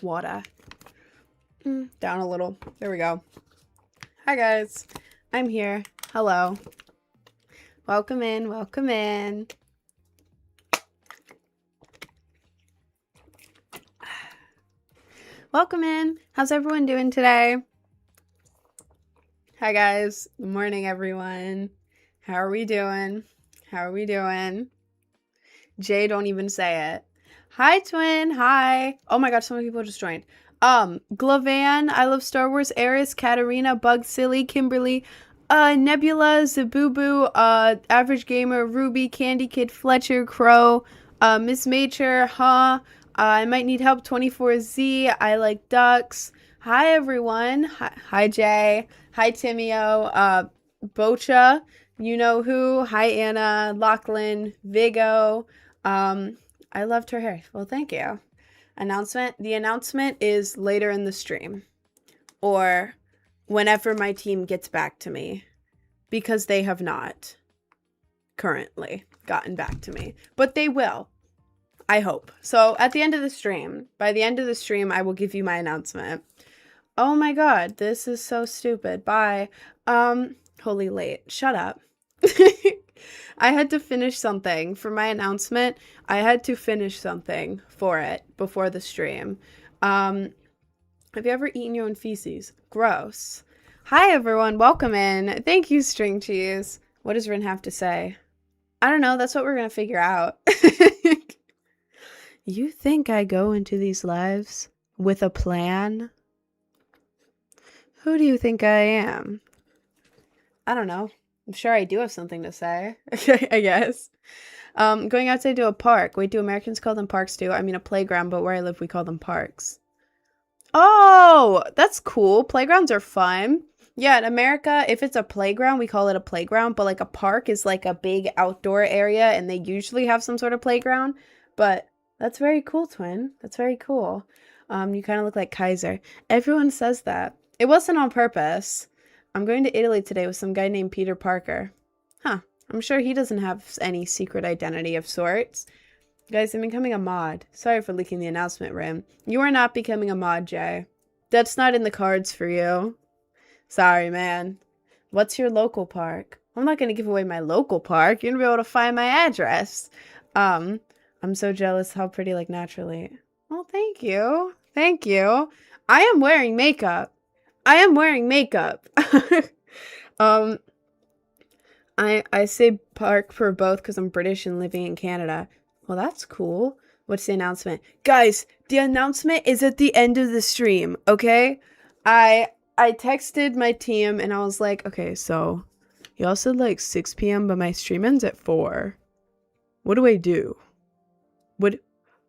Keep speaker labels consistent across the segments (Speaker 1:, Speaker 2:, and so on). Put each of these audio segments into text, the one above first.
Speaker 1: Water. Down a little. There we go. Hi, guys. I'm here. Hello. Welcome in. Welcome in. Welcome in. How's everyone doing today? Hi, guys. Good morning, everyone. How are we doing? How are we doing? Jay, don't even say it. Hi, twin. Hi. Oh my god, so many people just joined. Glavan, I Love Star Wars, Eris, Katarina, Bug Silly, Kimberly, Nebula, Zabubu, Average Gamer, Ruby, Candy Kid, Fletcher, Crow, Miss Mature, I Might Need Help, 24Z, I Like Ducks. Hi, everyone. Hi, Jay. Hi, Timio, Bocha, You Know Who. Hi, Anna, Lachlan, Vigo. I loved her hair. Well, thank you. Announcement. The announcement is later in the stream or whenever my team gets back to me, because they have not currently gotten back to me, but they will. I hope. So at the end of the stream, by the end of the stream, I will give you my announcement. Oh my god, this is so stupid. Bye. Holy late. Shut up. I had to finish something for my announcement. I had to finish something for it before the stream. Have you ever eaten your own feces? Gross. Hi, everyone. Welcome in. Thank you, String Cheese. What does Rin have to say? I don't know. That's what we're going to figure out. You think I go into these lives with a plan? Who do you think I am? I don't know. I'm sure I do have something to say. I guess. Going outside to a park. Wait, do Americans call them parks too? I mean, a playground, but where I live, we call them parks. Oh, that's cool. Playgrounds are fun. Yeah, in America, if it's a playground, we call it a playground, but like a park is like a big outdoor area, and they usually have some sort of playground. But that's very cool, twin. That's very cool. You kind of look like Kaiser. Everyone says that. It wasn't on purpose. I'm going to Italy today with some guy named Peter Parker. Huh. I'm sure he doesn't have any secret identity of sorts. Guys, I'm becoming a mod. Sorry for leaking the announcement, Rim. You are not becoming a mod, Jay. That's not in the cards for you. Sorry, man. What's your local park? I'm not going to give away my local park. You're going to be able to find my address. I'm so jealous how pretty, like, naturally. Well, thank you. Thank you. I am wearing makeup. I am wearing makeup. I say park for both because I'm British and living in Canada. Well, that's cool. What's the announcement? Guys, the announcement is at the end of the stream, okay? I texted my team and I was like, okay, so y'all said like 6 p.m., but my stream ends at 4. What do I do? What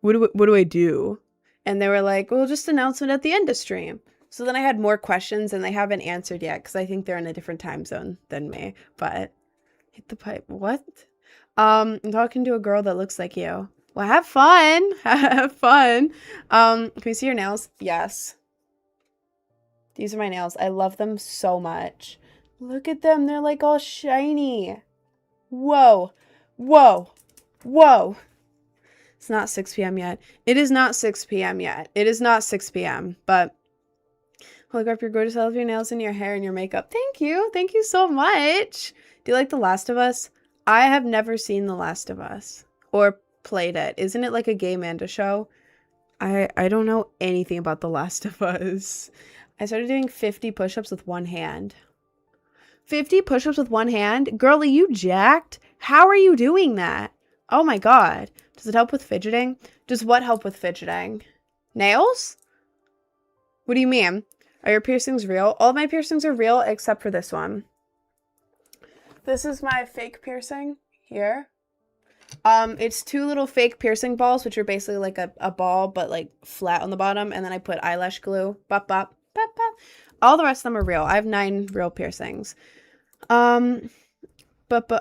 Speaker 1: do I do? And they were like, well, just announcement at the end of stream. So then I had more questions and they haven't answered yet because I think they're in a different time zone than me. But hit the pipe. What? I'm talking to a girl that looks like you. Well, have fun. Have fun. Can we see your nails? Yes. These are my nails. I love them so much. Look at them. They're like all shiny. Whoa. Whoa. Whoa. It's not 6 p.m. yet. It is not 6 p.m. yet. It is not 6 p.m. But look up your gorgeous. I love your nails and your hair and your makeup. Thank you. Thank you so much. Do you like The Last of Us? I have never seen The Last of Us or played it. Isn't it like a gay Manda show? I don't know anything about The Last of Us. I started doing 50 push-ups with one hand. 50 push-ups with one hand? Girlie, you jacked? How are you doing that? Oh my god. Does it help with fidgeting? Does what help with fidgeting? Nails? What do you mean? Are your piercings real? All of my piercings are real except for this one. This is my fake piercing here. It's 2 little fake piercing balls, which are basically like a ball, but like flat on the bottom. And then I put eyelash glue. Bop, bop, bop, bop. All the rest of them are real. I have 9 real piercings. But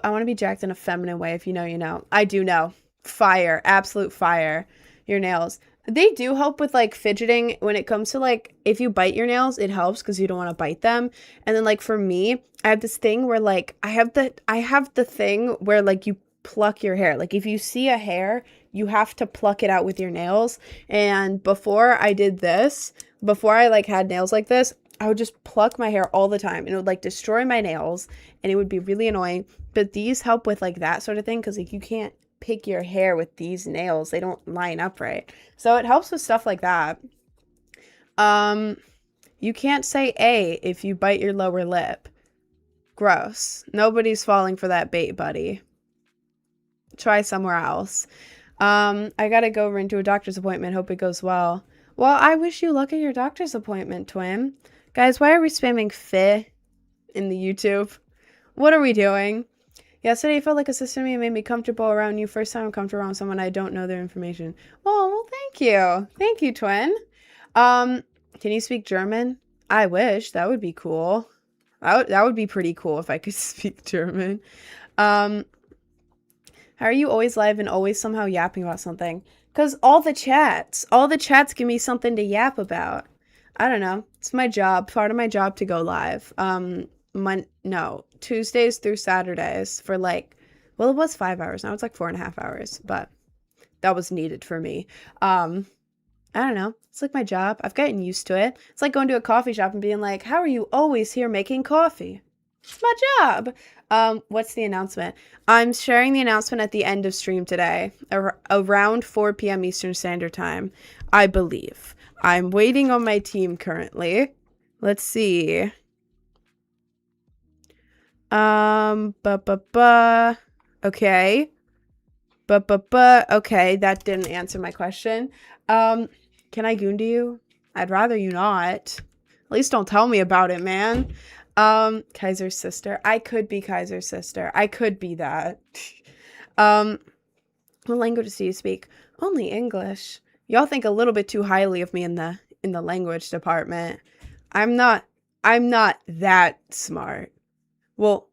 Speaker 1: I want to be jacked in a feminine way. If you know, you know. I do know. Fire. Absolute fire. Your nails. They do help with like fidgeting when it comes to like if you bite your nails, it helps because you don't want to bite them. And then like for me, I have this thing where like I have the thing where like you pluck your hair. Like if you see a hair, you have to pluck it out with your nails. And before I did this, before I like had nails like this, I would just pluck my hair all the time and it would like destroy my nails and it would be really annoying. But these help with like that sort of thing because like you can't pick your hair with these nails. They don't line up right. So it helps with stuff like that. You can't say A if you bite your lower lip. Gross. Nobody's falling for that bait, buddy. Try somewhere else. I gotta go into a doctor's appointment. Hope it goes well. Well, I wish you luck at your doctor's appointment, twin. Guys, why are we spamming Fi in the YouTube? What are we doing? Yesterday, I felt like a sister to me and made me comfortable around you. First time I'm comfortable around someone I don't know their information. Oh, well, thank you. Thank you, twin. Can you speak German? I wish. That would be cool. That would be pretty cool if I could speak German. How are you always live and always somehow yapping about something? Because all the chats give me something to yap about. I don't know. It's my job, part of my job to go live. Tuesdays through Saturdays for like, well, it was 5 hours. Now it's like 4.5 hours, but that was needed for me. I don't know. It's like my job. I've gotten used to it. It's like going to a coffee shop and being like, how are you always here making coffee? It's my job. What's the announcement? I'm sharing the announcement at the end of stream today, around 4 p.m. Eastern Standard Time, I believe. I'm waiting on my team currently. Let's see. Okay. Okay, that didn't answer my question. Can I goon to you? I'd rather you not. At least don't tell me about it, man. Kaiser's sister. I could be Kaiser's sister. I could be that. What languages do you speak? Only English. Y'all think a little bit too highly of me in the language department. I'm not that smart. Well,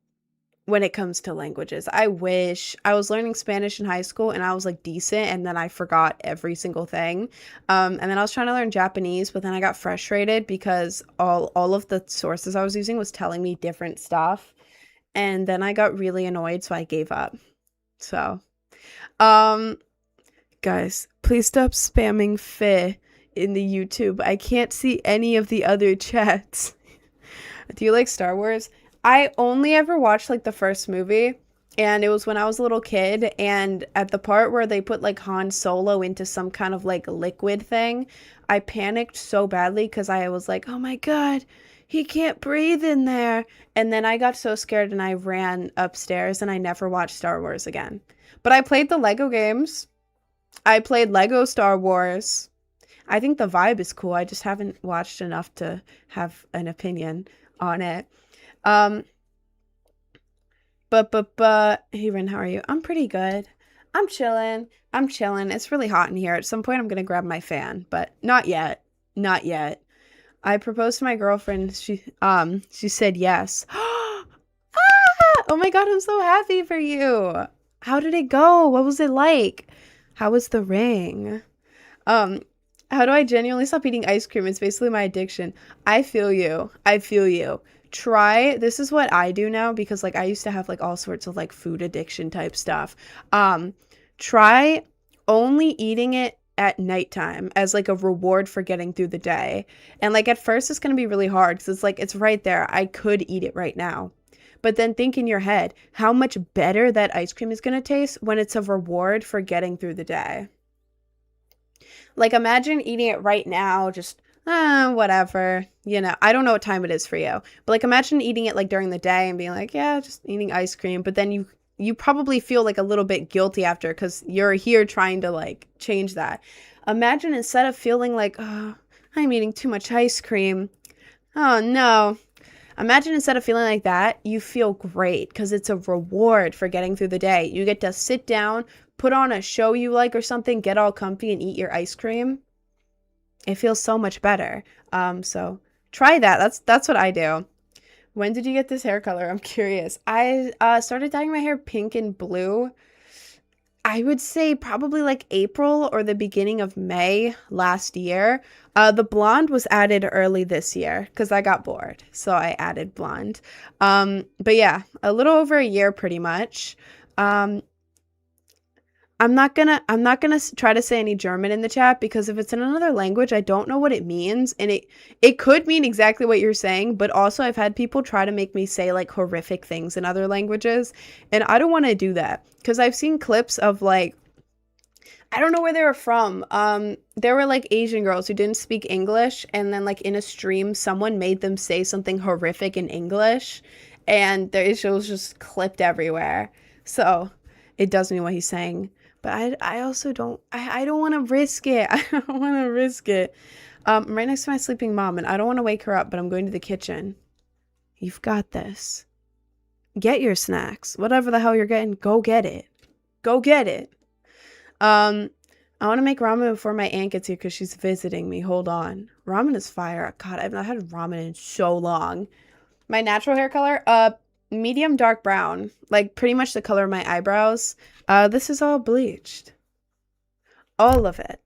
Speaker 1: when it comes to languages, I wish. I was learning Spanish in high school and I was like decent and then I forgot every single thing. And then I was trying to learn Japanese, but then I got frustrated because all of the sources I was using was telling me different stuff. And then I got really annoyed, so I gave up. So, guys, please stop spamming Fi in the YouTube. I can't see any of the other chats. Do you like Star Wars? I only ever watched like the first movie, and it was when I was a little kid, and at the part where they put like Han Solo into some kind of like liquid thing, I panicked so badly because I was like, oh my god, he can't breathe in there. And then I got so scared and I ran upstairs and I never watched Star Wars again. But I played the Lego games. I played Lego Star Wars. I think the vibe is cool. I just haven't watched enough to have an opinion on it. Hey Ren, how are you? I'm pretty good. I'm chilling. It's really hot in here. At some point I'm gonna grab my fan, but not yet. I proposed to my girlfriend. She said yes. Ah! Oh my god, I'm so happy for you. How did it go? What was it like? How was the ring? How do I genuinely stop eating ice cream? It's basically my addiction. I feel you. Try, this is what I do now because like I used to have like all sorts of like food addiction type stuff. Try only eating it at nighttime as like a reward for getting through the day. And like at first it's going to be really hard because it's like it's right there. I could eat it right now. But then think in your head how much better that ice cream is going to taste when it's a reward for getting through the day. Like imagine eating it right now, just whatever, you know. I don't know what time it is for you, but like imagine eating it like during the day and being like, yeah, just eating ice cream. But then you probably feel like a little bit guilty after because you're here trying to like change that. Imagine instead of feeling like, oh, I'm eating too much ice cream. Oh no. Imagine instead of feeling like that, you feel great because it's a reward for getting through the day. You get to sit down, put on a show you like or something, get all comfy and eat your ice cream. It feels so much better. So try that. That's what I do. When did you get this hair color? I'm curious. I started dyeing my hair pink and blue. I would say probably like April or the beginning of May last year. The blonde was added early this year because I got bored. So I added blonde. But yeah, a little over a year pretty much. I'm not gonna try to say any German in the chat because if it's in another language, I don't know what it means, and it could mean exactly what you're saying, but also I've had people try to make me say like horrific things in other languages, and I don't want to do that because I've seen clips of like I don't know where they were from. There were like Asian girls who didn't speak English, and then like in a stream, someone made them say something horrific in English, and it was just clipped everywhere. So it does mean what he's saying, but I also I don't want to risk it. I don't want to risk it. I'm right next to my sleeping mom, and I don't want to wake her up, but I'm going to the kitchen. You've got this. Get your snacks, whatever the hell you're getting. Go get it. Go get it. I want to make ramen before my aunt gets here because she's visiting me. Hold on. Ramen is fire. God, I've not had ramen in so long. My natural hair color, medium dark brown. Like pretty much the color of my eyebrows. This is all bleached. All of it.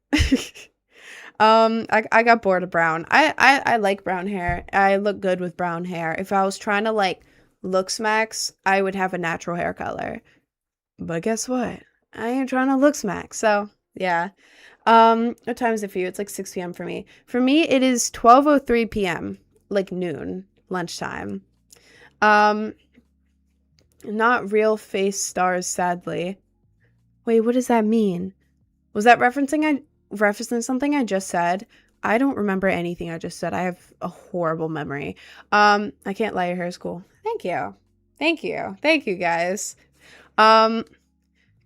Speaker 1: I got bored of brown. I like brown hair. I look good with brown hair. If I was trying to like look smacks, I would have a natural hair color. But guess what? I ain't trying to look smack. So, yeah. What time is it for you? It's like 6 p.m. for me. For me, it is 12:03 p.m. Like noon, lunchtime. Not real face stars, sadly. Wait, what does that mean? Was that referencing something I just said? I don't remember anything I just said. I have a horrible memory. I can't lie, your hair is cool. Thank you. Thank you. Thank you, guys.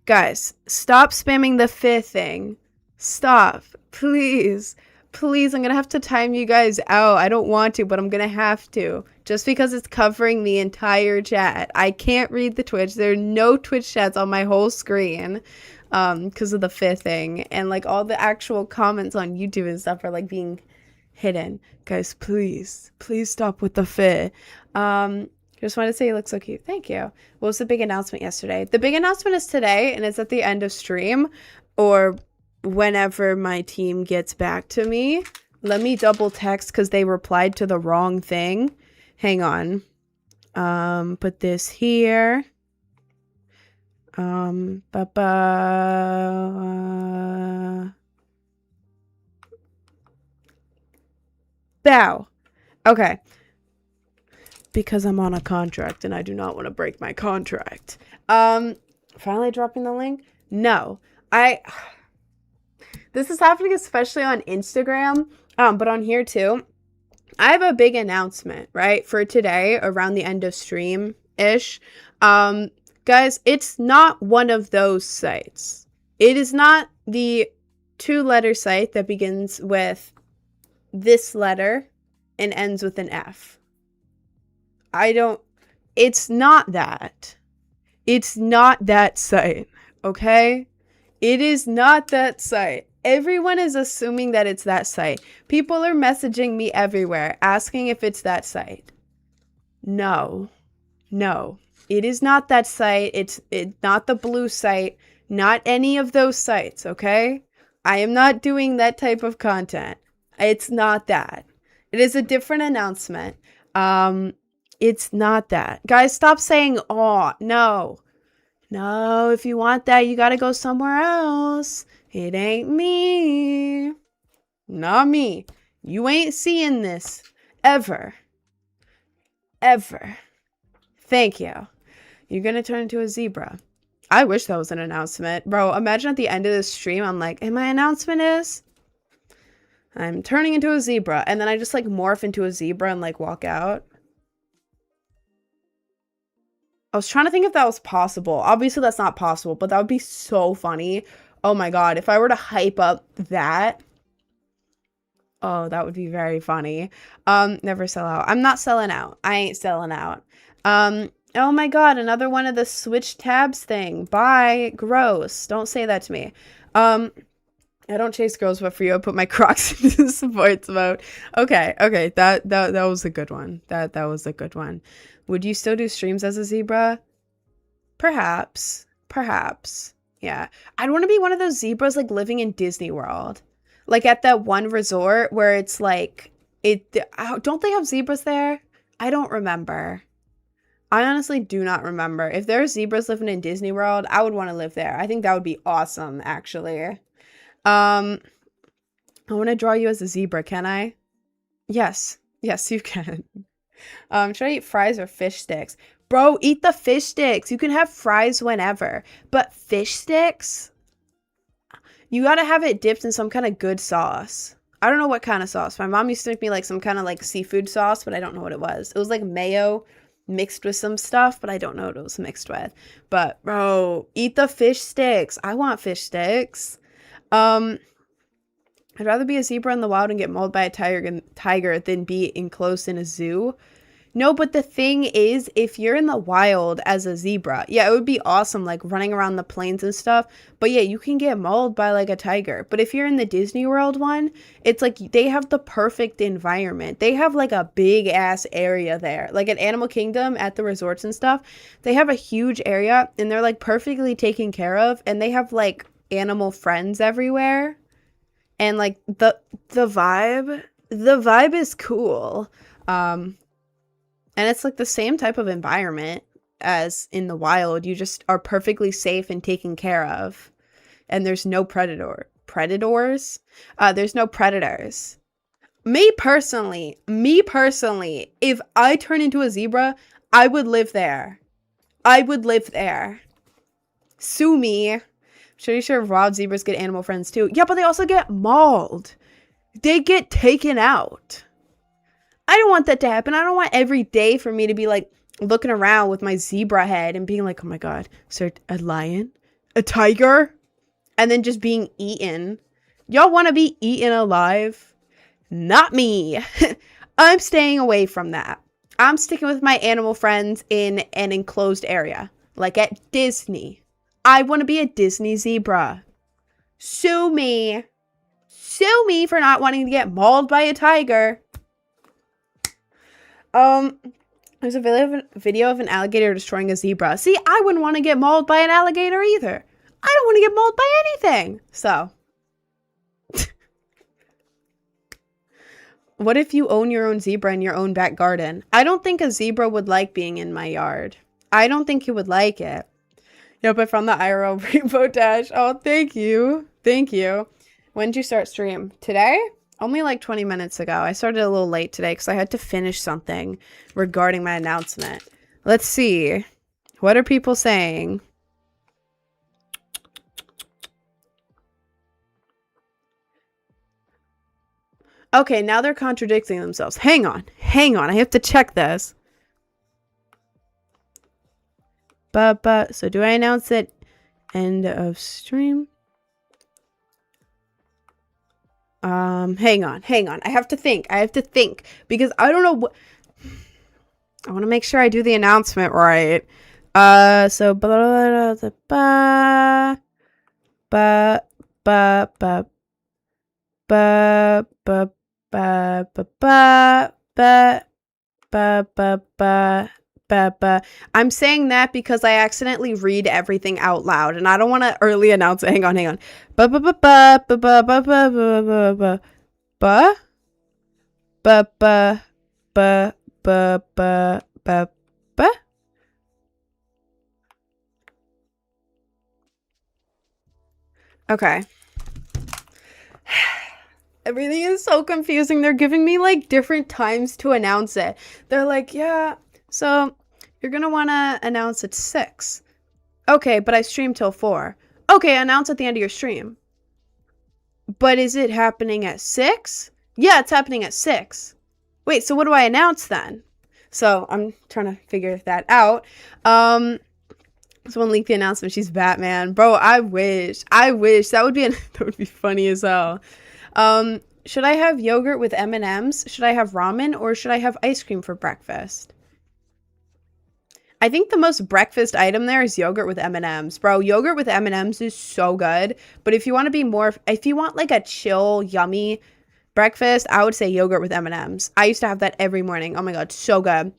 Speaker 1: Guys, stop spamming the fifth thing. Stop. Please. Please, I'm going to have to time you guys out. I don't want to, but I'm going to have to. Just because it's covering the entire chat. I can't read the Twitch. There are no Twitch chats on my whole screen because of the fifth thing. And like all the actual comments on YouTube and stuff are like being hidden. Guys, please. Please stop with the fit. Just wanted to say you look so cute. Thank you. What was the big announcement yesterday? The big announcement is today, and it's at the end of stream, or whenever my team gets back to me. Let me double text because they replied to the wrong thing. Hang on. Put this here. Bow. Okay. Because I'm on a contract and I do not want to break my contract. Finally dropping the link? No. This is happening especially on Instagram, but on here too. I have a big announcement, right, for today around the end of stream-ish. Guys, it's not one of those sites. It is not the 2-letter site that begins with this letter and ends with an F. It's not that. It's not that site, okay? It is not that site. Everyone is assuming that it's that site. People are messaging me everywhere asking if it's that site. No. No. It is not that site. It's not the blue site. Not any of those sites, okay? I am not doing that type of content. It's not that. It is a different announcement. It's not that. Guys, stop saying, oh, no. No, if you want that, you gotta go somewhere else. It ain't me. Not me. You ain't seeing this. Ever. Ever. Thank you. You're gonna turn into a zebra. I wish that was an announcement. Bro, imagine at the end of this stream, I'm like, and my announcement is, I'm turning into a zebra. And then I just like morph into a zebra and like walk out. I was trying to think if that was possible. Obviously, that's not possible, but that would be so funny. Oh my god, if I were to hype up that. Oh, that would be very funny. Never sell out. I'm not selling out. I ain't selling out. Oh my god, another one of the switch tabs thing. Bye. Gross. Don't say that to me. I don't chase girls, but for you, I put my Crocs into sports mode. Okay, that was a good one. That was a good one. Would you still do streams as a zebra? Perhaps. Yeah. I'd want to be one of those zebras like living in Disney World. Like at that one resort where it's like, don't they have zebras there? I don't remember. I honestly do not remember. If there are zebras living in Disney World, I would want to live there. I think that would be awesome, actually. I want to draw you as a zebra, can I? Yes. Yes, you can. Should I eat fries or fish sticks? Bro, eat the fish sticks. You can have fries whenever. But fish sticks? You gotta have it dipped in some kind of good sauce. I don't know what kind of sauce. My mom used to make me like some kind of like seafood sauce, but I don't know what it was. It was like mayo mixed with some stuff, but I don't know what it was mixed with. But bro, eat the fish sticks. I want fish sticks. I'd rather be a zebra in the wild and get mauled by a tiger than be enclosed in a zoo. No, but the thing is, if you're in the wild as a zebra, yeah, it would be awesome, like running around the plains and stuff. But yeah, you can get mauled by like a tiger. But if you're in the Disney World one, it's like they have the perfect environment. They have like a big ass area there. Like at Animal Kingdom, at the resorts and stuff, they have a huge area and they're like perfectly taken care of. And they have like animal friends everywhere. And like the vibe is cool. And it's like the same type of environment as in the wild. You just are perfectly safe and taken care of. And there's no predators. There's no predators. Me personally, if I turn into a zebra, I would live there. Sue me. Pretty sure wild zebras get animal friends too. Yeah, but they also get mauled. They get taken out. I don't want that to happen. I don't want every day for me to be like looking around with my zebra head and being like, oh my God, sir, a lion? A tiger? And then just being eaten. Y'all want to be eaten alive? Not me. I'm staying away from that. I'm sticking with my animal friends in an enclosed area. Like at Disney. I want to be a Disney zebra. Sue me. Sue me for not wanting to get mauled by a tiger. There's a video of an alligator destroying a zebra. See, I wouldn't want to get mauled by an alligator either. I don't want to get mauled by anything. So, what if you own your own zebra in your own back garden? I don't think a zebra would like being in my yard. I don't think he would like it. Yep, I found the IRL Rainbow Dash. Oh, thank you. Thank you. When did you start stream? Today? Only like 20 minutes ago. I started a little late today because I had to finish something regarding my announcement. Let's see. What are people saying? Okay, now they're contradicting themselves. Hang on. I have to check this. So do I announce it? End of stream. Hang on. I have to think because I don't know what. I want to make sure I do the announcement right. So blah, blah, blah, blah, blah, blah, blah, blah, blah, blah, blah, blah, blah. I'm saying that because I accidentally read everything out loud and I don't want to early announce it. Hang on. Ba ba ba ba ba ba ba ba ba ba ba ba ba ba ba ba ba. Okay. Everything is so confusing. They're giving me like different times to announce it. They're like, yeah, so you're gonna want to announce at 6. Okay, but I stream till 4. Okay, announce at the end of your stream. But is it happening at 6? Yeah, it's happening at 6. Wait, so what do I announce then? So I'm trying to figure that out. Someone leaked the announcement. She's Batman. Bro, I wish. That would be funny as hell. Should I have yogurt with M&Ms? Should I have ramen? Or should I have ice cream for breakfast? I think the most breakfast item there is yogurt with M&Ms. Bro, yogurt with M&Ms is so good. But if you want like a chill, yummy breakfast, I would say yogurt with M&Ms. I used to have that every morning. Oh my God, so good.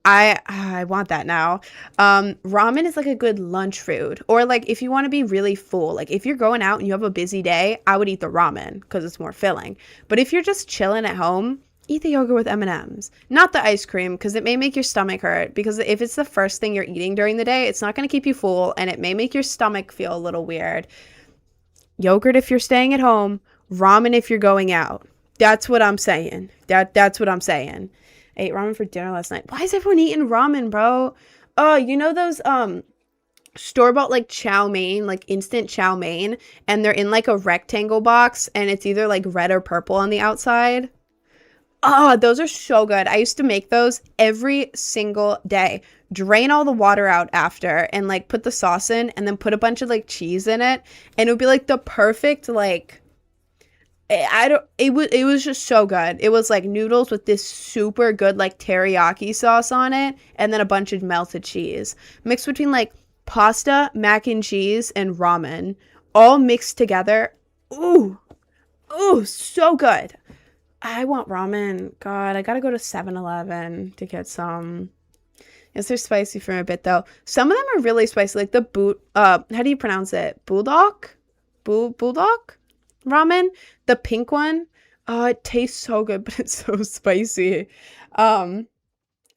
Speaker 1: I want that now. Ramen is like a good lunch food. Or like if you want to be really full, like if you're going out and you have a busy day, I would eat the ramen because it's more filling. But if you're just chilling at home, eat the yogurt with M&Ms, not the ice cream, because it may make your stomach hurt. Because if it's the first thing you're eating during the day, it's not going to keep you full, and it may make your stomach feel a little weird. Yogurt if you're staying at home, ramen if you're going out. That's what I'm saying. That's what I'm saying. I ate ramen for dinner last night. Why is everyone eating ramen, bro? Oh, you know those store-bought like chow mein, like instant chow mein, and they're in like a rectangle box, and it's either like red or purple on the outside. Oh, those are so good. I used to make those every single day. Drain all the water out after and like put the sauce in and then put a bunch of like cheese in it, and it would be like the perfect like it was just so good. It was like noodles with this super good like teriyaki sauce on it, and then a bunch of melted cheese mixed between like pasta, mac and cheese, and ramen, all mixed together. Ooh, so good. I want ramen. God, I gotta go to 7-Eleven to get some. Yes, they're spicy for a bit though. Some of them are really spicy, like the how do you pronounce it? Bulldog ramen, the pink one. Oh, it tastes so good, but it's so spicy. I'm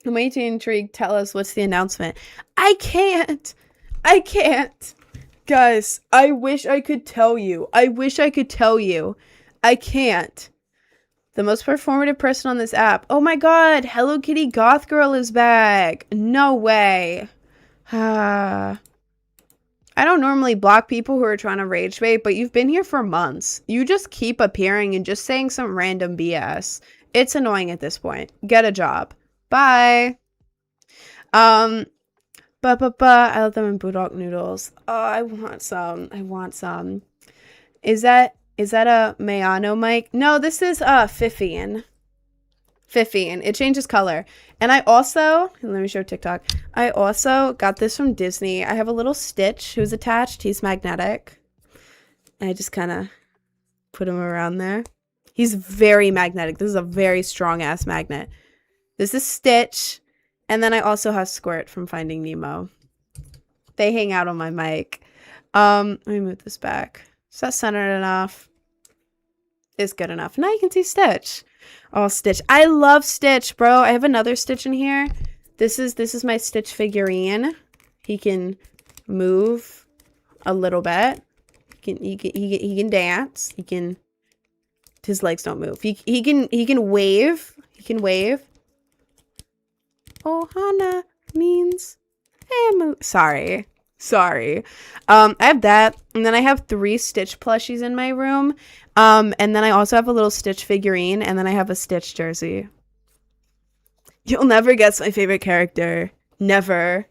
Speaker 1: way too intrigued. Tell us, what's the announcement? I can't. Guys, I wish I could tell you. I can't. The most performative person on this app. Oh my god, Hello Kitty Goth Girl is back. No way. I don't normally block people who are trying to rage bait, but you've been here for months. You just keep appearing and just saying some random BS. It's annoying at this point. Get a job. Bye. I love them in Bulldog noodles. Oh, I want some. Is that a Mayano mic? No, this is Fifian. It changes color. And I also, let me show TikTok. I also got this from Disney. I have a little Stitch who's attached. He's magnetic. And I just kind of put him around there. He's very magnetic. This is a very strong ass magnet. This is Stitch. And then I also have Squirt from Finding Nemo. They hang out on my mic. Let me move this back. Is that centered enough? Is good enough. Now you can see Stitch. Oh, Stitch. I love Stitch, bro. I have another Stitch in here. This is my Stitch figurine. He can move a little bit. He can dance. His legs don't move. He can wave. Ohana means sorry. I have that, and then I have 3 Stitch plushies in my room. And then I also have a little Stitch figurine, and then I have a Stitch jersey. You'll never guess my favorite character. Never.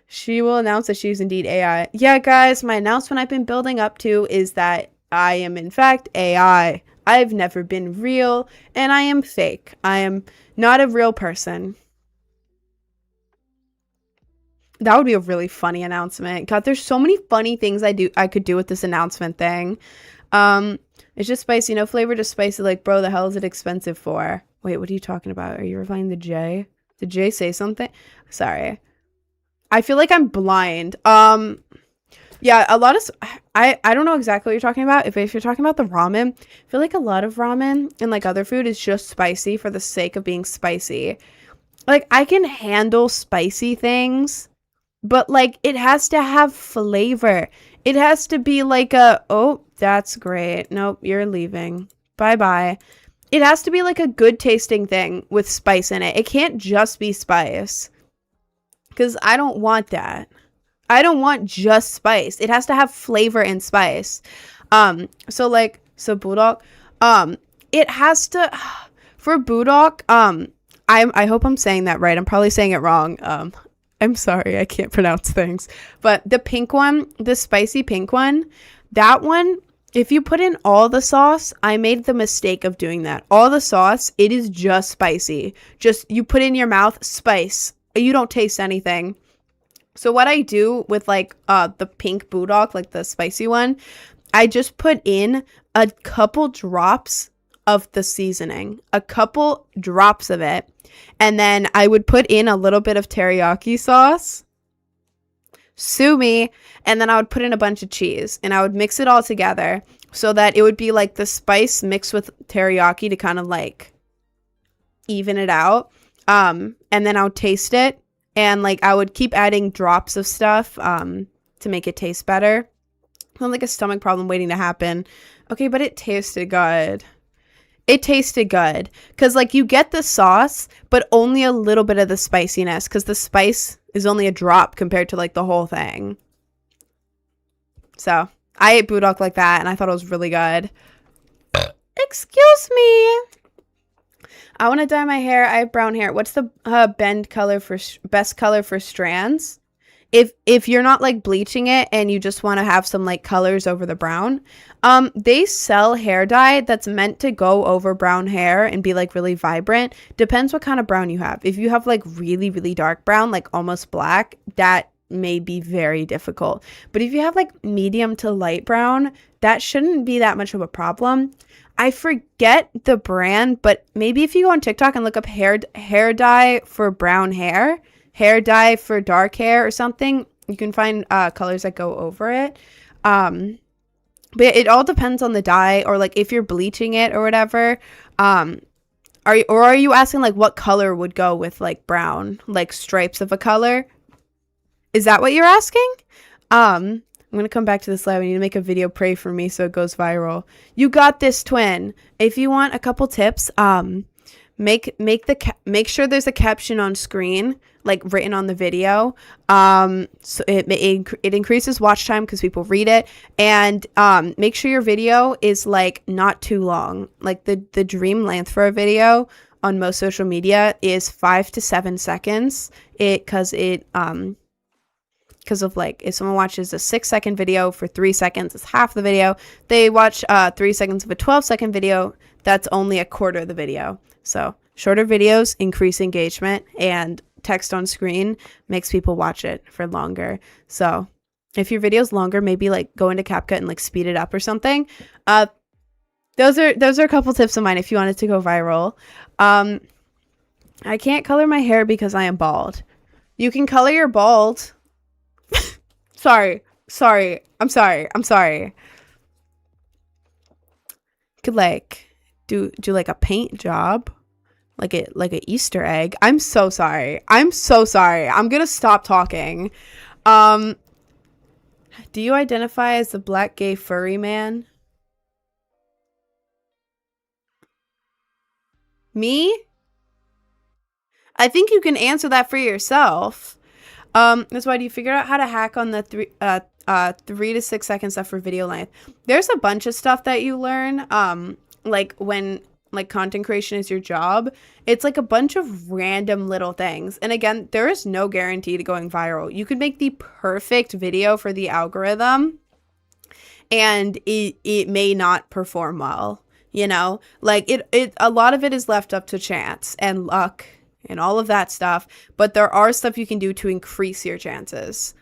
Speaker 1: She will announce that she's indeed AI. Yeah, guys, my announcement I've been building up to is that I am in fact AI. I've never been real, and I am fake. I am not a real person. That would be a really funny announcement. God, there's so many funny things I could do with this announcement thing. It's just spicy, no flavor, just spicy. Like, bro, the hell is it expensive for? Wait, what are you talking about? Are you replying to Jay? Did Jay say something? Sorry. I feel like I'm blind. Yeah, a lot of I don't know exactly what you're talking about. If you're talking about the ramen, I feel like a lot of ramen and like other food is just spicy for the sake of being spicy. Like, I can handle spicy things, but like it has to have flavor. It has to be like oh, that's great. Nope, you're leaving. Bye-bye. It has to be like a good tasting thing with spice in it. It can't just be spice. 'Cause I don't want that. I don't want just spice. It has to have flavor and spice. So Bulldog, it has to, for Bulldog, I hope I'm saying that right. I'm probably saying it wrong. I'm sorry, I can't pronounce things. But the pink one, the spicy pink one, that one, if you put in all the sauce, I made the mistake of doing that. All the sauce, it is just spicy. Just, you put in your mouth, spice. You don't taste anything. So what I do with like the pink Bulldog, like the spicy one, I just put in a couple drops of the seasoning, a couple drops of it, and then I would put in a little bit of teriyaki sauce. Sue me. And then I would put in a bunch of cheese and I would mix it all together so that it would be like the spice mixed with teriyaki to kind of like even it out. And then I would taste it, and like I would keep adding drops of stuff to make it taste better. Not like a stomach problem waiting to happen. Okay, but it tasted good. It tasted good because like you get the sauce, but only a little bit of the spiciness because the spice is only a drop compared to like the whole thing. So I ate budok like that, and I thought it was really good. Excuse me. I want to dye my hair. I have brown hair. What's the best color for strands? If you're not like bleaching it and you just want to have some like colors over the brown, they sell hair dye that's meant to go over brown hair and be like really vibrant. Depends what kind of brown you have. If you have like really, really dark brown, like almost black, that may be very difficult. But if you have like medium to light brown, that shouldn't be that much of a problem. I forget the brand, but maybe if you go on TikTok and look up hair dye for brown hair for dark hair or something, you can find colors that go over it. But it all depends on the dye, or like if you're bleaching it or whatever. Are you asking like what color would go with like brown, like stripes of a color? Is that what you're asking? I'm gonna come back to this live. I need to make a video. Pray for me so it goes viral. You got this, twin. If you want a couple tips, make sure there's a caption on screen, like written on the video. So it increases watch time because people read it, and make sure your video is like not too long. Like the dream length for a video on most social media is 5 to 7 seconds. Because of like if someone watches a 6-second video for 3 seconds, it's half the video. They watch 3 seconds of a 12-second video, that's only a quarter of the video. So shorter videos increase engagement, and text on screen makes people watch it for longer. So if your video's longer, maybe like go into CapCut and like speed it up or something. Those are a couple tips of mine if you want it to go viral. I can't color my hair because I am bald. You can color your bald. I'm sorry. Could like do like a paint job, like a Easter egg. I'm so sorry. I'm gonna stop talking. Do you identify as the black gay furry man? Me? I think you can answer that for yourself. That's why. Do you figure out how to hack on the 3 to 6 second stuff for video length? There's a bunch of stuff that you learn. Like when like content creation is your job, it's like a bunch of random little things. And again, there is no guarantee to going viral. You could make the perfect video for the algorithm, and it may not perform well. You know, like it a lot of it is left up to chance and luck and all of that stuff, but there are stuff you can do to increase your chances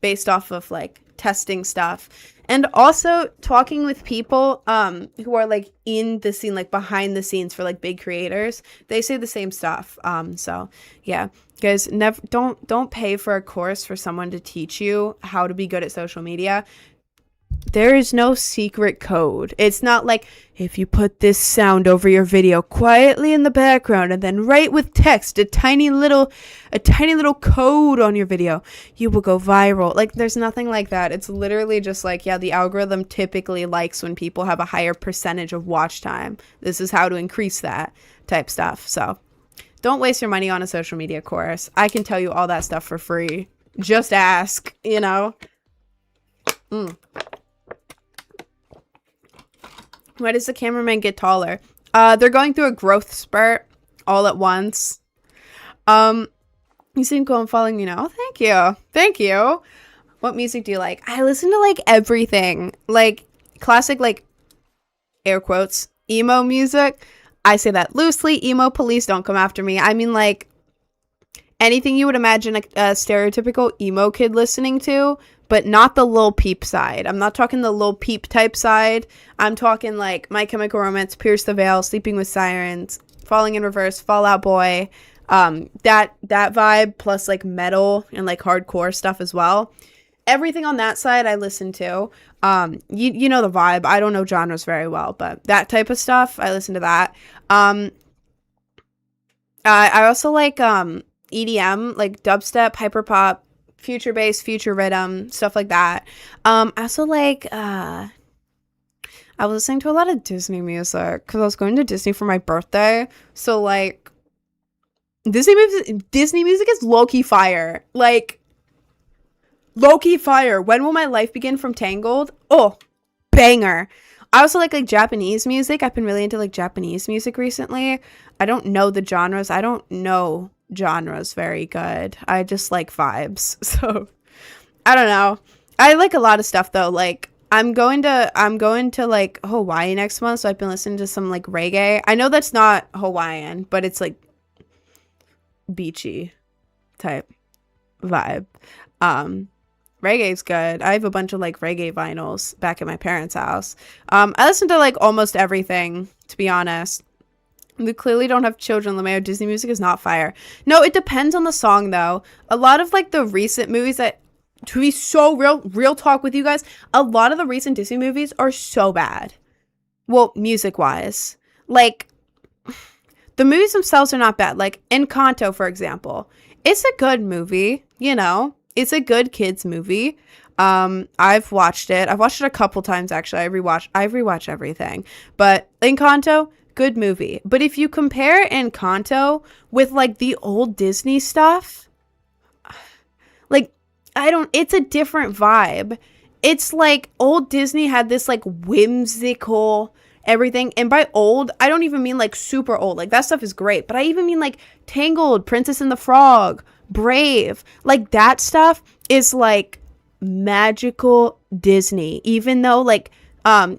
Speaker 1: based off of like testing stuff, and also talking with people who are like in the scene, like behind the scenes for like big creators. They say the same stuff. So yeah, guys, don't pay for a course for someone to teach you how to be good at social media. There is no secret code. It's not like if you put this sound over your video quietly in the background and then write with text a tiny little code on your video, you will go viral. Like there's nothing like that. It's literally just like, yeah, the algorithm typically likes when people have a higher percentage of watch time. This is how to increase that type stuff. So don't waste your money on a social media course. I can tell you all that stuff for free. Just ask, you know. Why does the cameraman get taller? They're going through a growth spurt all at once. You seem cool and following me now. Oh, thank you. What music do you like? I listen to like everything, like classic, like air quotes, emo music. I say that loosely. Emo police, don't come after me. I mean like anything you would imagine a stereotypical emo kid listening to, but not the Lil Peep side. I'm not talking the Lil Peep type side. I'm talking like My Chemical Romance, Pierce the Veil, Sleeping with Sirens, Falling in Reverse, Fall Out Boy, That vibe plus like metal and like hardcore stuff as well. Everything on that side I listen to. You know the vibe. I don't know genres very well, but that type of stuff, I listen to that. I also like EDM, like dubstep, hyperpop, future bass, future rhythm, stuff like that. I also like I was listening to a lot of Disney music because I was going to Disney for my birthday. So like Disney music is low-key fire. Like low-key fire. When Will My Life Begin from Tangled? Oh, banger. I also like Japanese music. I've been really into like Japanese music recently. I don't know the genres. I don't know genres very good. I just like vibes. So I don't know. I like a lot of stuff though. Like I'm going to like Hawaii next month, so I've been listening to some like reggae. I know that's not Hawaiian, but it's like beachy type vibe. Reggae's good. I have a bunch of like reggae vinyls back at my parents' house. I listen to like almost everything, to be honest. We clearly don't have children. LeMayo, Disney music is not fire. No, it depends on the song though. A lot of like the recent movies that, to be so real talk with you guys, a lot of the recent Disney movies are so bad. Well, music wise. Like the movies themselves are not bad. Like Encanto, for example. It's a good movie, you know. It's a good kids movie. I've watched it. I've watched it a couple times actually. I rewatch everything. But Encanto, good movie. But if you compare Encanto with like the old Disney stuff, like it's a different vibe. It's like old Disney had this like whimsical everything. And by old, I don't even mean like super old. Like that stuff is great. But I even mean like Tangled, Princess and the Frog, Brave. Like that stuff is like magical Disney. Even though like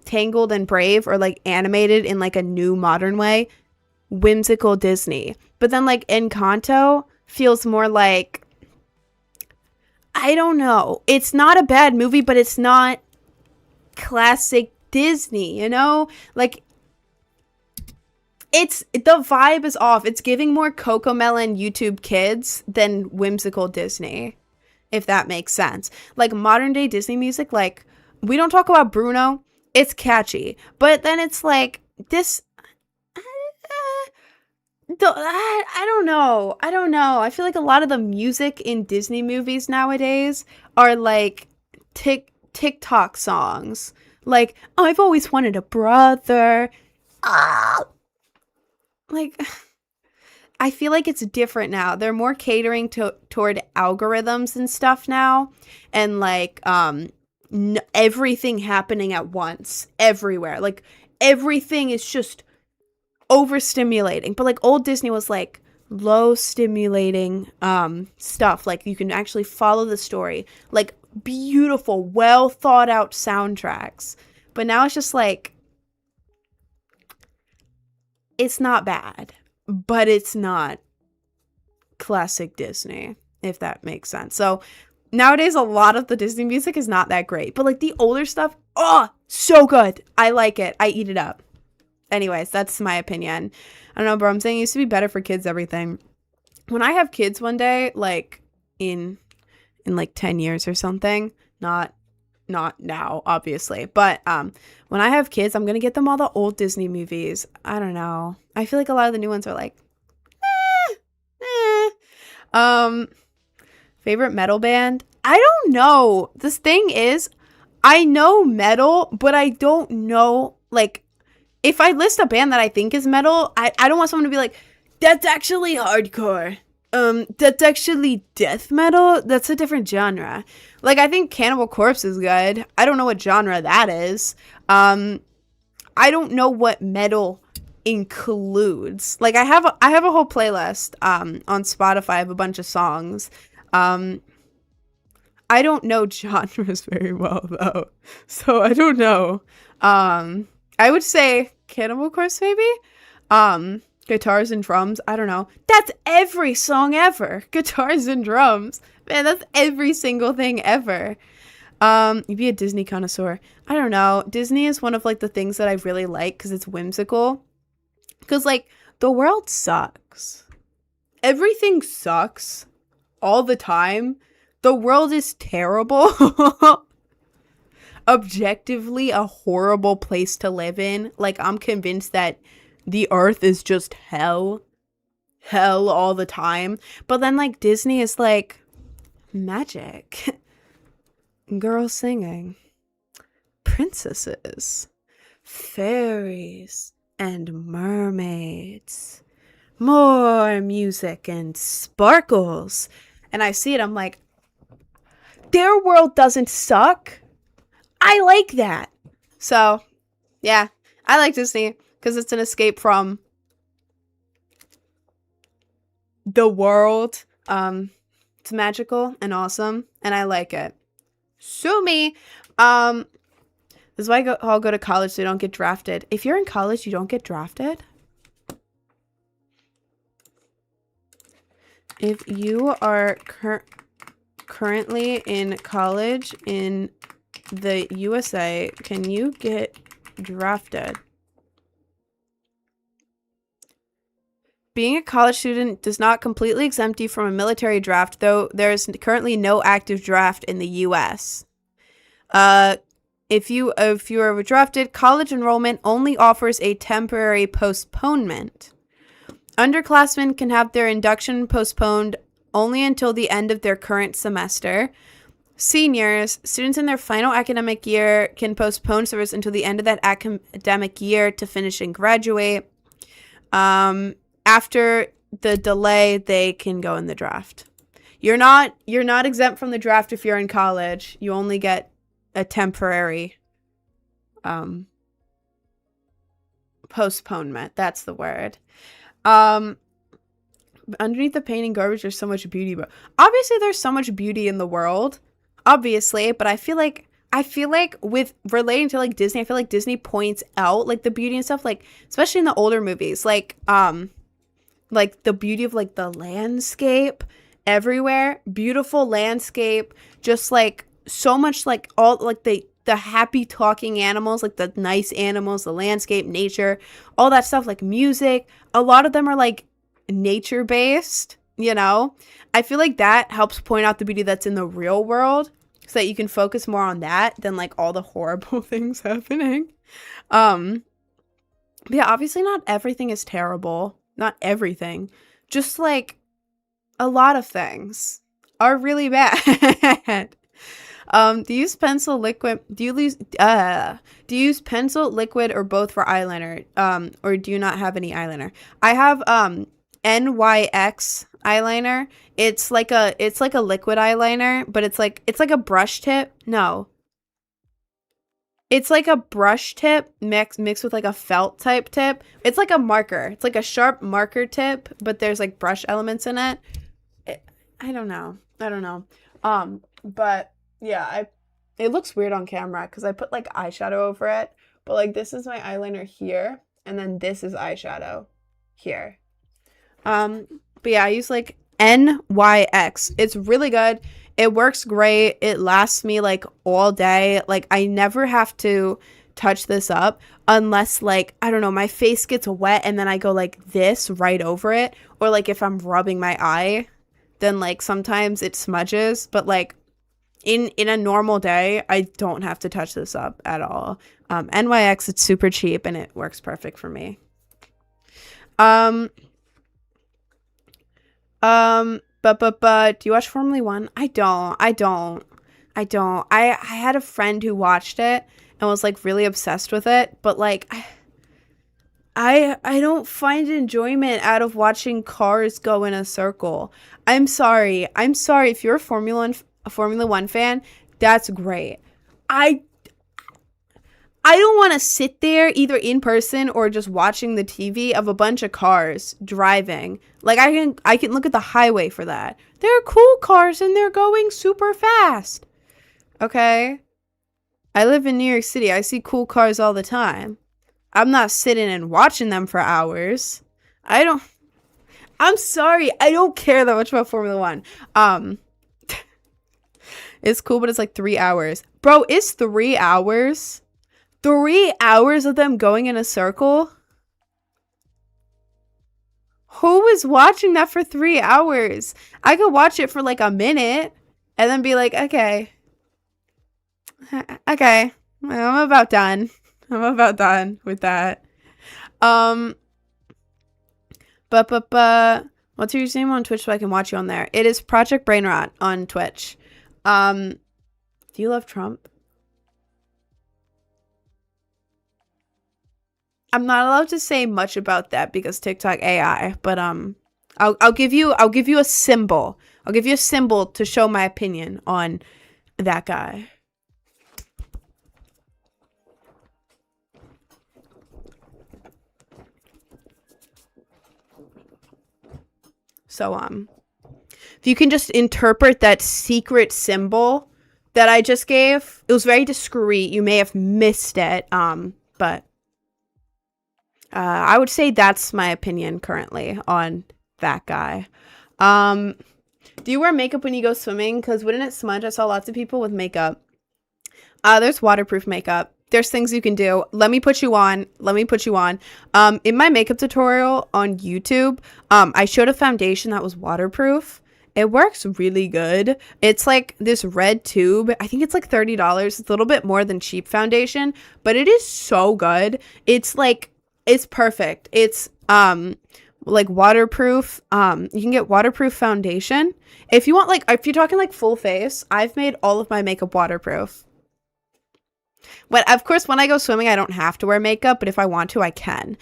Speaker 1: Tangled and Brave are like animated in like a new modern way, whimsical Disney. But then like Encanto feels more like, I don't know. It's not a bad movie, but it's not classic Disney, you know? Like the vibe is off. It's giving more Cocomelon YouTube Kids than whimsical Disney, if that makes sense. Like modern day Disney music, like we don't talk about Bruno. It's catchy, but then it's like this. I don't know. I feel like a lot of the music in Disney movies nowadays are like TikTok songs. Like, I've always wanted a brother. Like, I feel like it's different now. They're more catering toward algorithms and stuff now. And like, everything happening at once, everywhere. Like, everything is just overstimulating. But like old Disney was like low stimulating stuff. Like you can actually follow the story. Like beautiful, well thought out soundtracks. But now it's just like, it's not bad, but it's not classic Disney, if that makes sense. So nowadays a lot of the Disney music is not that great, but like the older stuff, oh, so good. I like it. I eat it up. Anyways, that's my opinion. I don't know, bro. I'm saying it used to be better for kids, everything. When I have kids one day, like in like 10 years or something, not now, obviously, but when I have kids, I'm gonna get them all the old Disney movies. I don't know. I feel like a lot of the new ones are like, favorite metal band? I don't know. This thing is, I know metal, but I don't know, like, if I list a band that I think is metal, I don't want someone to be like, that's actually hardcore. That's actually death metal. That's a different genre. Like, I think Cannibal Corpse is good. I don't know what genre that is. I don't know what metal includes. Like, I have a whole playlist on Spotify. I have a bunch of songs. I don't know genres very well though, so I don't know. I would say Cannibal Corpse maybe. Guitars and drums. I don't know. That's every song ever. Guitars and drums. Man, that's every single thing ever. You'd be a Disney connoisseur. I don't know. Disney is one of like the things that I really like because it's whimsical. Because like the world sucks. everything sucks all the time. The world is terrible. Objectively a horrible place to live in. Like, I'm convinced that the earth is just hell all the time. But then, like, Disney is like magic. Girls singing, princesses, fairies, and mermaids, more music and sparkles. And I see it, I'm like, their world doesn't suck. I like that. So, yeah, I like Disney because it's an escape from the world. It's magical and awesome, and I like it. Sue me. This is why I'll go to college so you don't get drafted. If you're in college, you don't get drafted? If you are currently in college in the USA, can you get drafted? Being a college student does not completely exempt you from a military draft, though there's currently no active draft in the US. If you are drafted, college enrollment only offers a temporary postponement. Underclassmen can have their induction postponed only until the end of their current semester. Seniors, students in their final academic year, can postpone service until the end of that academic year to finish and graduate. After the delay, they can go in the draft. You're not exempt from the draft if you're in college. You only get a temporary postponement. That's the word. Underneath the painting garbage, there's so much beauty, but obviously there's so much beauty in the world. Obviously, but I feel like with relating to like Disney, I feel like Disney points out like the beauty and stuff, like especially in the older movies, like the beauty of like the landscape everywhere, beautiful landscape, just like so much like all like the happy talking animals, like the nice animals, the landscape, nature, all that stuff, like music. A lot of them are like nature based, you know. I feel like that helps point out the beauty that's in the real world so that you can focus more on that than like all the horrible things happening. But yeah, obviously not everything is terrible. Not everything. Just like a lot of things are really bad. Do you use pencil, liquid? Do you use pencil, liquid, or both for eyeliner? Or do you not have any eyeliner? I have NYX eyeliner. It's like a liquid eyeliner, but it's like a brush tip. No. It's like a brush tip mixed with like a felt type tip. It's like a marker. It's like a sharp marker tip, but there's like brush elements in it. I don't know. But yeah, it looks weird on camera because I put like eyeshadow over it. But like this is my eyeliner here, and then this is eyeshadow here. But yeah, I use like NYX. It's really good. It works great. It lasts me like all day. Like I never have to touch this up unless like, I don't know, my face gets wet and then I go like this right over it. Or like if I'm rubbing my eye, then like sometimes it smudges. But like in a normal day, I don't have to touch this up at all. NYX, it's super cheap and it works perfect for me. But do you watch Formula 1? I don't. I had a friend who watched it and was like really obsessed with it, but like I don't find enjoyment out of watching cars go in a circle. I'm sorry if you're a Formula 1 fan, that's great. I don't want to sit there either in person or just watching the TV of a bunch of cars driving. Like I can look at the highway for that. There are cool cars and they're going super fast. Okay? I live in New York City. I see cool cars all the time. I'm not sitting and watching them for hours. I'm sorry. I don't care that much about Formula 1. It's cool, but it's like 3 hours. Bro, it's 3 hours. 3 hours of them going in a circle? Who is watching that for 3 hours? I could watch it for like a minute and then be like, okay, okay, I'm about done. I'm about done with that. Um, but what's your username on Twitch so I can watch you on there? It is Project Brainrot on Twitch. Do you love Trump? I'm not allowed to say much about that because TikTok AI, but I'll give you a symbol. I'll give you a symbol to show my opinion on that guy. So if you can just interpret that secret symbol that I just gave, it was very discreet. You may have missed it. But I would say that's my opinion currently on that guy. Do you wear makeup when you go swimming? Because wouldn't it smudge? I saw lots of people with makeup. There's waterproof makeup. There's things you can do. Let me put you on. In my makeup tutorial on YouTube, I showed a foundation that was waterproof. It works really good. It's like this red tube. I think it's like $30. It's a little bit more than cheap foundation, but it is so good. It's like, it's perfect. It's like waterproof. You can get waterproof foundation. If you want, like, if you're talking like full face, I've made all of my makeup waterproof. But of course, when I go swimming, I don't have to wear makeup, but if I want to, I can.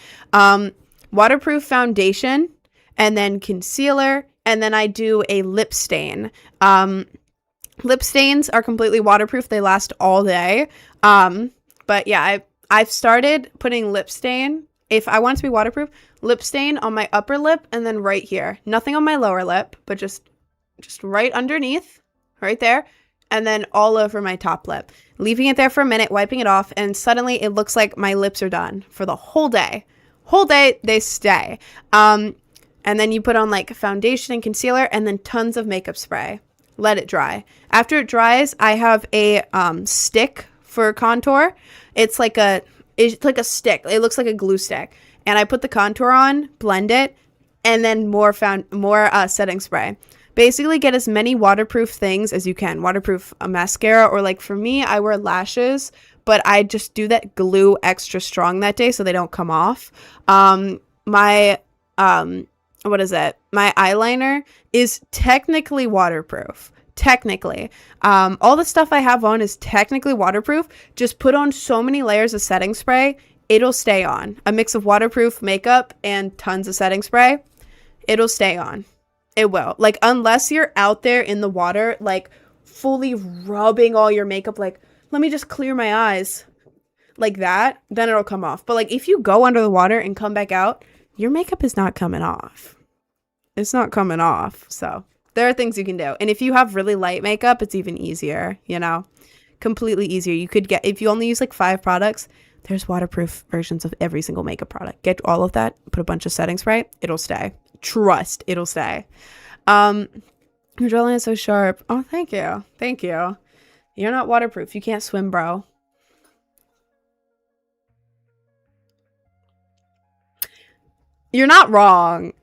Speaker 1: Waterproof foundation, and then concealer, and then I do a lip stain. Lip stains are completely waterproof. They last all day. But yeah, I've started putting lip stain. If I want it to be waterproof, lip stain on my upper lip and then right here. Nothing on my lower lip, but just right underneath, right there, and then all over my top lip. Leaving it there for a minute, wiping it off, and suddenly it looks like my lips are done for the whole day. Whole day, they stay. And then you put on like foundation and concealer and then tons of makeup spray. Let it dry. After it dries, I have a stick for contour. It's like a stick. It looks like a glue stick. And I put the contour on, blend it, and then more setting spray. Basically, get as many waterproof things as you can. Waterproof mascara, or like for me, I wear lashes, but I just do that glue extra strong that day so they don't come off. My eyeliner is technically waterproof. Technically. All the stuff I have on is technically waterproof. Just put on so many layers of setting spray, it'll stay on. A mix of waterproof makeup and tons of setting spray, it'll stay on. It will. Like, unless you're out there in the water, like, fully rubbing all your makeup, like, let me just clear my eyes, like that, then it'll come off. But, like, if you go under the water and come back out, your makeup is not coming off. It's not coming off. So, there are things you can do. And if you have really light makeup, it's even easier, you know? Completely easier. You could get, if you only use, like, 5 products, there's waterproof versions of every single makeup product. Get all of that, put a bunch of setting spray, it'll stay. Trust, it'll stay. Your jawline is so sharp. Oh, thank you. Thank you. You're not waterproof. You can't swim, bro. You're not wrong.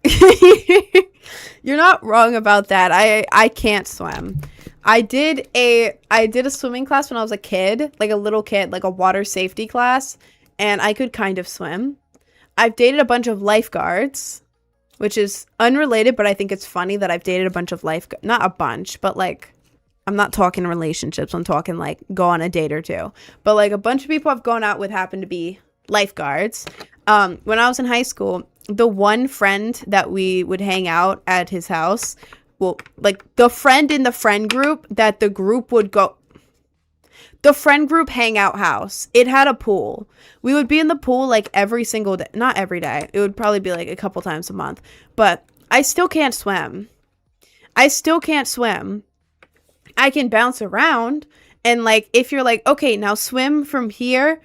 Speaker 1: You're not wrong about that. I can't swim. I did a swimming class when I was a kid, like a little kid, like a water safety class, and I could kind of swim. I've dated a bunch of lifeguards, which is unrelated, but I think it's funny that I've dated a bunch of not a bunch, but like, I'm not talking relationships. I'm talking like go on a date or two. But like a bunch of people I've gone out with happen to be lifeguards. When I was in high school, the one friend that we would hang out at his house, well, like the friend in the friend group that the group would go, the friend group hangout house, it had a pool. We would be in the pool like every single day. Not every day. It would probably be like a couple times a month. But I still can't swim. I can bounce around. And like, if you're like, okay, now swim from here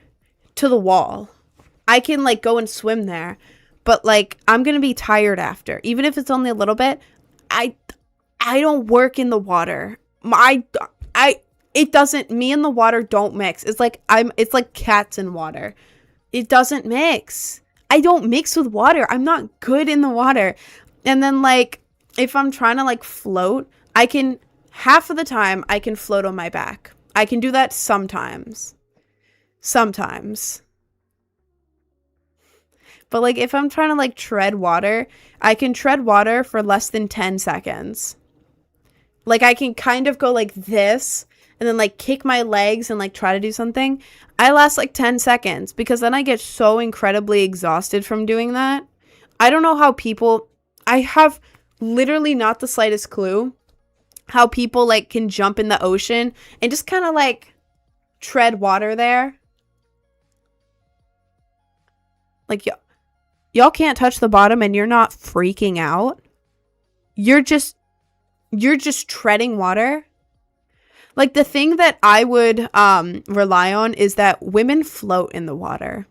Speaker 1: to the wall, I can like go and swim there. But like, I'm going to be tired after. Even if it's only a little bit. I don't work in the water. It doesn't, me and the water don't mix. It's like cats in water. It doesn't mix. I don't mix with water. I'm not good in the water. And then like if I'm trying to like float, I can half of the time I can float on my back. I can do that sometimes. Sometimes. But like if I'm trying to like tread water, I can tread water for less than 10 seconds. Like I can kind of go like this and then like kick my legs and like try to do something. I last like 10 seconds because then I get so incredibly exhausted from doing that. I don't know how people, I have literally not the slightest clue how people like can jump in the ocean and just kind of like tread water there. Like y'all can't touch the bottom and you're not freaking out. You're just treading water. Like the thing that I would rely on is that women float in the water.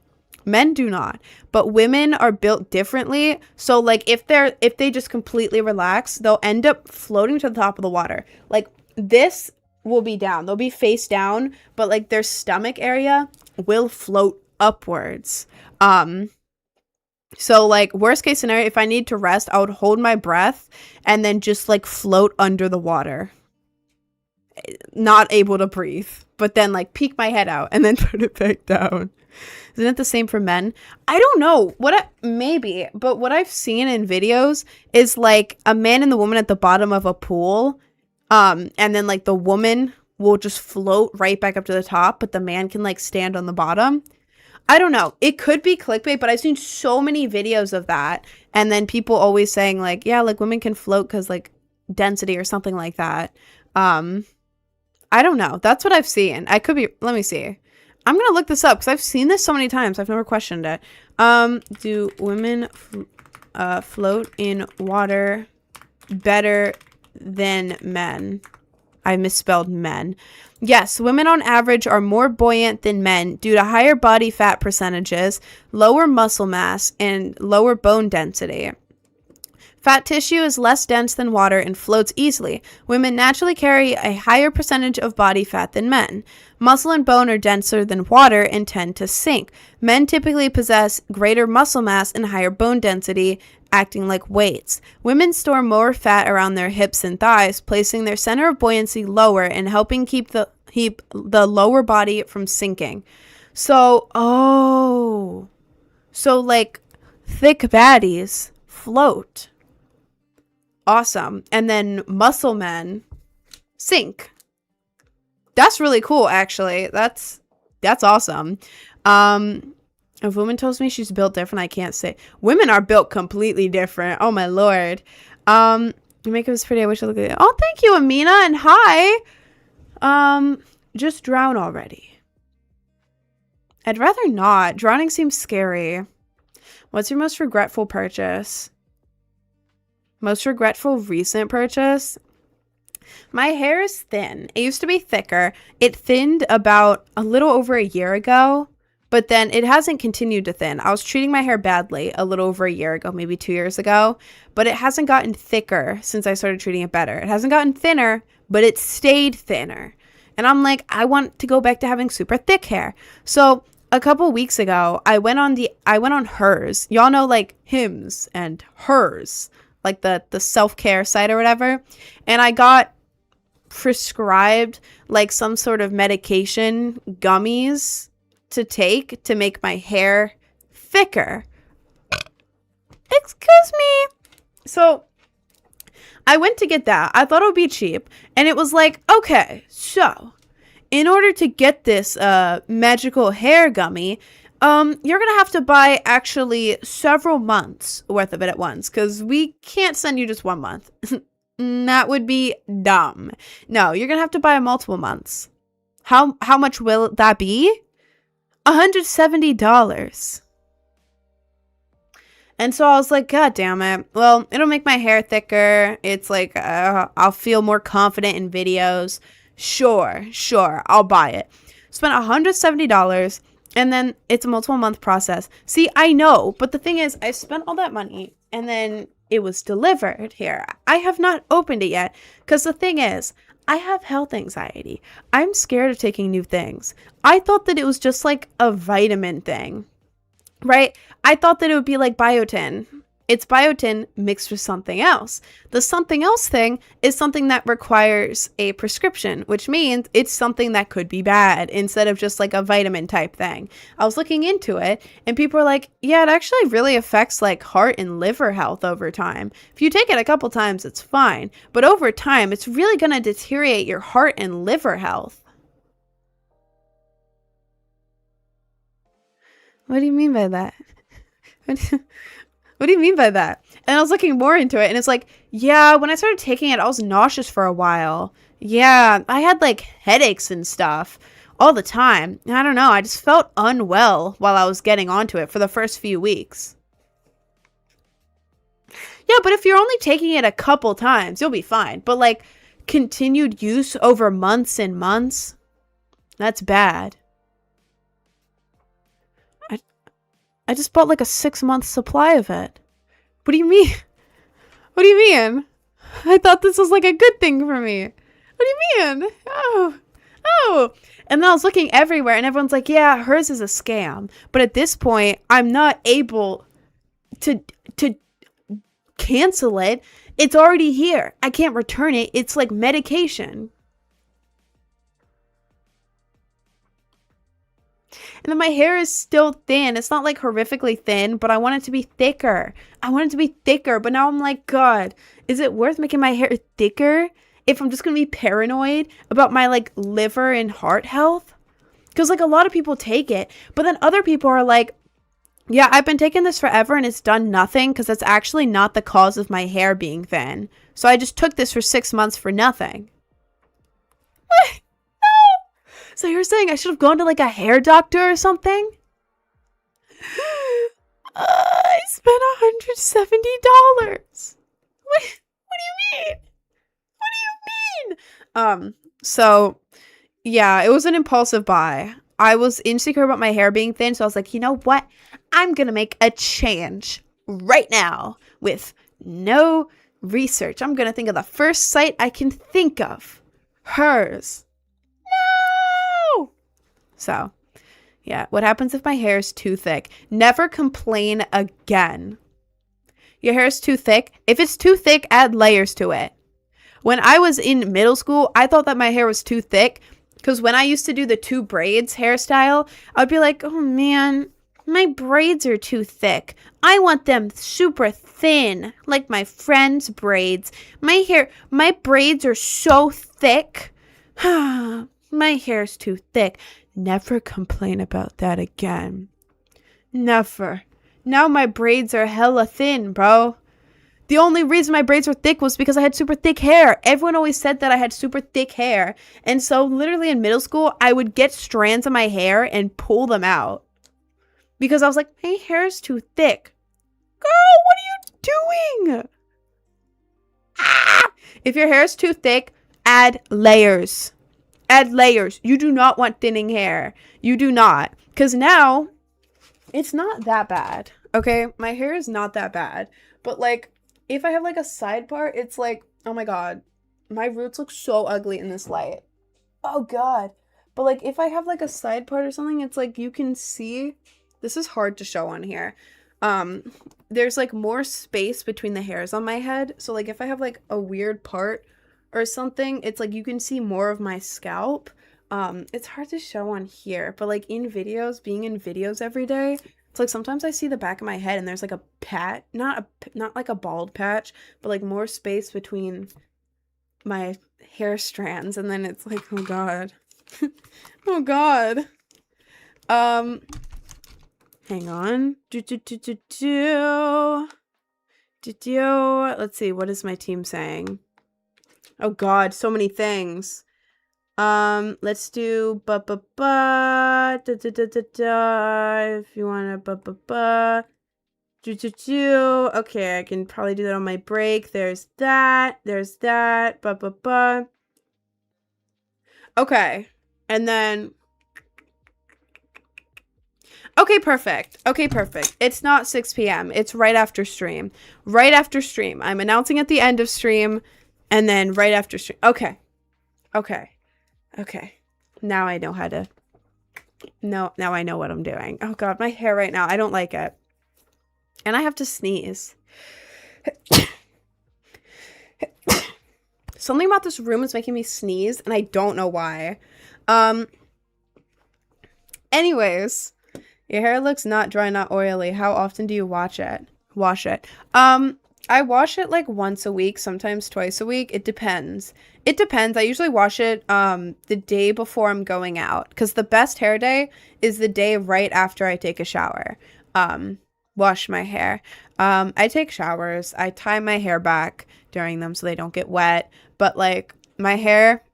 Speaker 1: Men do not, but women are built differently. So like if they just completely relax, they'll end up floating to the top of the water. Like this will be down. They'll be face down, but like their stomach area will float upwards. So like worst case scenario, if I need to rest, I would hold my breath and then just like float under the water. Not able to breathe, but then like peek my head out and then put it back down. Isn't it the same for men? I don't know. Maybe, but what I've seen in videos is like a man and the woman at the bottom of a pool, and then like the woman will just float right back up to the top, but the man can like stand on the bottom. I don't know. It could be clickbait, but I've seen so many videos of that, and then people always saying like, yeah, like women can float because like density or something like that. I don't know. That's what I've seen. I could be. Let me see. I'm going to look this up because I've seen this so many times. I've never questioned it. Do women float in water better than men? I misspelled men. Yes, women on average are more buoyant than men due to higher body fat percentages, lower muscle mass, and lower bone density. Fat tissue is less dense than water and floats easily. Women naturally carry a higher percentage of body fat than men. Muscle and bone are denser than water and tend to sink. Men typically possess greater muscle mass and higher bone density, acting like weights. Women store more fat around their hips and thighs, placing their center of buoyancy lower and helping keep the lower body from sinking. So like thick baddies float. Awesome. And then muscle men sink. That's really cool, actually. That's awesome. If a woman tells me she's built different, I can't say. Women are built completely different. Oh my lord. Your makeup is pretty. I wish I looked at it. Oh, thank you, Amina, and hi. Just drown already. I'd rather not. Drowning seems scary. What's your most regretful purchase? Most regretful recent purchase? My hair is thin. It used to be thicker. It thinned about a little over a year ago, but then it hasn't continued to thin. I was treating my hair badly a little over a year ago, maybe 2 years ago, but it hasn't gotten thicker since I started treating it better. It hasn't gotten thinner, but it stayed thinner. And I'm like, I want to go back to having super thick hair. So a couple weeks ago, I went on Hers. Y'all know like Hims and Hers, like the self-care site or whatever. And I got prescribed like some sort of medication gummies to take to make my hair thicker. Excuse me. So I went to get that. I thought it would be cheap. And it was like, okay, so in order to get this magical hair gummy, you're going to have to buy actually several months worth of it at once, because we can't send you just 1 month. That would be dumb. No, you're going to have to buy multiple months. How much will that be? $170. And so I was like, God damn it. Well, it'll make my hair thicker. It's like, I'll feel more confident in videos. Sure, I'll buy it. Spent $170. And then it's a multiple month process. See, I know, but the thing is, I spent all that money and then it was delivered here. I have not opened it yet because the thing is, I have health anxiety. I'm scared of taking new things. I thought that it was just like a vitamin thing. right? I thought that it would be like biotin. It's biotin mixed with something else. The something else thing is something that requires a prescription, which means it's something that could be bad instead of just like a vitamin type thing. I was looking into it and people are like, yeah, it actually really affects like heart and liver health over time. If you take it a couple times, it's fine. But over time, it's really going to deteriorate your heart and liver health. What do you mean by that? What do you mean by that? And I was looking more into it, and it's like, yeah, when I started taking it, I was nauseous for a while. Yeah, I had like headaches and stuff all the time. I don't know. I just felt unwell while I was getting onto it for the first few weeks. Yeah, but if you're only taking it a couple times, you'll be fine. But like continued use over months and months, that's bad. I, I just bought like a 6-month supply of it. What do you mean? What do you mean? I thought this was like a good thing for me. What do you mean? Oh. And then I was looking everywhere and everyone's like, yeah, hers is a scam. But at this point, I'm not able to cancel it. It's already here. I can't return it. It's like medication. And then my hair is still thin. It's not like horrifically thin, but I want it to be thicker. I want it to be thicker, but now I'm like, God, is it worth making my hair thicker if I'm just going to be paranoid about my like liver and heart health? Because like a lot of people take it, but then other people are like, yeah, I've been taking this forever and it's done nothing because that's actually not the cause of my hair being thin. So I just took this for 6 months for nothing. What? So you're saying I should have gone to like a hair doctor or something? I spent $170. What do you mean? What do you mean? So yeah, it was an impulsive buy. I was insecure about my hair being thin, so I was like, you know what? I'm gonna make a change right now with no research. I'm gonna think of the first site I can think of. Hers. No! So, yeah, what happens if my hair is too thick? Never complain again. Your hair is too thick. If it's too thick, add layers to it. When I was in middle school, I thought that my hair was too thick because when I used to do the 2 braids hairstyle, I'd be like, oh man, my braids are too thick. I want them super thin, like my friend's braids. My braids are so thick. My hair's too thick. Never complain about that again. Never. Now my braids are hella thin, bro. The only reason my braids were thick was because I had super thick hair. Everyone always said that I had super thick hair. And so literally in middle school, I would get strands of my hair and pull them out. Because I was like, my hair's too thick. Girl, what are you doing? Ah! If your hair's too thick, add layers. Add layers. You do not want thinning hair. You do not. Because now, it's not that bad. Okay? My hair is not that bad. But like, if I have like a side part, it's like, oh my god, my roots look so ugly in this light. Oh god. But like if I have like a side part or something, it's like you can see, this is hard to show on here. There's like more space between the hairs on my head. So like if I have like a weird part or something, it's like you can see more of my scalp. It's hard to show on here, but like in videos, being in videos every day, it's like sometimes I see the back of my head and there's like a pat, not like a bald patch, but like more space between my hair strands, and then it's like, oh god. Oh god. Hang on. Let's see, what is my team saying? Oh god, so many things. Let's do if you wanna okay, I can probably do that on my break. There's that. Okay. And then okay, perfect. It's not 6 p.m. It's right after stream. I'm announcing at the end of stream and then right after stream. Okay. Now I know how to No, now I know what I'm doing. Oh god, my hair right now. I don't like it. And I have to sneeze. Something about this room is making me sneeze, and I don't know why. Anyways, your hair looks not dry, not oily. How often do you wash it? I wash it like once a week, sometimes twice a week. It depends. It depends. I usually wash it the day before I'm going out, because the best hair day is the day right after I take a shower. Wash my hair. I take showers. I tie my hair back during them so they don't get wet. But like my hair,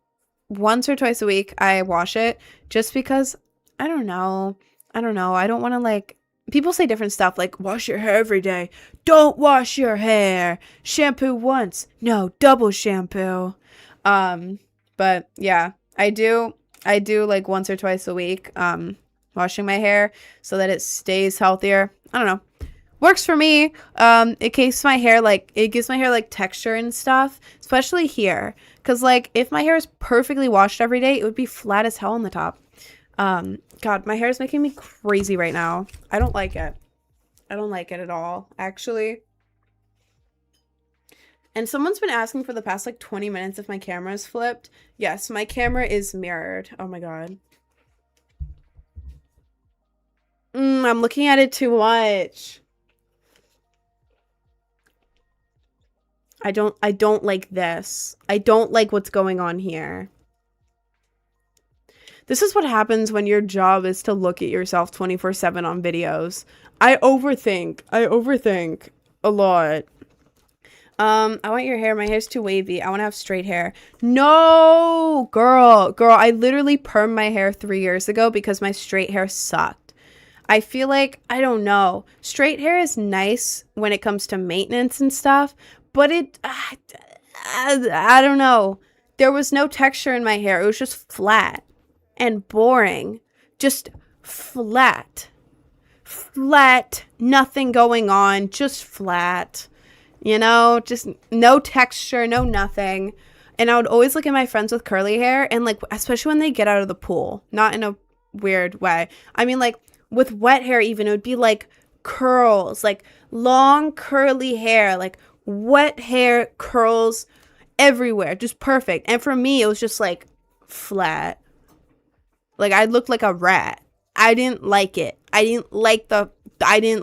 Speaker 1: once or twice a week, I wash it just because I don't know. I don't want to like. People say different stuff like wash your hair every day. Don't wash your hair. Shampoo once. No, double shampoo. But yeah, I do like once or twice a week washing my hair so that it stays healthier. I don't know. Works for me. It gives my hair like texture and stuff, especially here. Cause like if my hair is perfectly washed every day, it would be flat as hell on the top. God, my hair is making me crazy right now. I don't like it. I don't like it at all, actually. And someone's been asking for the past like 20 minutes if my camera is flipped. Yes, my camera is mirrored. Oh my god. I'm looking at it too much. I don't like this. I don't like what's going on here. This is what happens when your job is to look at yourself 24/7 on videos. I overthink a lot. I want your hair. My hair's too wavy. I want to have straight hair. No, girl, I literally permed my hair 3 years ago because my straight hair sucked. I feel like, I don't know. Straight hair is nice when it comes to maintenance and stuff, but I don't know. There was no texture in my hair. It was just flat and boring. Just flat. Nothing going on. Just flat. You know, just no texture, no nothing. And I would always look at my friends with curly hair, and like, especially when they get out of the pool, not in a weird way. I mean, like with wet hair, even it would be like curls, like long curly hair, like wet hair curls everywhere, just perfect. And for me, it was just like flat. Like I looked like a rat. I didn't like it. I didn't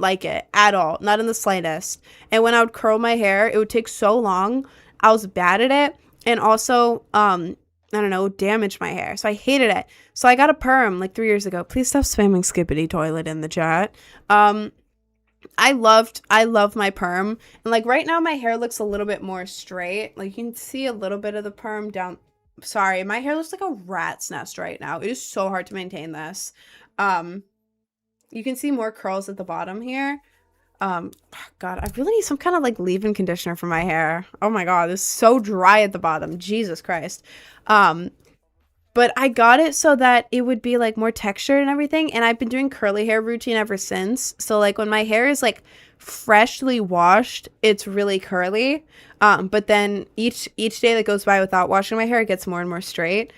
Speaker 1: like it at all. Not in the slightest. And when I would curl my hair, it would take so long. I was bad at it. And also, I don't know, damage my hair. So I hated it. So I got a perm like 3 years ago. Please stop spamming Skippity Toilet in the chat. I love my perm. And like right now my hair looks a little bit more straight. Like you can see a little bit of the perm down. Sorry, my hair looks like a rat's nest right now. It is so hard to maintain this. You can see more curls at the bottom here. God, I really need some kind of like leave-in conditioner for my hair. Oh my god, it's so dry at the bottom. Jesus Christ. But I got it so that it would be like more textured and everything. And I've been doing curly hair routine ever since. So like when my hair is like freshly washed, it's really curly. But then each day that goes by without washing my hair, it gets more and more straight.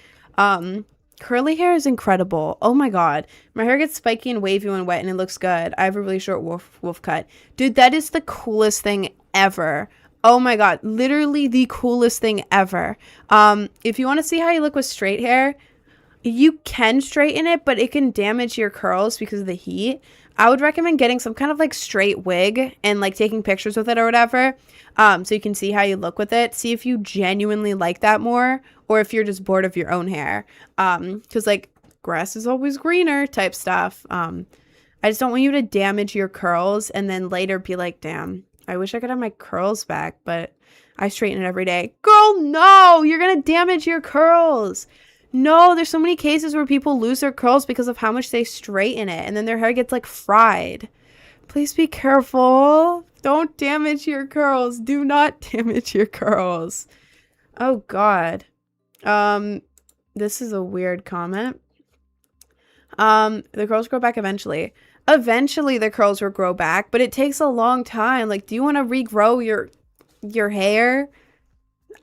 Speaker 1: Curly hair is incredible. Oh my god. My hair gets spiky and wavy when wet and it looks good. I have a really short wolf cut. Dude, that is the coolest thing ever. Oh my god. Literally the coolest thing ever. If you want to see how you look with straight hair, you can straighten it, but it can damage your curls because of the heat. I would recommend getting some kind of like straight wig and like taking pictures with it or whatever. So you can see how you look with it. See if you genuinely like that more or if you're just bored of your own hair. Because like grass is always greener type stuff. I just don't want you to damage your curls and then later be like, damn, I wish I could have my curls back, but I straighten it every day. Girl, no, you're going to damage your curls. No, there's so many cases where people lose their curls because of how much they straighten it and then their hair gets like fried. Please be careful. Don't damage your curls. Do not damage your curls. Oh god. This is a weird comment. The curls grow back eventually. Eventually the curls will grow back, but it takes a long time. Like, do you want to regrow your hair?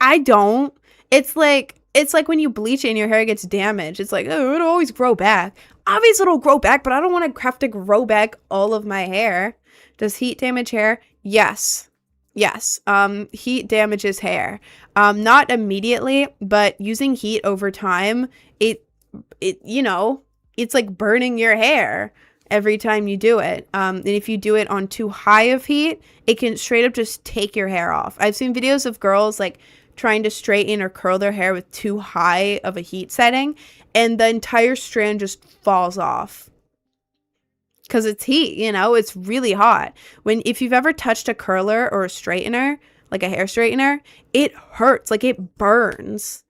Speaker 1: I don't. It's like when you bleach it and your hair gets damaged. It's like, oh, it'll always grow back. Obviously it'll grow back, but I don't want to have to grow back all of my hair. Does heat damage hair? Yes. Yes. Heat damages hair. Not immediately, but using heat over time, it's like burning your hair every time you do it. And if you do it on too high of heat, it can straight up just take your hair off. I've seen videos of girls like trying to straighten or curl their hair with too high of a heat setting, and the entire strand just falls off. Because it's heat, it's really hot. If you've ever touched a curler or a straightener, like a hair straightener, it hurts, like it burns.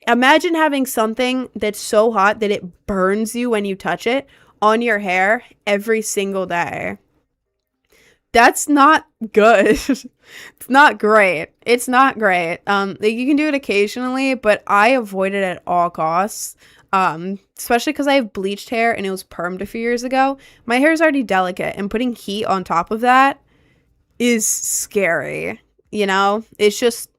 Speaker 1: Imagine having something that's so hot that it burns you when you touch it on your hair every single day. That's not good. It's not great. It's not great. Like you can do it occasionally, but I avoid it at all costs. Especially because I have bleached hair and it was permed a few years ago. My hair is already delicate, and putting heat on top of that is scary. It's just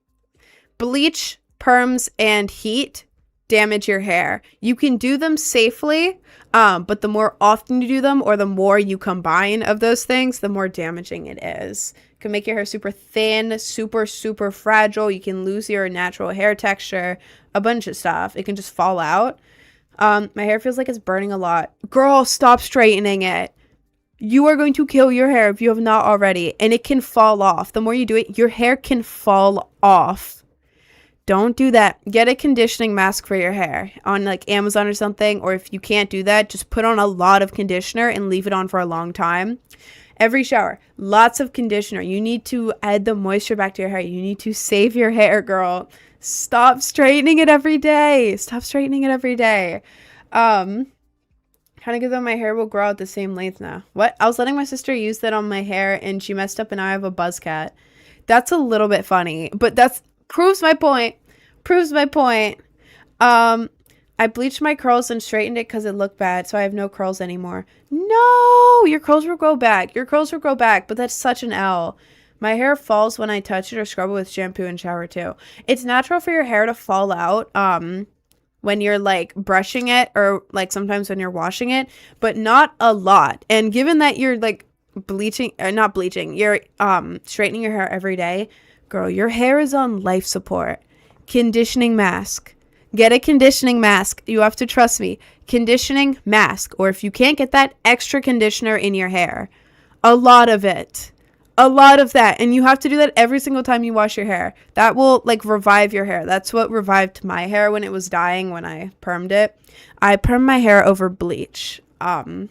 Speaker 1: bleach, perms, and heat damage your hair. You can do them safely, but the more often you do them, or the more you combine of those things, the more damaging it is. It can make your hair super thin, super, super fragile. You can lose your natural hair texture, a bunch of stuff. It can just fall out. My hair feels like it's burning a lot. Girl, stop straightening it. You are going to kill your hair if you have not already, and it can fall off. The more you do it, your hair can fall off. Don't do that. Get a conditioning mask for your hair on like Amazon or something, or if you can't do that, just put on a lot of conditioner and leave it on for a long time. Every shower, lots of conditioner. You need to add the moisture back to your hair. You need to save your hair, girl. Stop straightening it every day. Stop straightening it every day. Kind of good though, my hair will grow out the same length now. What? I was letting my sister use that on my hair and she messed up and I have a buzz cut. That's a little bit funny, but that's proves my point. Proves my point. I bleached my curls and straightened it because it looked bad, so I have no curls anymore. No! Your curls will grow back. Your curls will grow back, but that's such an L. My hair falls when I touch it or scrub it with shampoo and shower too. It's natural for your hair to fall out when you're like brushing it, or like sometimes when you're washing it, but not a lot. And given that you're like you're straightening your hair every day, girl, your hair is on life support. Conditioning mask. Get a conditioning mask. You have to trust me. Conditioning mask. Or if you can't get that, extra conditioner in your hair. A lot of it. A lot of that. And you have to do that every single time you wash your hair. That will like revive your hair. That's what revived my hair when it was dying when I permed it. I permed my hair over bleach. My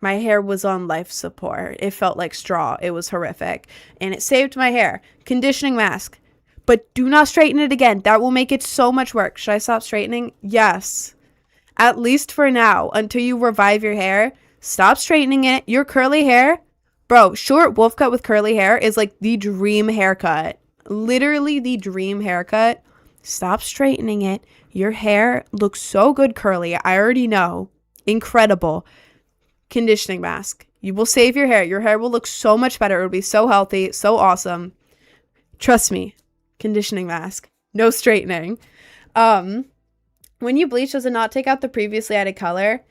Speaker 1: hair was on life support. It felt like straw. It was horrific. And it saved my hair. Conditioning mask. But do not straighten it again. That will make it so much work. Should I stop straightening? Yes. At least for now, until you revive your hair. Stop straightening it. Your curly hair, bro, short wolf cut with curly hair is like the dream haircut. Literally the dream haircut. Stop straightening it. Your hair looks so good curly. I already know. Incredible. Conditioning mask. You will save your hair. Your hair will look so much better. It will be so healthy, so awesome. Trust me. Conditioning mask. No straightening. When you bleach, does it not take out the previously added color?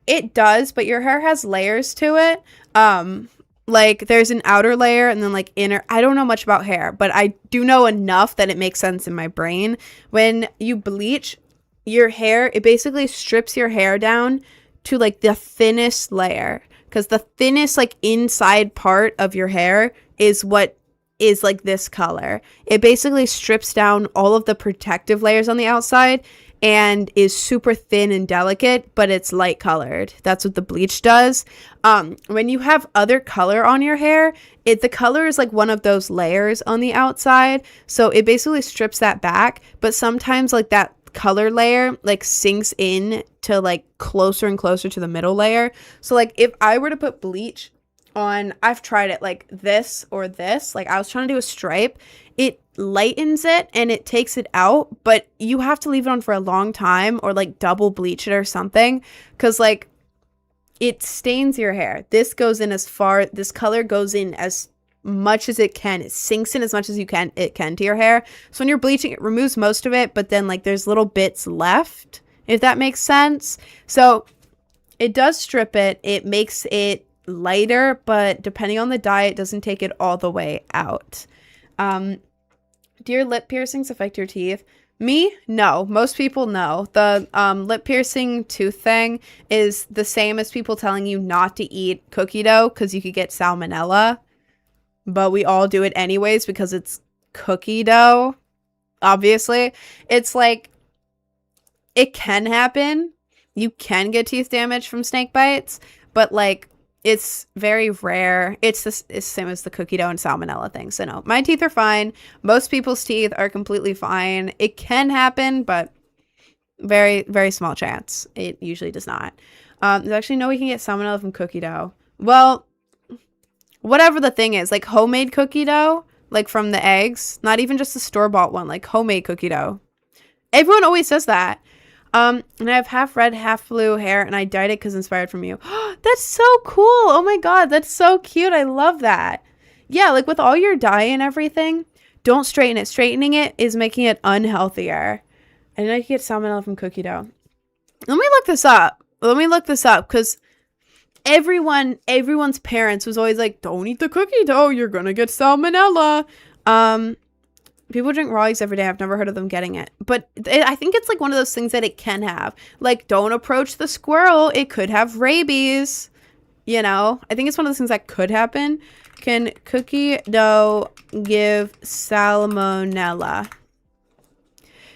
Speaker 1: It does, but your hair has layers to it. Like there's an outer layer and then like inner. I don't know much about hair, but I do know enough that it makes sense in my brain. When you bleach your hair, it basically strips your hair down to like the thinnest layer, because the thinnest like inside part of your hair is what is like this color. It basically strips down all of the protective layers on the outside and is super thin and delicate, but it's light colored. That's what the bleach does. When you have other color on your hair, the color is like one of those layers on the outside. So it basically strips that back, but sometimes like that color layer like sinks in to like closer and closer to the middle layer. So like if I were to put bleach on, I've tried it like this or this, like I was trying to do a stripe, it lightens it and it takes it out, but you have to leave it on for a long time or like double bleach it or something, because like it stains your hair. This goes in as far, this color goes in as much as it can. It sinks in as much as it can to your hair. So when you're bleaching, it removes most of it, but then like there's little bits left, if that makes sense. So It does strip it. It makes it lighter, but depending on the dye, it doesn't take it all the way out. Do your lip piercings affect your teeth? Me? No. Most people know. The lip piercing tooth thing is the same as people telling you not to eat cookie dough because you could get salmonella. But we all do it anyways because it's cookie dough. Obviously. It's like, it can happen. You can get teeth damage from snake bites. But like, it's very rare. It's the same as the cookie dough and salmonella thing. So no, my teeth are fine. Most people's teeth are completely fine. It can happen, but very, very small chance. It usually does not. There's actually no way you can get salmonella from cookie dough. Well, whatever the thing is, like homemade cookie dough, like from the eggs, not even just the store-bought one, like homemade cookie dough. Everyone always says that. And I have half red, half blue hair, and I dyed it because inspired from you. That's so cool. Oh my god, that's so cute. I love that. Yeah, like with all your dye and everything, don't straighten it. Straightening it is making it unhealthier. I didn't know you could get salmonella from cookie dough. Let me look this up. Because everyone's parents was always like, don't eat the cookie dough. You're going to get salmonella. People drink raw eggs every day. I've never heard of them getting it. But I think it's like one of those things that it can have. Like, don't approach the squirrel. It could have rabies. You know? I think it's one of those things that could happen. Can cookie dough give salmonella?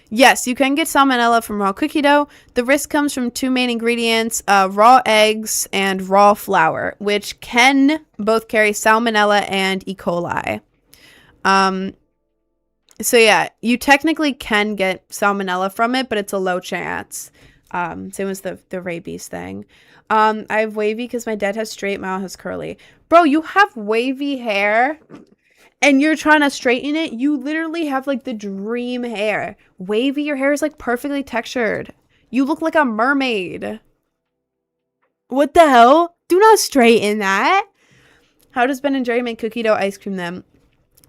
Speaker 1: Yes, you can get salmonella from raw cookie dough. The risk comes from two main ingredients, raw eggs and raw flour, which can both carry salmonella and E. coli. So yeah, you technically can get salmonella from it, but it's a low chance. Same as the rabies thing. I have wavy because my dad has straight, Mal has curly. Bro, you have wavy hair and you're trying to straighten it. You literally have like the dream hair. Wavy, your hair is like perfectly textured. You look like a mermaid. What the hell? Do not straighten that. How does Ben and Jerry make cookie dough ice cream then?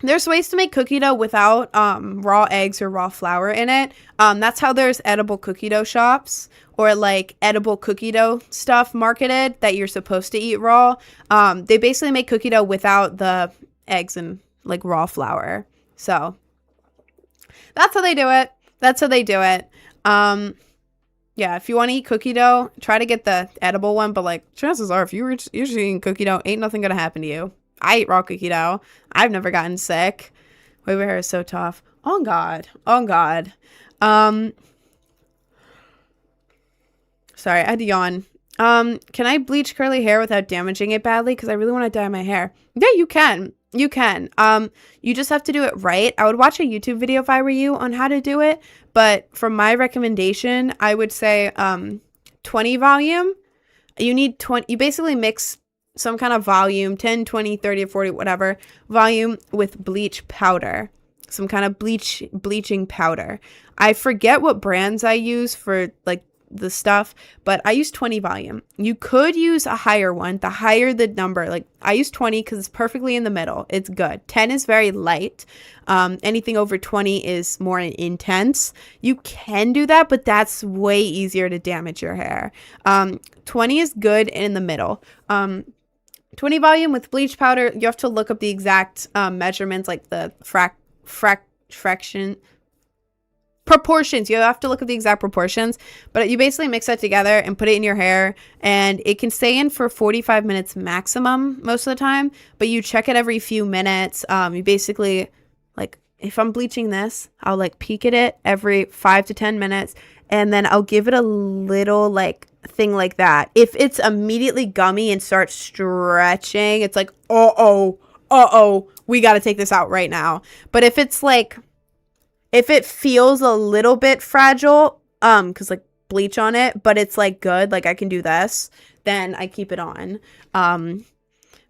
Speaker 1: There's ways to make cookie dough without raw eggs or raw flour in it. That's how there's edible cookie dough shops or like edible cookie dough stuff marketed that you're supposed to eat raw. They basically make cookie dough without the eggs and like raw flour. So that's how they do it. Yeah, if you want to eat cookie dough, try to get the edible one. But like chances are if you're eating cookie dough, ain't nothing going to happen to you. I eat raw cookie dough. I've never gotten sick. Wavy hair is so tough. Oh god. Sorry, I had to yawn. Can I bleach curly hair without damaging it badly? Because I really want to dye my hair. Yeah, you can. You just have to do it right. I would watch a YouTube video if I were you on how to do it. But from my recommendation, I would say 20 volume. You need 20. You basically mix some kind of volume, 10, 20, 30, or 40, whatever, volume with bleach powder. Some kind of bleaching powder. I forget what brands I use for like the stuff, but I use 20 volume. You could use a higher one. The higher the number, like I use 20 because it's perfectly in the middle. It's good. 10 is very light. Anything over 20 is more intense. You can do that, but that's way easier to damage your hair. 20 is good in the middle. 20 volume with bleach powder. You have to look up the exact measurements, like the fraction proportions. You have to look at the exact proportions, but you basically mix that together and put it in your hair, and it can stay in for 45 minutes maximum most of the time, but you check it every few minutes. You basically, like, if I'm bleaching this, I'll like peek at it every 5 to 10 minutes, and then I'll give it a little like thing like that. If it's immediately gummy and starts stretching, it's like, uh-oh, we got to take this out right now. But if it's like, if it feels a little bit fragile, because like bleach on it, but it's like good, like I can do this, then I keep it on. But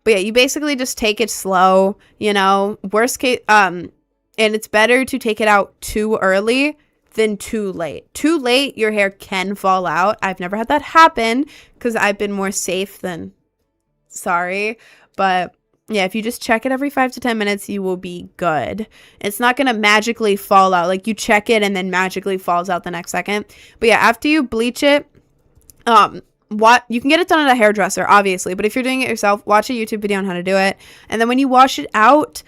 Speaker 1: yeah, you basically just take it slow, you know, worst case, and it's better to take it out too early than too late. Too late, your hair can fall out. I've never had that happen because I've been more safe than sorry. But yeah, if you just check it every 5 to 10 minutes, you will be good. It's not going to magically fall out. Like you check it and then magically falls out the next second. But yeah, after you bleach it, what you can get it done at a hairdresser, obviously, but if you're doing it yourself, watch a YouTube video on how to do it. And then when you wash it out,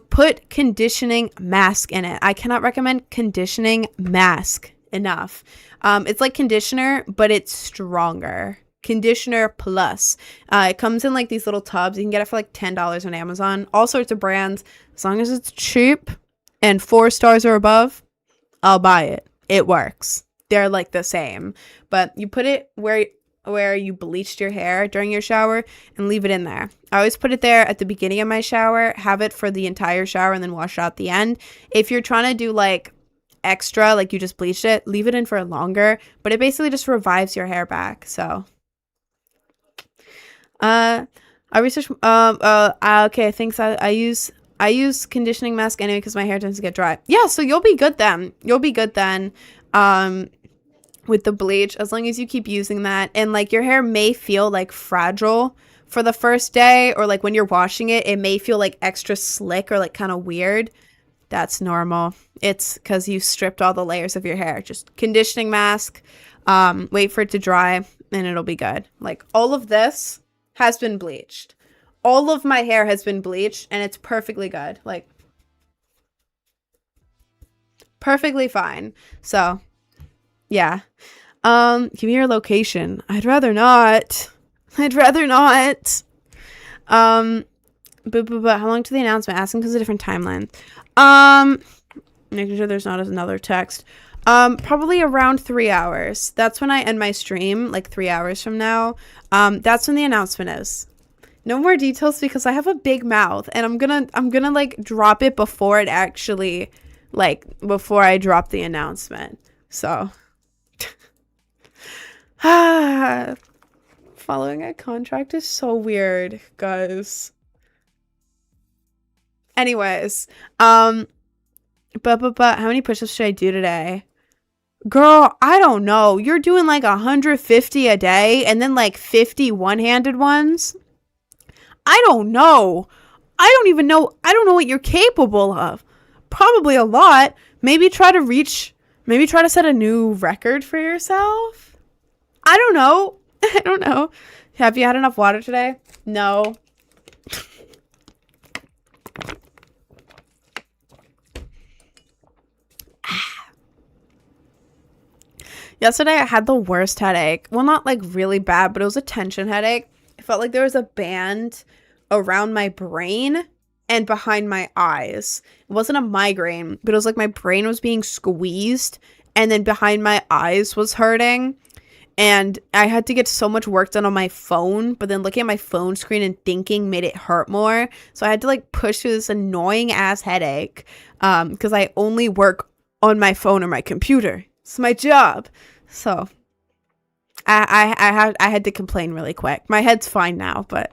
Speaker 1: put conditioning mask in it. I cannot recommend conditioning mask enough. It's like conditioner, but it's stronger. Conditioner plus. It comes in like these little tubs. You can get it for like $10 on Amazon. All sorts of brands. As long as it's cheap and 4 stars or above, I'll buy it. It works. They're like the same. But you put it where you bleached your hair during your shower and leave it in there. I always put it there at the beginning of my shower, have it for the entire shower, and then wash it out at the end. If you're trying to do like extra, like you just bleached it, leave it in for longer, but it basically just revives your hair back. So I researched okay, thanks. I use conditioning mask anyway because my hair tends to get dry. Yeah, so you'll be good then. With the bleach, as long as you keep using that. And like your hair may feel like fragile for the first day, or like when you're washing it, it may feel like extra slick or like kind of weird. That's normal. It's because you stripped all the layers of your hair. Just conditioning mask, wait for it to dry, and it'll be good. Like all of this has been bleached. All of my hair has been bleached, and it's perfectly good. Like perfectly fine. So yeah. Give me your location. I'd rather not. But how long to the announcement? Asking because of different timeline. Making sure there's not another text. Probably around 3 hours. That's when I end my stream, like 3 hours from now. That's when the announcement is. No more details because I have a big mouth, and I'm gonna like drop it before it actually, like before I drop the announcement. So following a contract is so weird, guys. Anyways, but how many push-ups should I do today? Girl, I don't know. You're doing like 150 a day and then like 50 one-handed ones. I don't know. I don't know what you're capable of. Probably a lot. Maybe try to set a new record for yourself. I don't know. Have you had enough water today? No. Yesterday I had the worst headache. Well, not like really bad, but it was a tension headache. It felt like there was a band around my brain and behind my eyes. It wasn't a migraine, but it was like my brain was being squeezed, and then behind my eyes was hurting. And I had to get so much work done on my phone, but then looking at my phone screen and thinking made it hurt more. So I had to like push through this annoying ass headache because I only work on my phone or my computer. It's my job. So I had to complain really quick. My head's fine now, but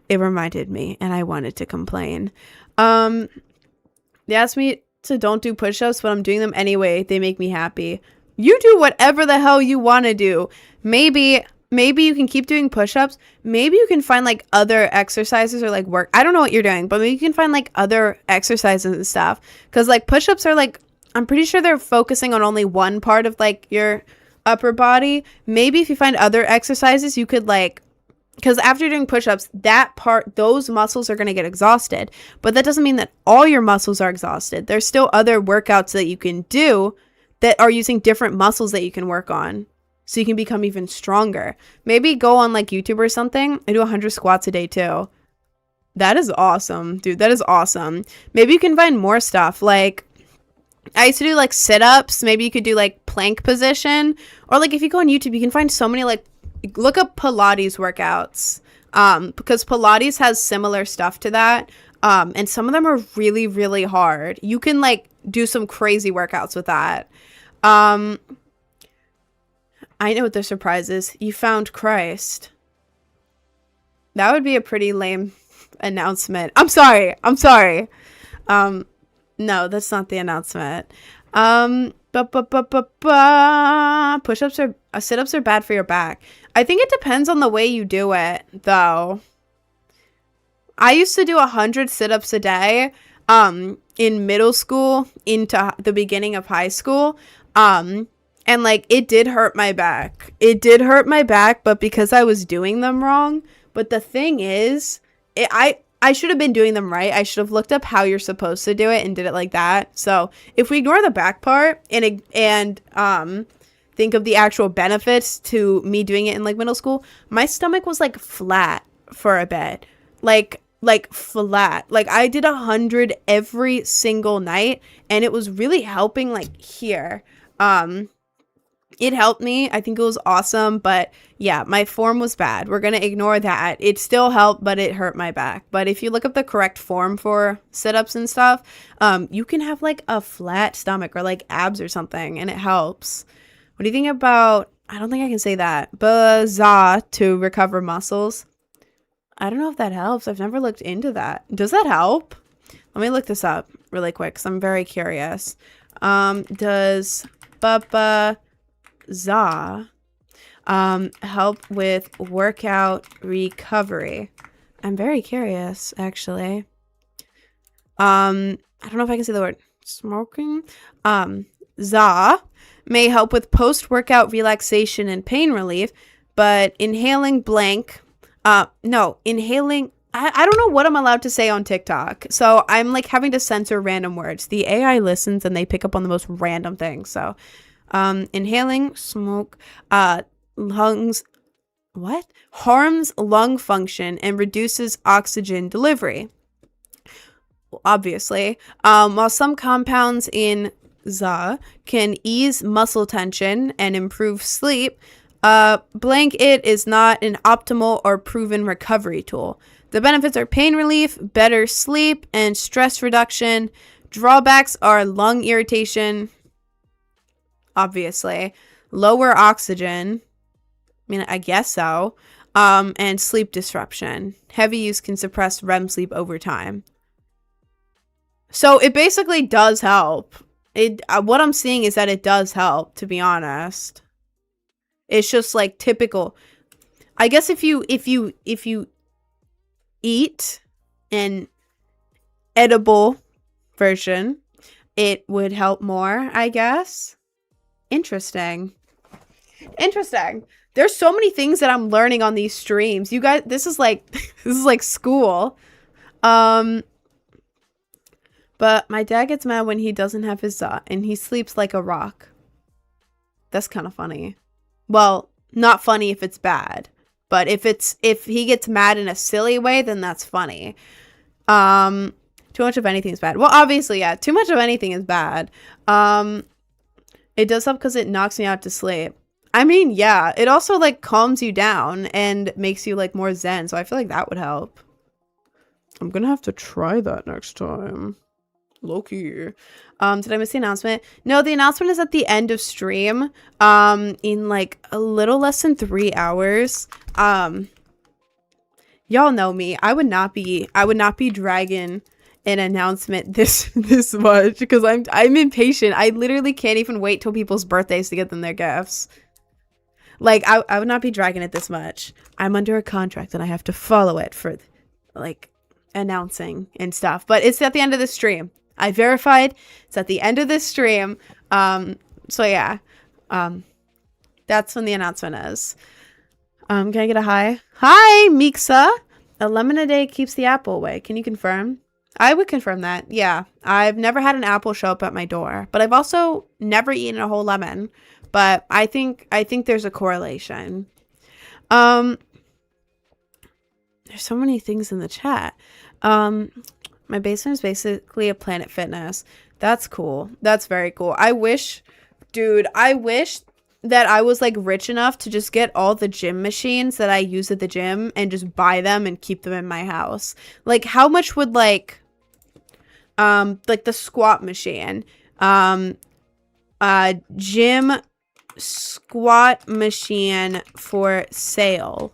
Speaker 1: it reminded me and I wanted to complain. They asked me to don't do push-ups, but I'm doing them anyway. They make me happy. You do whatever the hell you want to do. Maybe you can keep doing push-ups. Maybe you can find like other exercises or like work. I don't know what you're doing, but maybe you can find like other exercises and stuff. Because like push-ups are like, I'm pretty sure they're focusing on only one part of like your upper body. Maybe if you find other exercises, you could like, because after doing push-ups, those muscles are going to get exhausted. But that doesn't mean that all your muscles are exhausted. There's still other workouts that you can do that are using different muscles that you can work on so you can become even stronger. Maybe go on like YouTube or something and do 100 squats a day too. That is awesome, dude. That is awesome. Maybe you can find more stuff. Like I used to do like sit-ups. Maybe you could do like plank position, or like if you go on YouTube, you can find so many, like look up Pilates workouts because Pilates has similar stuff to that. And some of them are really, really hard. You can like do some crazy workouts with that. I know what the surprise is. You found Christ. That would be a pretty lame announcement. I'm sorry. No, that's not the announcement. Sit-ups are bad for your back. I think it depends on the way you do it, though. I used to do 100 sit-ups a day in middle school into the beginning of high school. And And like it did hurt my back. It did hurt my back, but because I was doing them wrong. But the thing is, I should have been doing them right. I should have looked up how you're supposed to do it and did it like that. So if we ignore the back part and think of the actual benefits to me doing it in like middle school, my stomach was like flat for a bit, like flat. Like I did 100 every single night, and it was really helping. Like here, it helped me. I think it was awesome, but yeah, my form was bad. We're going to ignore that. It still helped, but it hurt my back. But if you look up the correct form for sit-ups and stuff, you can have like a flat stomach or like abs or something, and it helps. What do you think about, I don't think I can say that, baza to recover muscles? I don't know if that helps. I've never looked into that. Does that help? Let me look this up really quick because I'm very curious. Does baba za help with workout recovery? I'm very curious, actually. I don't know if I can say the word smoking. Za may help with post-workout relaxation and pain relief, but inhaling blank inhaling, I don't know what I'm allowed to say on TikTok, so I'm like having to censor random words. The AI listens and they pick up on the most random things. So inhaling smoke lungs harms lung function and reduces oxygen delivery, obviously. While some compounds in za can ease muscle tension and improve sleep, blank it is not an optimal or proven recovery tool. The benefits are pain relief, better sleep, and stress reduction. Drawbacks are lung irritation, obviously, lower oxygen, I mean, I guess so, and sleep disruption. Heavy use can suppress REM sleep over time. So it basically does help. What I'm seeing is that it does help, to be honest. It's just like typical. I guess if you eat an edible version, it would help more, I guess. Interesting. There's so many things that I'm learning on these streams. You guys, this is like school. But my dad gets mad when he doesn't have his za and he sleeps like a rock. That's kind of funny. Well, not funny if it's bad, but if he gets mad in a silly way, then that's funny. Too much of anything is bad. Well, obviously, yeah, too much of anything is bad. It does help because it knocks me out to sleep. I mean, yeah, it also like calms you down and makes you like more zen. So I feel like that would help. I'm gonna have to try that next time. Low-key. Did I miss the announcement? No, the announcement is at the end of stream. In like a little less than 3 hours. Y'all know me. I would not be dragging an announcement this much because I'm impatient. I literally can't even wait till people's birthdays to get them their gifts. Like I would not be dragging it this much. I'm under a contract and I have to follow it for like announcing and stuff. But it's at the end of the stream. I verified it's at the end of this stream. So yeah. That's when the announcement is. Can I get a hi? Hi, Mixa. A lemon a day keeps the apple away. Can you confirm? I would confirm that. Yeah. I've never had an apple show up at my door, but I've also never eaten a whole lemon. But I think there's a correlation. There's so many things in the chat. My basement is basically a Planet Fitness. That's cool. That's very cool. I wish that I was like rich enough to just get all the gym machines that I use at the gym and just buy them and keep them in my house. Like how much would like the squat machine, gym squat machine for sale?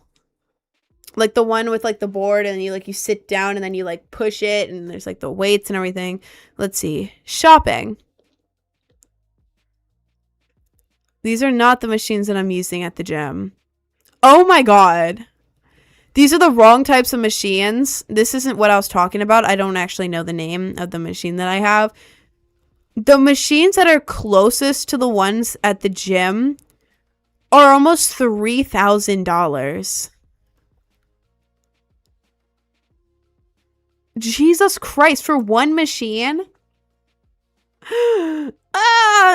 Speaker 1: Like the one with like the board and you sit down and then you like push it and there's like the weights and everything. Let's see. Shopping. These are not the machines that I'm using at the gym. Oh my god. These are the wrong types of machines. This isn't what I was talking about. I don't actually know the name of the machine that I have. The machines that are closest to the ones at the gym are almost $3,000. Jesus Christ, for one machine?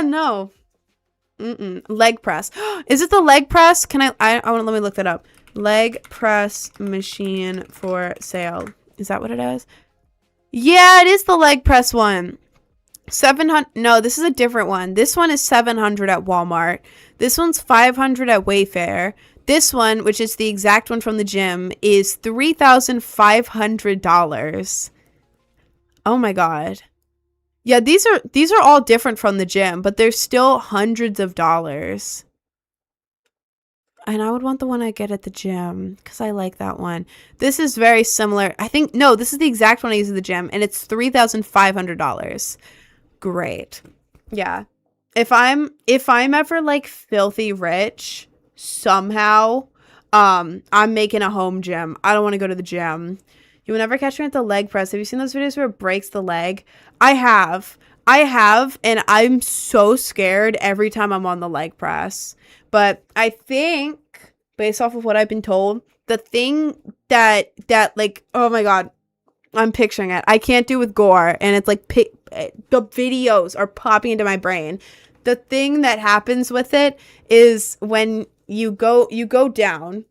Speaker 1: No. Leg press. Is it the leg press? Can I want to, let me look that up. Leg press machine for sale. Is that what it is? Yeah, it is the leg press one. 700. No, this is a different one. This one is 700 at Walmart. This one's 500 at Wayfair. This one, which is the exact one from the gym, is $3,500. Oh my god. Yeah, these are all different from the gym, but they're still hundreds of dollars. And I would want the one I get at the gym because I like that one. This is very similar. I think, no, this is the exact one I use at the gym, and it's $3,500. Great. Yeah. If I'm ever like filthy rich somehow, I'm making a home gym. I don't want to go to the gym. You will never catch me at the leg press. Have you seen those videos where it breaks the leg? I have, and I'm so scared every time I'm on the leg press. But I think, based off of what I've been told, the thing that like, oh my god, I'm picturing it. I can't do with gore, and it's like the videos are popping into my brain. The thing that happens with it is when you go down.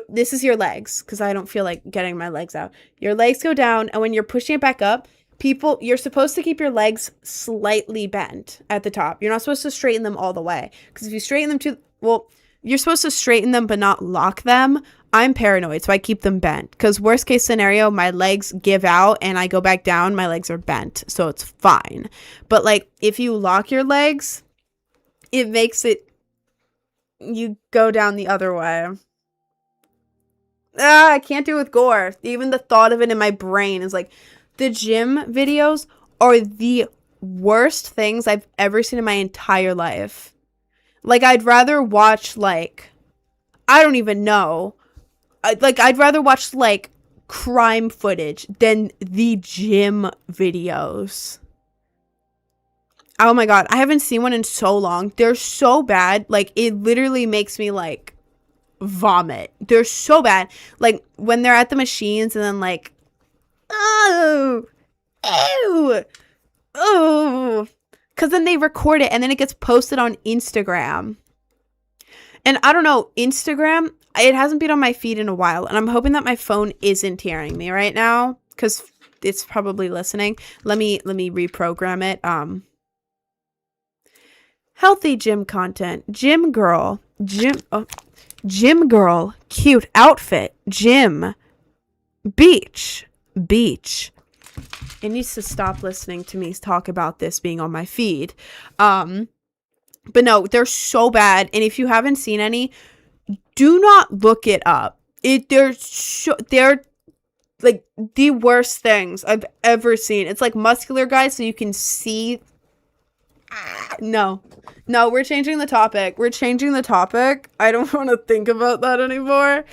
Speaker 1: This is your legs, because I don't feel like getting my legs out. Your legs go down, and when you're pushing it back up, you're supposed to keep your legs slightly bent at the top. You're not supposed to straighten them all the way, because if you straighten them you're supposed to straighten them but not lock them. I'm paranoid, so I keep them bent, because worst case scenario, my legs give out and I go back down, my legs are bent, so it's fine. But like, if you lock your legs, it makes it, you go down the other way. I can't do it with gore. Even the thought of it in my brain is like, the gym videos are the worst things I've ever seen in my entire life. Like, I'd rather watch, like, I don't even know. I'd rather watch, like, crime footage than the gym videos. Oh my god, I haven't seen one in so long. They're so bad. Like, it literally makes me, like, vomit. They're so bad. Like, when they're at the machines and then, like, oh, ew, oh, because then they record it and then it gets posted on Instagram. And I don't know, Instagram, it hasn't been on my feed in a while, and I'm hoping that my phone isn't hearing me right now, because it's probably listening. Let me reprogram it. Healthy gym content. Gym girl, cute outfit. Gym. Beach. It needs to stop listening to me talk about this being on my feed. But no, they're so bad. And if you haven't seen any, do not look it up. They're like the worst things I've ever seen. It's like muscular guys, so you can see. No, we're changing the topic. I don't want to think about that anymore.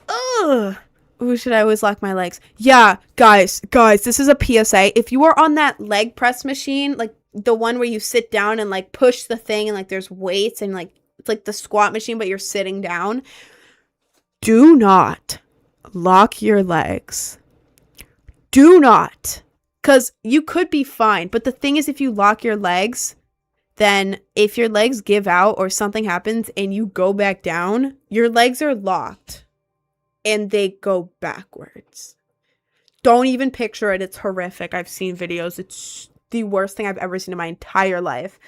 Speaker 1: Ugh. Ooh, should I always lock my legs? Yeah, guys, this is a PSA. If you are on that leg press machine, like the one where you sit down and like push the thing and like there's weights and like it's like the squat machine, but you're sitting down, do not lock your legs. Do not. Because you could be fine. But the thing is, if you lock your legs, then if your legs give out or something happens and you go back down, your legs are locked. And they go backwards. Don't even picture it. It's horrific. I've seen videos. It's the worst thing I've ever seen in my entire life.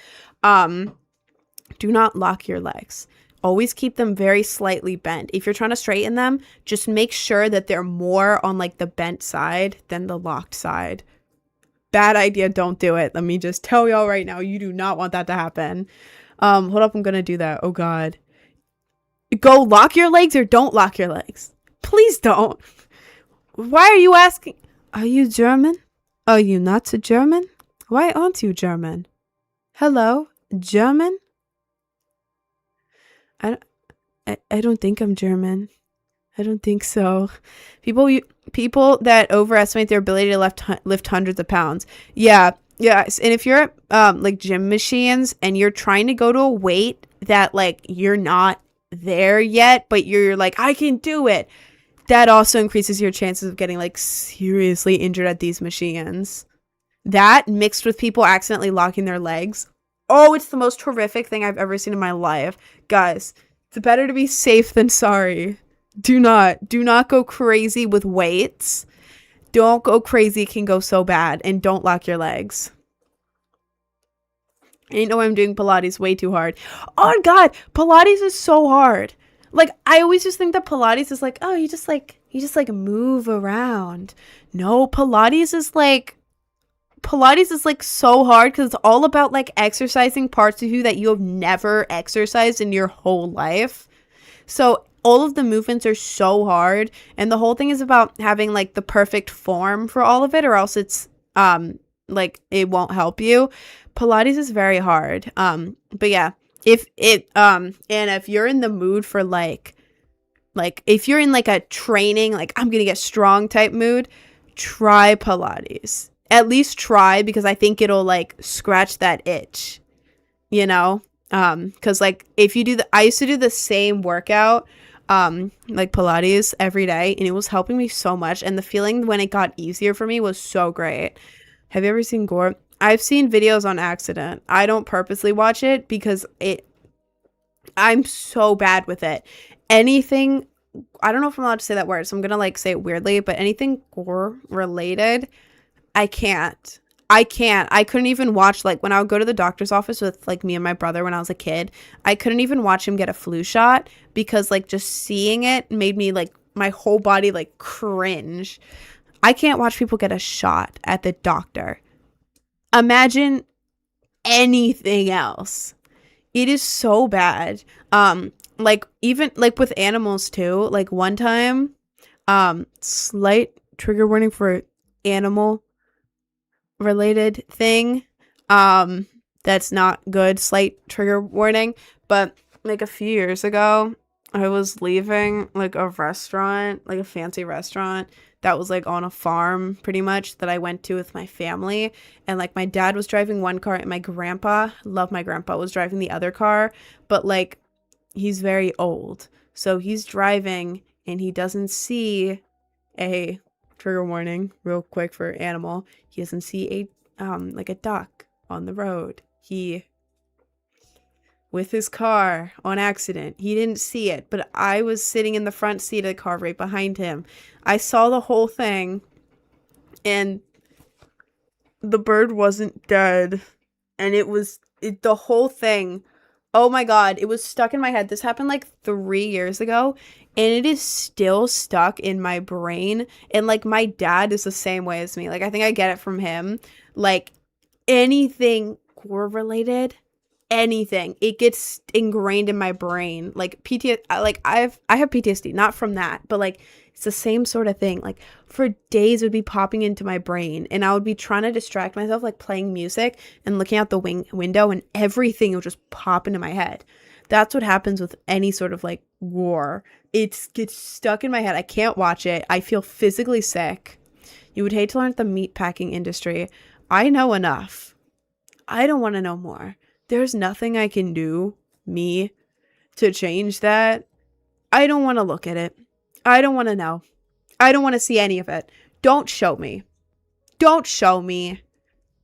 Speaker 1: Do not lock your legs. Always keep them very slightly bent. If you're trying to straighten them, just make sure that they're more on like the bent side than the locked side. Bad idea. Don't do it. Let me just tell y'all right now, you do not want that to happen. Hold up. I'm going to do that. Oh God. Go lock your legs or don't lock your legs. Please don't. Why are you asking? Are you German? Are you not German? Why aren't you German? Hello, German? I don't think I'm German. I don't think so. People that overestimate their ability to lift hundreds of pounds. Yeah, Yes, and if you're at like gym machines and you're trying to go to a weight that like you're not there yet, but you're like, I can do it, that also increases your chances of getting like seriously injured at these machines. That mixed with people accidentally locking their legs. Oh, it's the most horrific thing I've ever seen in my life. Guys, it's better to be safe than sorry. Do not go crazy with weights. Don't go crazy, it can go so bad. And don't lock your legs. I know I'm doing Pilates way too hard. Oh god, Pilates is so hard. Like I always just think that Pilates is like, oh, you just like move around. No, Pilates is like so hard because it's all about like exercising parts of you that you have never exercised in your whole life. So all of the movements are so hard, and the whole thing is about having like the perfect form for all of it, or else it's like it won't help you. Pilates is very hard. But yeah, if it and if you're in the mood for like if you're in like a training, like I'm gonna get strong type mood, try Pilates. At least try, because I think it'll like scratch that itch, you know? Because like if you do I used to do the same workout, like Pilates every day, and it was helping me so much. And the feeling when it got easier for me was so great. Have you ever seen gore? I've seen videos on accident. I don't purposely watch it because I'm so bad with it. Anything, I don't know if I'm allowed to say that word, so I'm gonna like say it weirdly, but anything gore related, I can't. I couldn't even watch, like when I would go to the doctor's office with like me and my brother when I was a kid, I couldn't even watch him get a flu shot because like just seeing it made me like my whole body like cringe. I can't watch people get a shot at the doctor. Imagine anything else. It is so bad. Like even like with animals too. Like one time, slight trigger warning for animal related thing. That's not good. Slight trigger warning. But like a few years ago, I was leaving like a restaurant, like a fancy restaurant that was like on a farm pretty much that I went to with my family. And like my dad was driving one car and my grandpa, love my grandpa, was driving the other car. But like he's very old. So he's driving and he doesn't see a trigger warning real quick for animal. He doesn't see a like a duck on the road. He with his car on accident. He didn't see it, but I was sitting in the front seat of the car right behind him. I saw the whole thing, and the bird wasn't dead, and the whole thing. Oh my god, it was stuck in my head. This happened like 3 years ago, and it is still stuck in my brain. And like my dad is the same way as me. Like I think I get it from him. Like anything gore related, anything, it gets ingrained in my brain. Like like I have PTSD, not from that, but like it's the same sort of thing. Like for days it would be popping into my brain, and I would be trying to distract myself, like playing music and looking out the window, and everything would just pop into my head. That's what happens with any sort of like war. It gets stuck in my head. I can't watch it. I feel physically sick. You would hate to learn the meatpacking industry. I know enough. I don't want to know more. There's nothing I can do, me, to change that. I don't want to look at it. I don't want to know. I don't want to see any of it. Don't show me. Don't show me.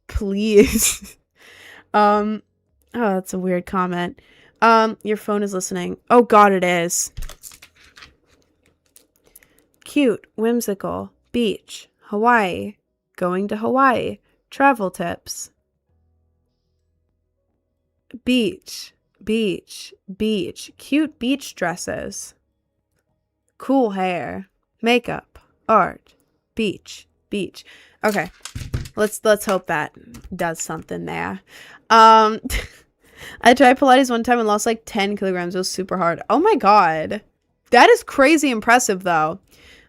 Speaker 1: Please. Oh, that's a weird comment. Your phone is listening. Oh god, it is. Cute, whimsical, beach, Hawaii, going to Hawaii, travel tips. Beach, beach, beach, cute beach dresses, cool hair, makeup, art, beach, beach. Okay, let's hope that does something there. I tried Pilates one time and lost like 10 kilograms. It was super hard. Oh my god, that is crazy impressive though.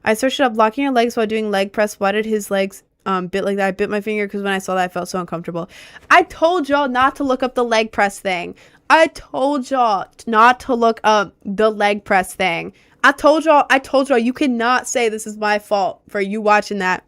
Speaker 1: I searched it up, locking your legs while doing leg press. Why did his legs bit like that? I bit my finger because when I saw that I felt so uncomfortable. I told y'all not to look up the leg press thing. I told y'all not to look up the leg press thing. I told y'all you cannot say this is my fault for you watching that.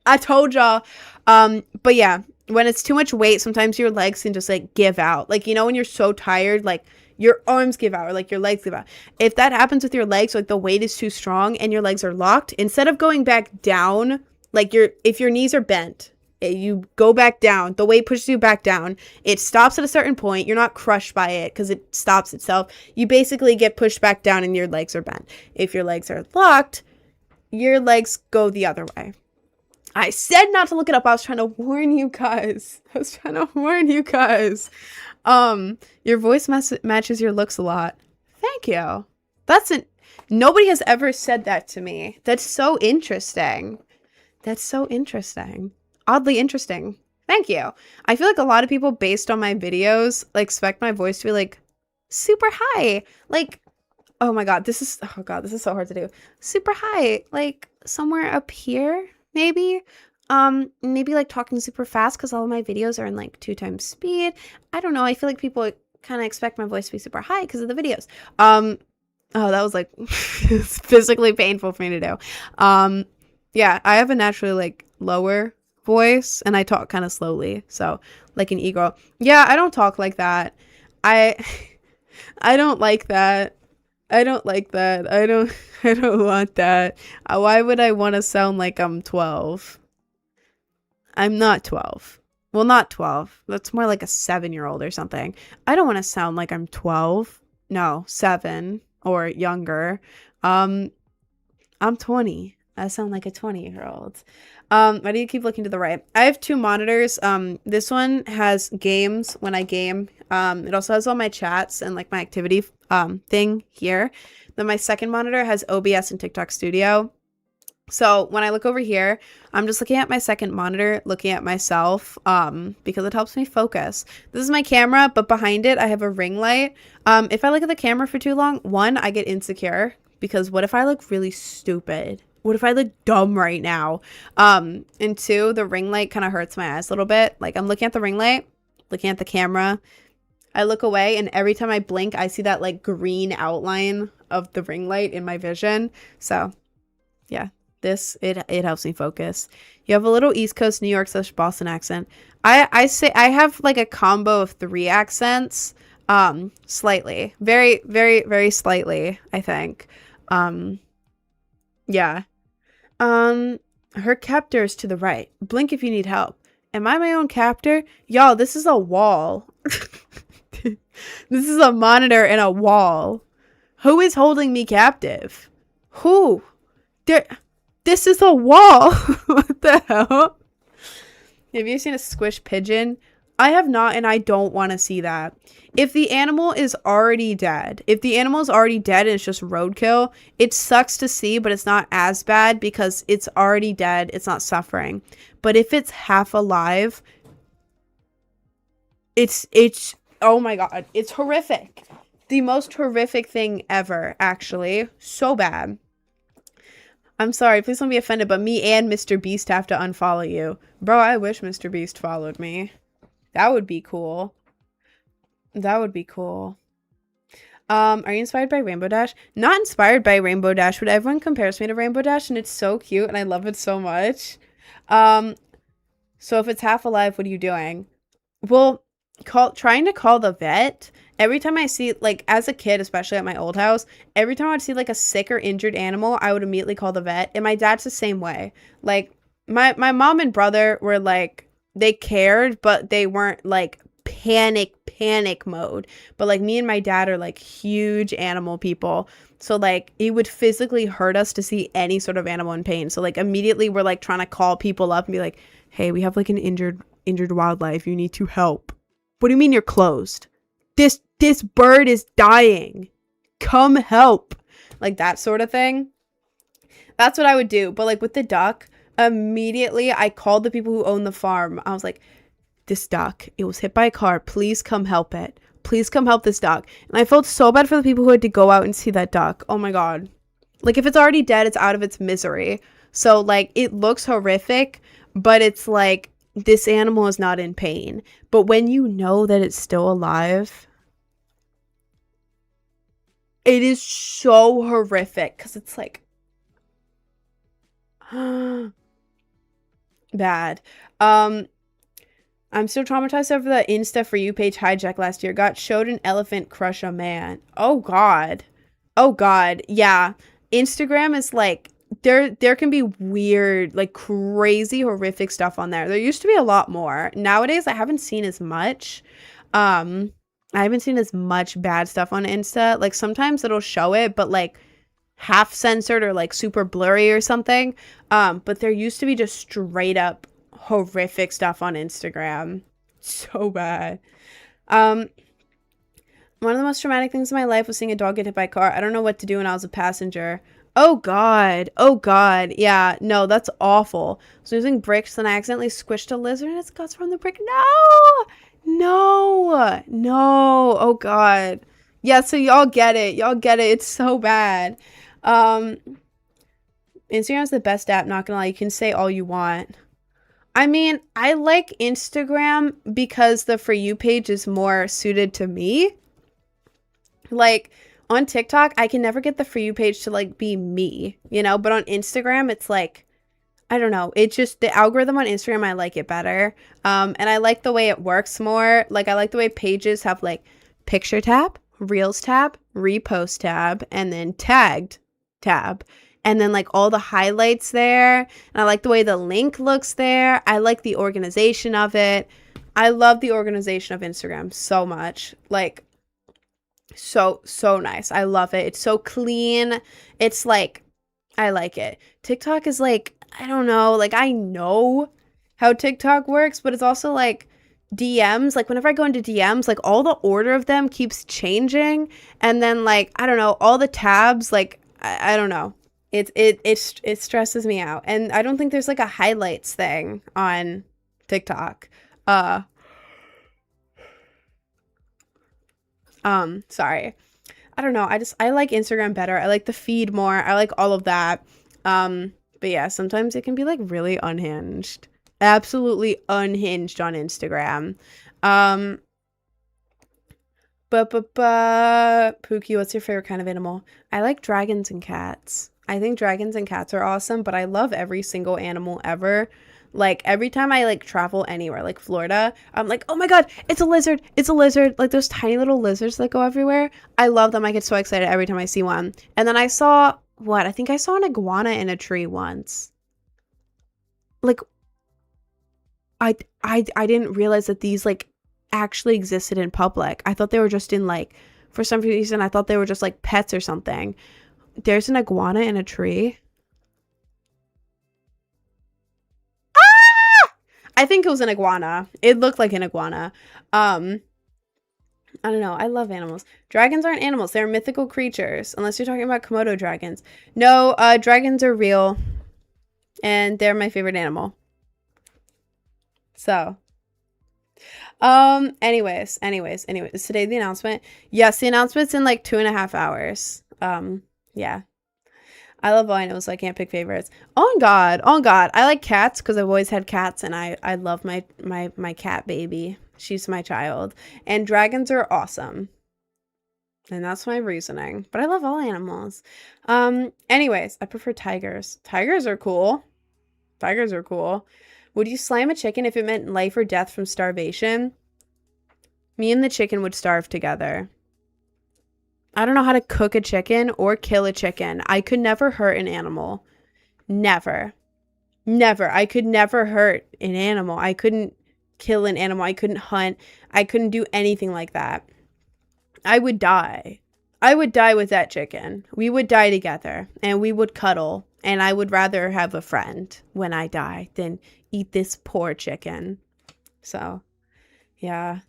Speaker 1: I told y'all. But yeah, when it's too much weight, sometimes your legs can just like give out. Like, you know, when you're so tired, like your arms give out or like your legs give out. If that happens with your legs, like the weight is too strong and your legs are locked, instead of going back down, like if your knees are bent, you go back down, the weight pushes you back down. It stops at a certain point. You're not crushed by it because it stops itself. You basically get pushed back down and your legs are bent. If your legs are locked, your legs go the other way. I said not to look it up. I was trying to warn you guys. Your voice matches your looks a lot. Thank you. Nobody has ever said that to me. That's so interesting. Oddly interesting. Thank you. I feel like a lot of people, based on my videos, like expect my voice to be like super high. Like, oh my god, this is so hard to do. Super high, like somewhere up here, maybe. Maybe like talking super fast because all of my videos are in like 2x speed. I don't know. I feel like people kind of expect my voice to be super high because of the videos. Oh, that was like it's physically painful for me to do. Yeah, I have a naturally like lower voice and I talk kind of slowly. So like an e-girl. Yeah, I don't talk like that. I I don't like that. I don't like that. I don't want that. Why would I want to sound like I'm 12? I'm not 12. Well, not 12. That's more like a 7-year-old or something. I don't want to sound like I'm 12. No, 7 or younger. I'm 20. I sound like a 20-year-old. Why do you keep looking to the right? I have 2 monitors. This one has games when I game. It also has all my chats and like my activity thing here. Then my second monitor has OBS and TikTok Studio. So when I look over here, I'm just looking at my second monitor, looking at myself, because it helps me focus. This is my camera, but behind it, I have a ring light. If I look at the camera for too long, 1, I get insecure because what if I look really stupid? What if I look dumb right now? And 2, the ring light kind of hurts my eyes a little bit. Like I'm looking at the ring light, looking at the camera. I look away and every time I blink, I see that like green outline of the ring light in my vision. So yeah. It helps me focus. You have a little East Coast New York / Boston accent. I say I have like a combo of 3 accents. Slightly. Very, very, very slightly, I think. Yeah. Her captor is to the right. Blink if you need help. Am I my own captor? Y'all, this is a wall. This is a monitor and a wall. Who is holding me captive? Who? This is a wall. What the hell? Have you seen a squish pigeon? I have not, and I don't want to see that. If the animal is already dead, and it's just roadkill, it sucks to see, but it's not as bad because it's already dead. It's not suffering. But if it's half alive, it's oh my god, it's horrific. The most horrific thing ever, actually. So bad. I'm sorry, please don't be offended, but me and Mr. Beast have to unfollow you. Bro, I wish Mr. Beast followed me. That would be cool. Are you inspired by Rainbow Dash? Not inspired by Rainbow Dash, but everyone compares me to Rainbow Dash, and it's so cute, and I love it so much. So if it's half alive, what are you doing? Well, trying to call the vet. Every time I see, like, as a kid, especially at my old house, every time I'd see, like, a sick or injured animal, I would immediately call the vet. And my dad's the same way. Like, my mom and brother were, like, they cared, but they weren't, like, panic mode. But, like, me and my dad are, like, huge animal people. So, like, it would physically hurt us to see any sort of animal in pain. So, like, immediately we're, like, trying to call people up and be like, hey, we have, like, an injured wildlife. You need to help. What do you mean you're closed? This bird is dying. Come help. Like that sort of thing. That's what I would do. But like with the duck, immediately I called the people who own the farm. I was like, this duck, it was hit by a car. Please come help it. Please come help this duck. And I felt so bad for the people who had to go out and see that duck. Oh my god. Like if it's already dead, it's out of its misery. So like it looks horrific, but it's like this animal is not in pain. But when you know that it's still alive, it is so horrific because it's like, Bad. Um, I'm still traumatized over the Insta For You page hijack last year. Got showed an elephant crush a man. Oh God. Oh God. Yeah. Instagram is like there can be weird, like crazy horrific stuff on there. There used to be a lot more. Nowadays I haven't seen as much. Um I haven't seen as much bad stuff on Insta. Like sometimes it'll show it, but like half censored or like super blurry or something. But there used to be just straight up horrific stuff on Instagram. So bad. Um, One of the most traumatic things in my life was seeing a dog get hit by a car. I don't know what to do when I was a passenger. Oh God. Oh God. Yeah. No, that's awful. I was using bricks, then I accidentally squished a lizard and its guts from the brick. No. No. No. Oh God. Yeah, so y'all get it. Y'all get it. It's so bad. Um, Instagram's the best app, not gonna lie. You can say all you want. I mean, I like Instagram because the For You page is more suited to me. Like on TikTok, I can never get the For You page to like be me, you know? But on Instagram, it's like, I don't know. It's just the algorithm on Instagram, I like it better. And I like the way it works more. Like I like the way pages have like picture tab, reels tab, repost tab, and then tagged tab. And then like all the highlights there. And I like the way the link looks there. I like the organization of it. I love the organization of Instagram so much. Like so nice. I love it. It's so clean. It's like I like it. TikTok is like I don't know, like I know how TikTok works, but it's also like DMs, like whenever I go into DMs, like all the order of them keeps changing and then like I don't know, all the tabs like I don't know. It stresses me out. And I don't think there's like a highlights thing on TikTok. Uh sorry. I don't know. I like Instagram better. I like the feed more. I like all of that. But yeah, sometimes it can be like really unhinged. Absolutely unhinged on Instagram. Um, Pookie, what's your favorite kind of animal? I like dragons and cats. I think dragons and cats are awesome, but I love every single animal ever. Like every time I like travel anywhere, like Florida, I'm like, oh my God, it's a lizard. It's a lizard. Like those tiny little lizards that go everywhere. I love them. I get so excited every time I see one. And then I saw what? I think I saw an iguana in a tree once. Like I didn't realize that these like actually existed in public. I thought they were just in like for some reason I thought they were just like pets or something. There's an iguana in a tree. I think it was an iguana. It looked like an iguana. Um, I don't know. I love animals. Dragons aren't animals. They're mythical creatures. Unless you're talking about Komodo dragons. No, dragons are real. And they're my favorite animal. So, anyways. Is today the announcement? Yes, the announcement's in like 2.5 hours. Yeah. I love vinyls, so I can't pick favorites. On God, on God. I like cats because I've always had cats and I love my cat baby. She's my child. And dragons are awesome. And that's my reasoning. But I love all animals. Anyways, I prefer tigers. Tigers are cool. Tigers are cool. Would you slam a chicken if it meant life or death from starvation? Me and the chicken would starve together. I don't know how to cook a chicken or kill a chicken. I could never hurt an animal. Never. Never. I could never hurt an animal. I couldn't kill an animal. I couldn't hunt. I couldn't do anything like that. I would die. I would die with that chicken. We would die together and we would cuddle. And I would rather have a friend when I die than eat this poor chicken. So, yeah.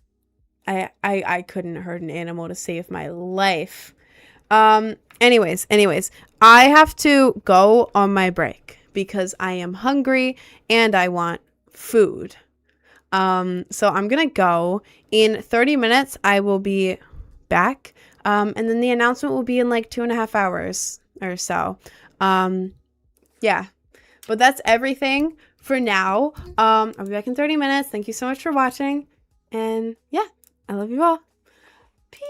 Speaker 1: I couldn't hurt an animal to save my life. Anyways, I have to go on my break because I am hungry and I want food. So I'm gonna go. In 30 minutes, I will be back. And then the announcement will be in like 2.5 hours or so. Yeah. But that's everything for now. I'll be back in 30 minutes. Thank you so much for watching. And yeah, I love you all. Peace.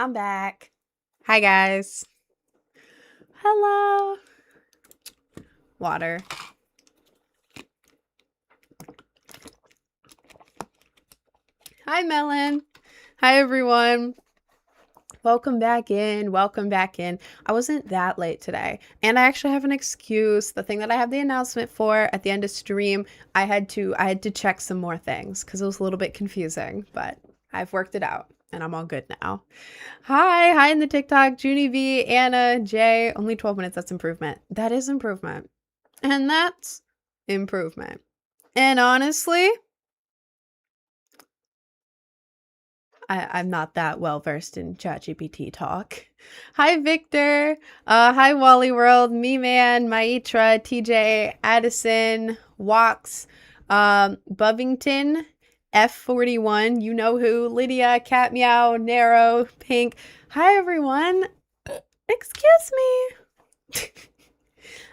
Speaker 1: I'm back. Hi, guys. Hello. Water. Hi, Melon. Hi, everyone. Welcome back in. Welcome back in. I wasn't that late today, and I actually have an excuse. The thing that I have the announcement for at the end of stream, I had to check some more things because it was a little bit confusing, but I've worked it out and I'm all good now. Hi in the TikTok, Junie V, Anna, Jay. Only 12 minutes. That's improvement. That is improvement, and that's improvement. And honestly, I'm not that well versed in ChatGPT talk. Hi, Victor. Hi, Wally World, Me Man, Maitra, TJ, Addison, Wax, Bovington, F41, you know who, Lydia, Cat Meow, Narrow, Pink. Hi, everyone. Excuse me.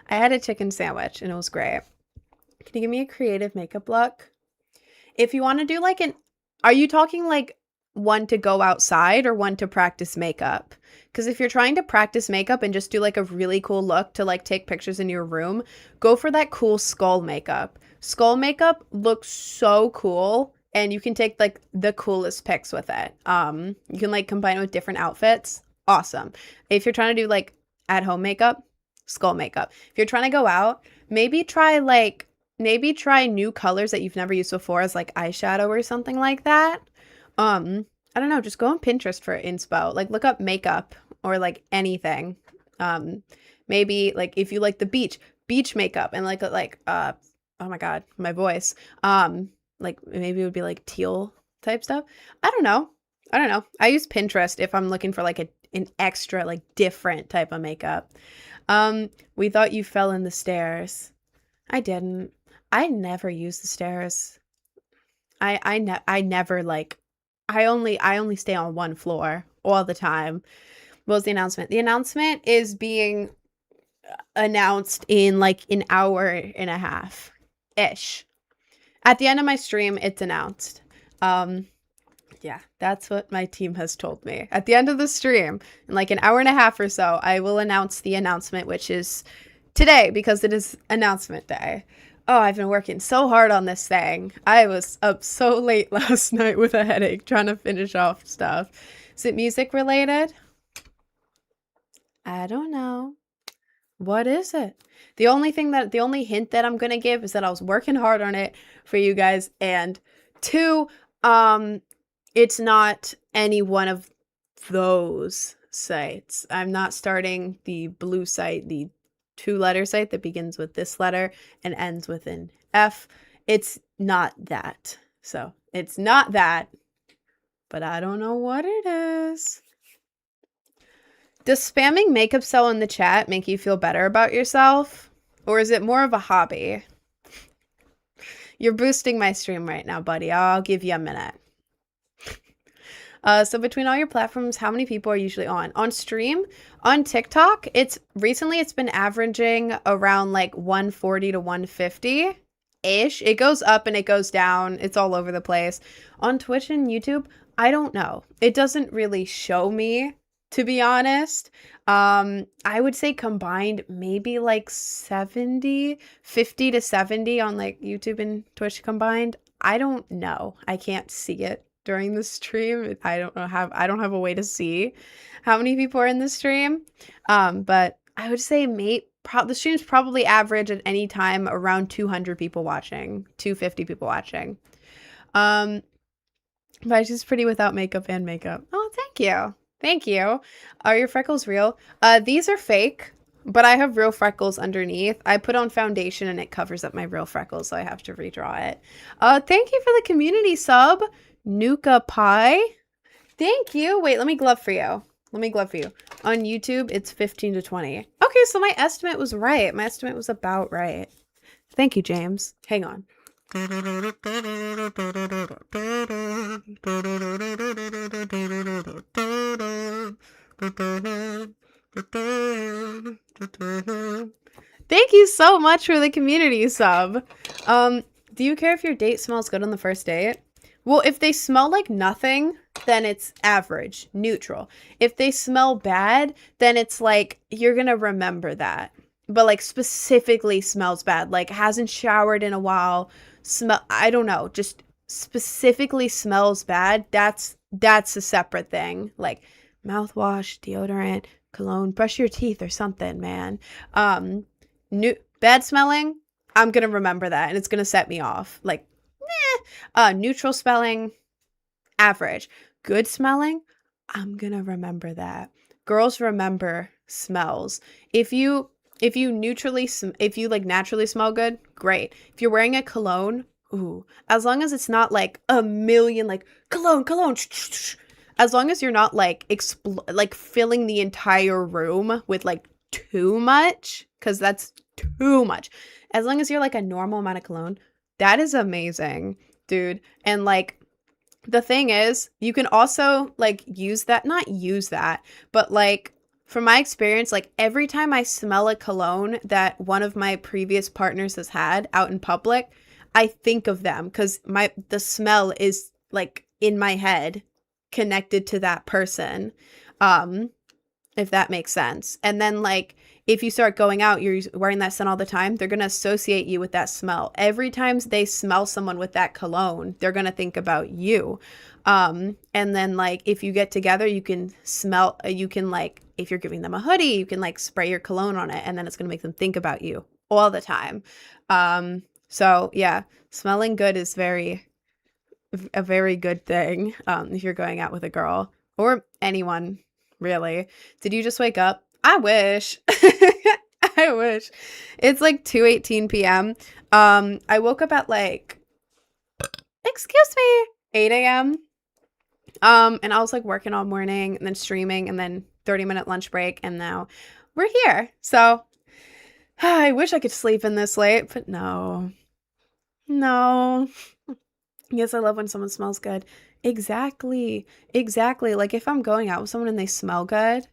Speaker 1: I had a chicken sandwich and it was great. Can you give me a creative makeup look? If you want to do like are you talking like one to go outside or one to practice makeup? Because if you're trying to practice makeup and just do like a really cool look to like take pictures in your room, go for that cool skull makeup. Skull makeup looks so cool and you can take like the coolest pics with it. You can like combine it with different outfits. Awesome. If you're trying to do like at home makeup, skull makeup. If you're trying to go out, maybe try new colors that you've never used before as like eyeshadow or something like that. I don't know, just go on Pinterest for inspo. Like look up makeup or like anything. Maybe like if you like the beach makeup and like oh my god, my voice. Like maybe it would be like teal type stuff. I don't know. I use Pinterest if I'm looking for like an extra like different type of makeup. We thought you fell in the stairs. I didn't. I never use the stairs. I never like I only stay on one floor all the time. What was the announcement? The announcement is being announced in like an hour and a half ish. At the end of my stream, it's announced. Yeah, that's what my team has told me. At the end of the stream, in like an hour and a half or so, I will announce the announcement, which is today because it is announcement day. Oh, I've been working so hard on this thing. I was up so late last night with a headache trying to finish off stuff. Is it music related? I don't know. What is it? The only hint that I'm going to give is that I was working hard on it for you guys. And 2, it's not any one of those sites. I'm not starting the blue site, the 2-letter site that begins with this letter and ends with an F. It's not that. So it's not that, but I don't know what it is. Does spamming makeup cell in the chat make you feel better about yourself? Or is it more of a hobby? You're boosting my stream right now, buddy. I'll give you a minute. So between all your platforms, how many people are usually on? On stream? On TikTok, it's been averaging around like 140 to 150-ish. It goes up and it goes down. It's all over the place. On Twitch and YouTube, I don't know. It doesn't really show me, to be honest. I would say combined maybe like 50 to 70 on like YouTube and Twitch combined. I don't know. I can't see it during the stream. I don't have a way to see how many people are in the stream. But I would say the streams probably average at any time around 200 people watching, 250 people watching. But she's pretty without makeup and makeup. Oh, thank you. Thank you. Are your freckles real? These are fake, but I have real freckles underneath. I put on foundation and it covers up my real freckles, so I have to redraw it. Thank you for the community sub. Nuka Pie. Thank you. Wait, let me glove for you. On YouTube, it's 15 to 20. Okay, so my estimate was right. My estimate was about right. Thank you, James. Hang on. Thank you so much for the community sub. Do you care if your date smells good on the first date? Well, if they smell like nothing, then it's average, neutral. If they smell bad, then it's like you're gonna remember that. But like specifically smells bad, like hasn't showered in a while, I don't know, just specifically smells bad. That's a separate thing. Like mouthwash, deodorant, cologne, brush your teeth or something, man. New bad smelling, I'm gonna remember that and it's gonna set me off. Like, neutral smelling, average. Good smelling, I'm gonna remember that. Girls remember smells. If you if you like naturally smell good, great. If you're wearing a cologne, ooh, as long as it's not like a million like cologne, as long as you're not like like filling the entire room with like too much, because that's too much. As long as you're like a normal amount of cologne, that is amazing, dude. And like the thing is, you can also like not use that, but like from my experience, like every time I smell a cologne that one of my previous partners has had out in public, I think of them because the smell is like in my head connected to that person. If that makes sense. And then like if you start going out, you're wearing that scent all the time, they're going to associate you with that smell. Every time they smell someone with that cologne, they're going to think about you. And then like if you get together, you can like if you're giving them a hoodie, you can like spray your cologne on it and then it's going to make them think about you all the time. So yeah, smelling good is a very good thing if you're going out with a girl or anyone, really. Did you just wake up? I wish. I wish. It's like 2:18 p.m. I woke up at like, excuse me, 8 a.m. And I was like working all morning and then streaming and then 30-minute lunch break and now we're here. So I wish I could sleep in this late, but no. Yes, I love when someone smells good. Exactly. Like if I'm going out with someone and they smell good,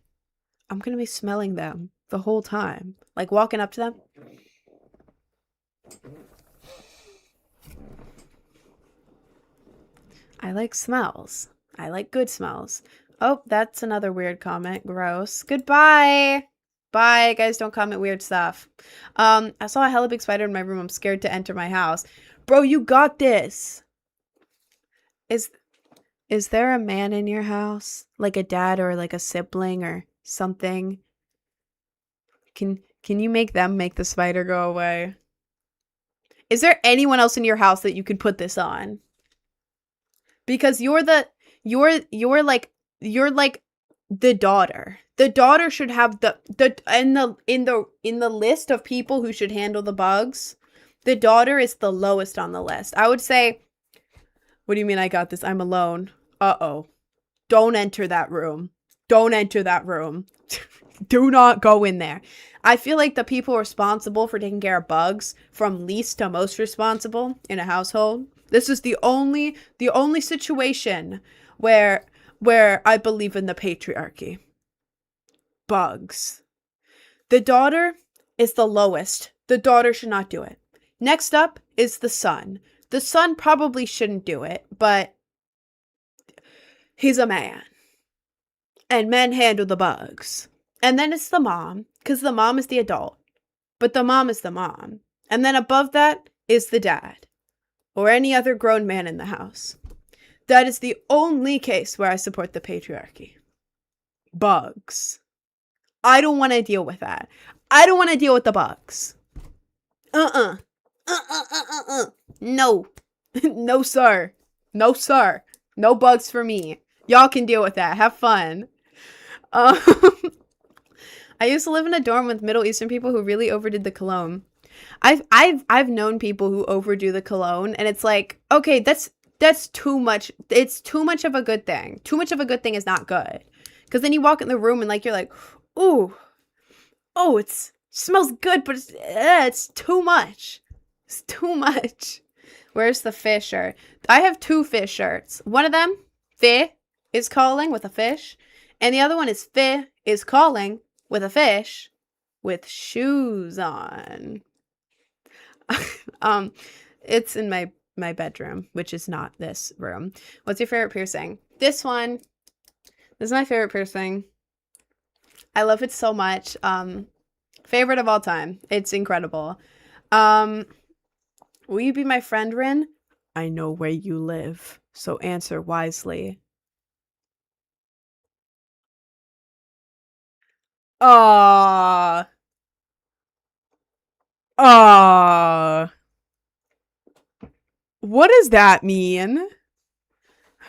Speaker 1: I'm going to be smelling them the whole time. Like walking up to them. I like smells. I like good smells. Oh, that's another weird comment. Gross. Goodbye. Bye, guys. Don't comment weird stuff. I saw a hella big spider in my room. I'm scared to enter my house. Bro, you got this. Is there a man in your house? Like a dad or like a sibling or something? Can you make them make the spider go away? Is there anyone else in your house that you could put this on? Because you're like the daughter. The daughter should have in the list of people who should handle the bugs, the daughter is the lowest on the list. I would say, what do you mean I got this? I'm alone. Uh-oh. Don't enter that room. Don't enter that room. Do not go in there. I feel like the people responsible for taking care of bugs, from least to most responsible in a household, this is the only situation where I believe in the patriarchy. Bugs. The daughter is the lowest. The daughter should not do it. Next up is the son. The son probably shouldn't do it, but he's a man. And men handle the bugs. And then it's the mom, because the mom is the adult. But the mom is the mom. And then above that is the dad. Or any other grown man in the house. That is the only case where I support the patriarchy. Bugs. I don't want to deal with that. I don't want to deal with the bugs. No. No, sir. No, sir. No bugs for me. Y'all can deal with that. Have fun. I used to live in a dorm with Middle Eastern people who really overdid the cologne. I've known people who overdo the cologne, and it's like, okay, that's too much. It's too much of a good thing. Too much of a good thing is not good. Because then you walk in the room and like you're like, ooh, oh, it smells good, but it's too much. It's too much. Where's the fish shirt? I have 2 fish shirts. One of them, Fi is calling with a fish, and the other one is Fi is calling with a fish with shoes on. It's in my my bedroom, which is not this room. What's your favorite piercing? This one. This is my favorite piercing. I love it so much. Favorite of all time. It's incredible. Will you be my friend, Rin? I know where you live, so answer wisely. Ah. Ah. What does that mean?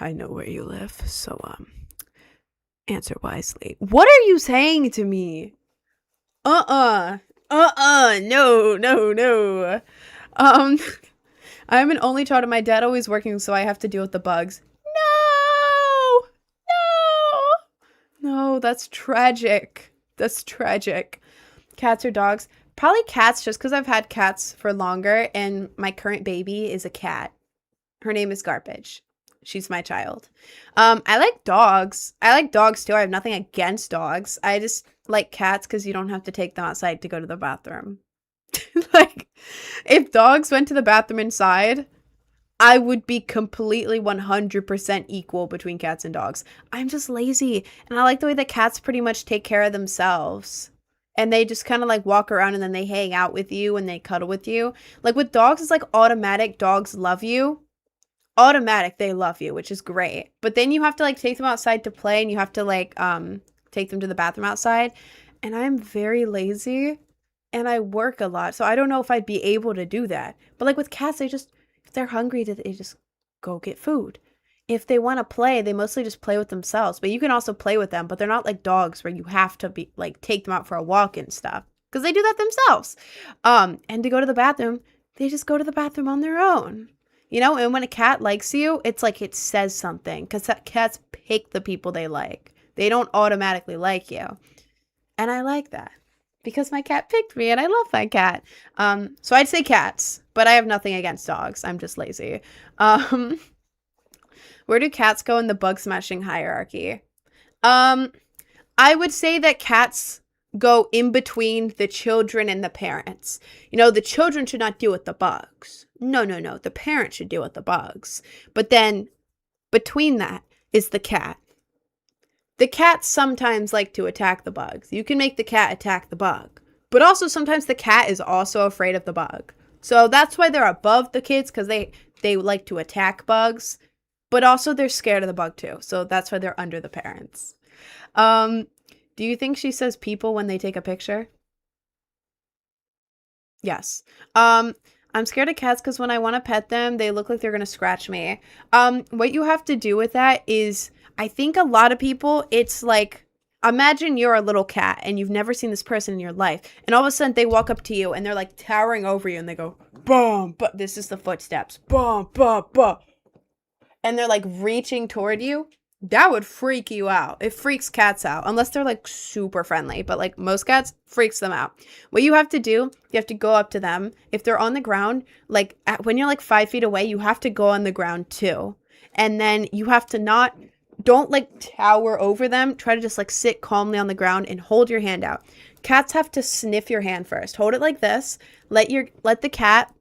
Speaker 1: I know where you live, so answer wisely. What are you saying to me? No, no, no. I'm an only child and my dad always working, so I have to deal with the bugs. No! No! No, that's tragic. That's tragic. Cats or dogs? Probably cats, just because I've had cats for longer, and my current baby is a cat. Her name is Garbage. She's my child. I like dogs. I like dogs too. I have nothing against dogs. I just like cats because you don't have to take them outside to go to the bathroom. Like, if dogs went to the bathroom inside, I would be completely 100% equal between cats and dogs. I'm just lazy, and I like the way that cats pretty much take care of themselves. And they just kind of like walk around and then they hang out with you and they cuddle with you. Like with dogs, it's like automatic. Dogs love you. Automatic, they love you, which is great. But then you have to like take them outside to play and you have to like take them to the bathroom outside. And I'm very lazy and I work a lot. So I don't know if I'd be able to do that. But like with cats, they just, if they're hungry, they just go get food. If they want to play, they mostly just play with themselves. But you can also play with them, but they're not like dogs where you have to be like take them out for a walk and stuff because they do that themselves. And to go to the bathroom, they just go to the bathroom on their own. You know, and when a cat likes you, it's like it says something because cats pick the people they like. They don't automatically like you. And I like that because my cat picked me and I love my cat. So I'd say cats, but I have nothing against dogs. I'm just lazy. Where do cats go in the bug smashing hierarchy? I would say that cats go in between the children and the parents. You know, the children should not deal with the bugs. No. The parent should deal with the bugs. But then between that is the cat. The cats sometimes like to attack the bugs. You can make the cat attack the bug. But also sometimes the cat is also afraid of the bug. So that's why they're above the kids because they like to attack bugs. But also they're scared of the bug too. So that's why they're under the parents. Do you think she says people when they take a picture? Yes. I'm scared of cats because when I want to pet them, they look like they're going to scratch me. What you have to do with that is, I think a lot of people, it's like, imagine you're a little cat and you've never seen this person in your life. And all of a sudden they walk up to you and they're like towering over you and they go, boom, but this is the footsteps, boom, boom, boom. And they're like reaching toward you. That would freak you out. It freaks cats out unless they're like super friendly, but like most cats freaks them out. What you have to do, you have to go up to them. If they're on the ground, like when you're like 5 feet away, you have to go on the ground too. And then you have to don't like tower over them. Try to just like sit calmly on the ground and hold your hand out. Cats have to sniff your hand first. Hold it like this. Let the cat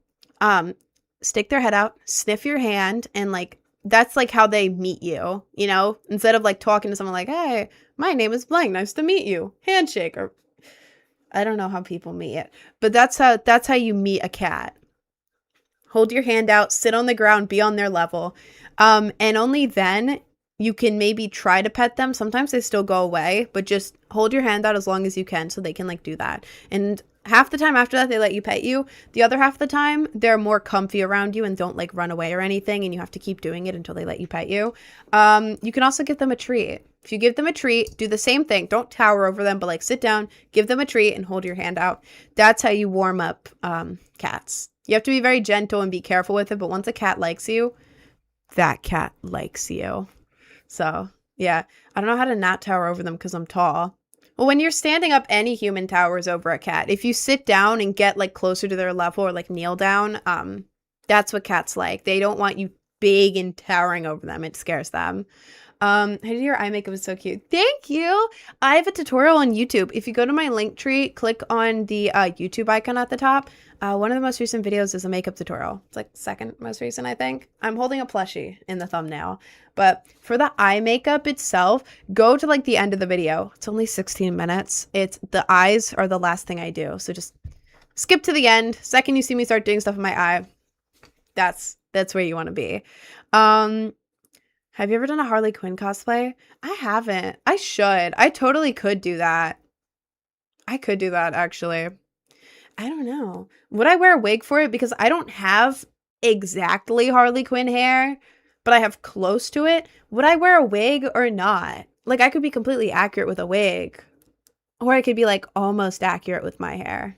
Speaker 1: stick their head out, sniff your hand, and like that's like how they meet you, you know, instead of like talking to someone like, hey, my name is blank. Nice to meet you. Handshake. Or I don't know how people meet it, but that's how you meet a cat. Hold your hand out, sit on the ground, be on their level. And only then you can maybe try to pet them. Sometimes they still go away, but just hold your hand out as long as you can so they can like do that. And half the time after that, they let you pet you. The other half of the time, they're more comfy around you and don't like run away or anything. And you have to keep doing it until they let you pet you. You can also give them a treat. If you give them a treat, do the same thing. Don't tower over them, but like sit down, give them a treat and hold your hand out. That's how you warm up cats. You have to be very gentle and be careful with it. But once a cat likes you, that cat likes you. So yeah, I don't know how to not tower over them because I'm tall. Well, when you're standing up, any human towers over a cat. If you sit down and get like closer to their level or like kneel down, that's what cats like. They don't want you big and towering over them. It scares them. How to do your eye makeup is so cute. Thank you. I have a tutorial on YouTube. If you go to my link tree, click on the YouTube icon at the top. One of the most recent videos is a makeup tutorial. It's like second most recent, I think. I'm holding a plushie in the thumbnail. But for the eye makeup itself, go to like the end of the video. It's only 16 minutes. It's the eyes are the last thing I do. So just skip to the end. Second you see me start doing stuff in my eye, that's where you want to be. Have you ever done a Harley Quinn cosplay? I haven't. I should. I totally could do that. I could do that, actually. I don't know. Would I wear a wig for it? Because I don't have exactly Harley Quinn hair, but I have close to it. Would I wear a wig or not? Like, I could be completely accurate with a wig. Or I could be, like, almost accurate with my hair.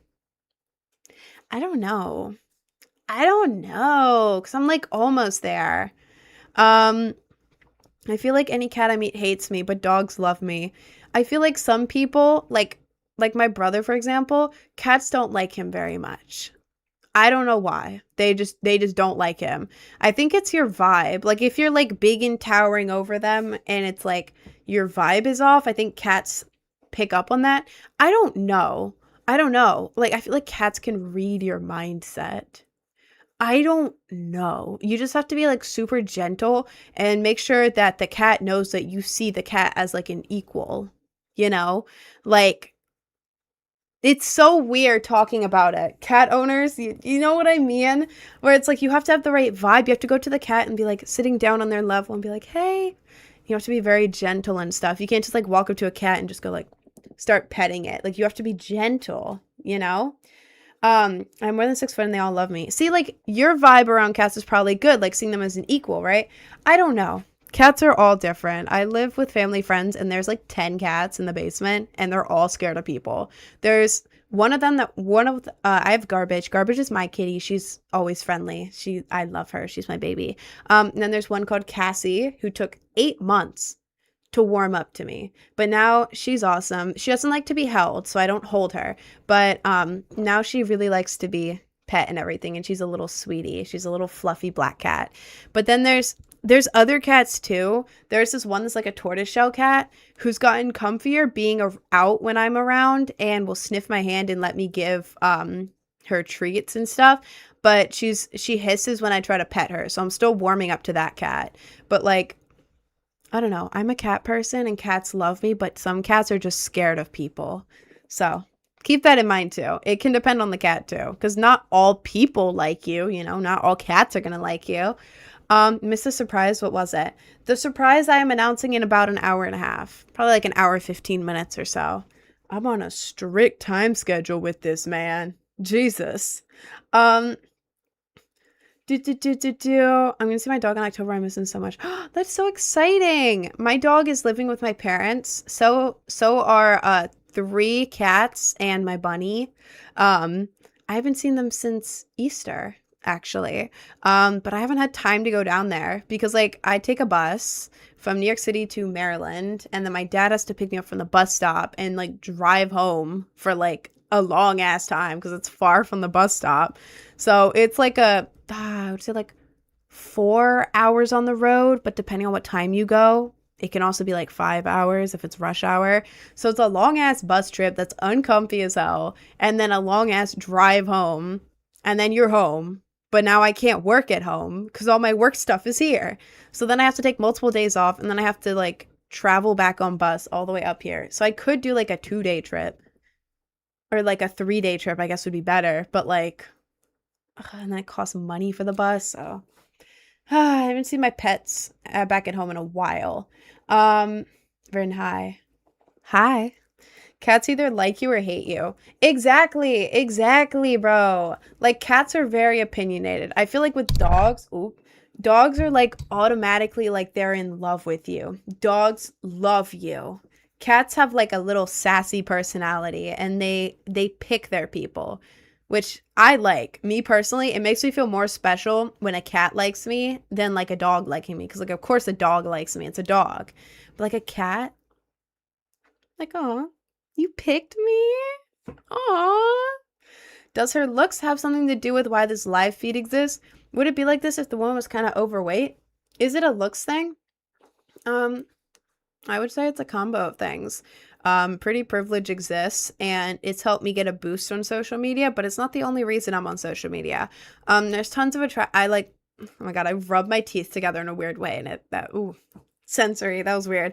Speaker 1: I don't know. I don't know. Because I'm, like, almost there. I feel like any cat I meet hates me, but dogs love me. I feel like some people, like my brother, for example, cats don't like him very much. I don't know why. They just don't like him. I think it's your vibe. Like if you're like big and towering over them and it's like your vibe is off, I think cats pick up on that. I don't know. Like I feel like cats can read your mindset. I don't know. You just have to be like super gentle and make sure that the cat knows that you see the cat as like an equal, you know? Like it's so weird talking about it. Cat owners, you know what I mean? Where it's like you have to have the right vibe. You have to go to the cat and be like sitting down on their level and be like, "Hey." You have to be very gentle and stuff. You can't just like walk up to a cat and just go like start petting it. Like you have to be gentle, you know? I'm more than 6 foot and they all love me. See, like, your vibe around cats is probably good, like seeing them as an equal, right? I don't know. Cats are all different. I live with family friends and there's like 10 cats in the basement and they're all scared of people. There's one of them that I have Garbage. Garbage is my kitty. She's always friendly. I love her. She's my baby. And then there's one called Cassie who took 8 months to warm up to me, but now she's awesome. She doesn't like to be held, so I don't hold her, but now she really likes to be pet and everything, and she's a little sweetie. She's a little fluffy black cat. But then there's other cats too. There's this one that's like a tortoiseshell cat who's gotten comfier being out when I'm around and will sniff my hand and let me give her treats and stuff, but she hisses when I try to pet her, so I'm still warming up to that cat. But like, I don't know. I'm a cat person and cats love me, but some cats are just scared of people. So keep that in mind too. It can depend on the cat too, because not all people like you, you know, not all cats are going to like you. Missed the surprise. What was it? The surprise I am announcing in about an hour and a half, probably like an hour, 15 minutes or so. I'm on a strict time schedule with this, man. Jesus. I'm gonna see my dog in October. I miss him so much. That's so exciting. My dog is living with my parents. So are 3 cats and my bunny. I haven't seen them since Easter, actually. But I haven't had time to go down there because like I take a bus from New York City to Maryland, and then my dad has to pick me up from the bus stop and like drive home for like a long ass time because it's far from the bus stop. So it's like I would say like 4 hours on the road, but depending on what time you go, it can also be like 5 hours if it's rush hour. So it's a long ass bus trip that's uncomfy as hell, and then a long ass drive home, and then you're home. But now I can't work at home because all my work stuff is here. So then I have to take multiple days off, and then I have to like travel back on bus all the way up here. So I could do like a 2-day trip or like a 3-day trip, I guess would be better. But like, and that costs money for the bus. So I haven't seen my pets back at home in a while. Vern, hi. Hi. Cats either like you or hate you. Exactly, bro. Like, cats are very opinionated. I feel like with dogs, dogs are like automatically like they're in love with you. Dogs love you. Cats have like a little sassy personality and they pick their people, which I like. Me personally, it makes me feel more special when a cat likes me than like a dog liking me. Because like, of course a dog likes me. It's a dog. But like a cat, like, oh, you picked me? Aw. Does her looks have something to do with why this live feed exists? Would it be like this if the woman was kind of overweight? Is it a looks thing? Um, I would say it's a combo of things. Pretty privilege exists and it's helped me get a boost on social media, but it's not the only reason I'm on social media. There's tons of I like, oh my God, I rub my teeth together in a weird way and sensory, that was weird.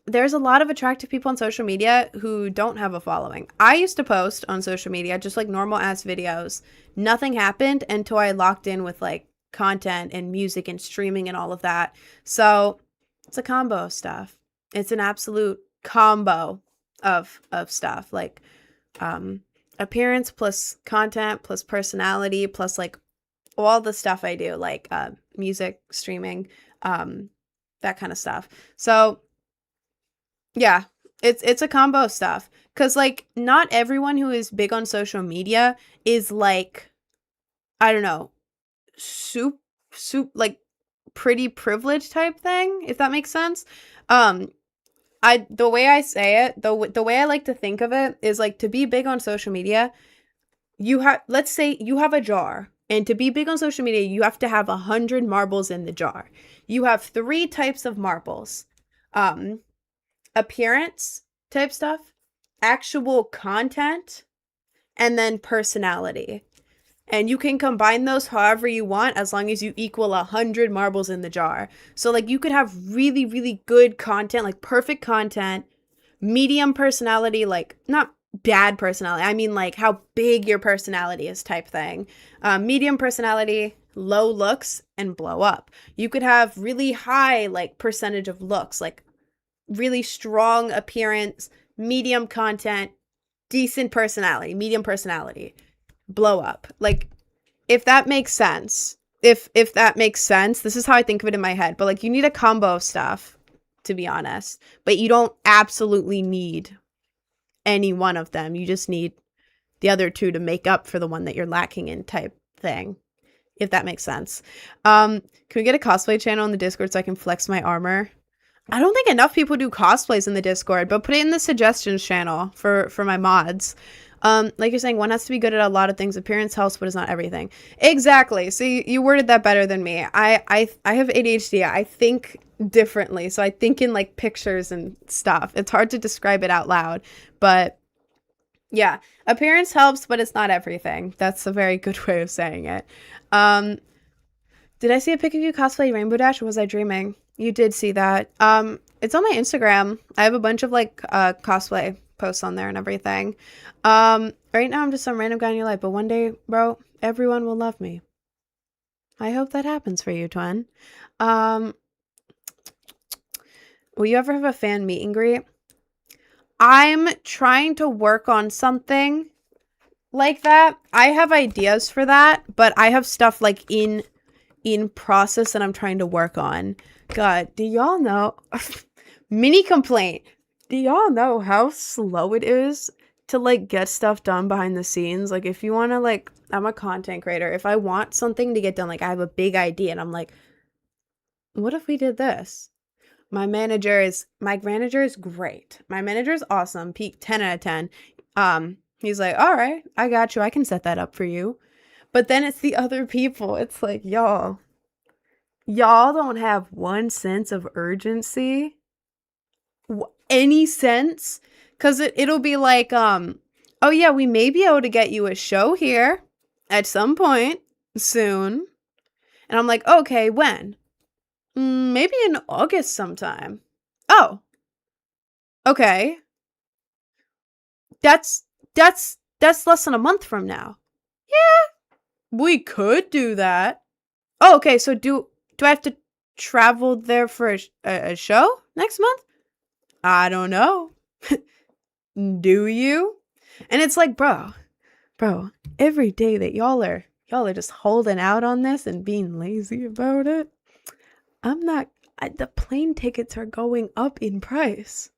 Speaker 1: There's a lot of attractive people on social media who don't have a following. I used to post on social media just like normal ass videos. Nothing happened until I locked in with like content and music and streaming and all of that. So it's a combo of stuff. It's an absolute combo of stuff, like appearance plus content plus personality plus like all the stuff I do, like music, streaming, that kind of stuff. So yeah, it's a combo of stuff. Cause like not everyone who is big on social media is like, I don't know, soup like pretty privileged type thing, if that makes sense. The way I say it, the way I like to think of it is like, to be big on social media, let's say you have a jar, and to be big on social media, you have to have 100 marbles in the jar. You have 3 types of marbles. Appearance type stuff, actual content, and then personality. And you can combine those however you want as long as you equal 100 marbles in the jar. So like you could have really, really good content, like perfect content, medium personality, like not bad personality. I mean like how big your personality is type thing. Medium personality, low looks, and blow up. You could have really high like percentage of looks, like really strong appearance, medium content, decent personality, medium personality, blow up. Like, if that makes sense, if that makes sense, this is how I think of it in my head. But like, you need a combo of stuff, to be honest. But you don't absolutely need any one of them. You just need the other 2 to make up for the one that you're lacking in type thing, if that makes sense. Can we get a cosplay channel in the Discord so I can flex my armor? I don't think enough people do cosplays in the Discord, but put it in the suggestions channel for my mods. Like you're saying, one has to be good at a lot of things. Appearance helps, but it's not everything. Exactly. So you worded that better than me. I have ADHD. I think differently. So I think in like pictures and stuff. It's hard to describe it out loud, but yeah, appearance helps, but it's not everything. That's a very good way of saying it. Did I see a pic of you cosplay Rainbow Dash, or was I dreaming? You did see that. It's on my Instagram. I have a bunch of like cosplay posts on there and everything. Right now I'm just some random guy in your life, but one day, bro, everyone will love me. I hope that happens for you, Twin. Will you ever have a fan meet and greet? I'm trying to work on something like that. I have ideas for that, but I have stuff like in process that I'm trying to work on. God, do y'all know? Mini complaint. Do y'all know how slow it is to like get stuff done behind the scenes? Like if you want to like, I'm a content creator. If I want something to get done, like I have a big idea and I'm like, what if we did this? My manager is great. My manager is awesome. Peak 10 out of 10. He's like, all right, I got you. I can set that up for you. But then it's the other people. It's like, y'all don't have one sense of urgency. Any sense? Because it'll be like, oh yeah, we may be able to get you a show here at some point soon. And I'm like, okay, when? Maybe in August sometime. Oh. Okay. That's less than a month from now. Yeah, we could do that. Oh, okay, so do I have to travel there for a show next month? I don't know. Do you? And it's like, bro, every day that y'all are just holding out on this and being lazy about it, the plane tickets are going up in price.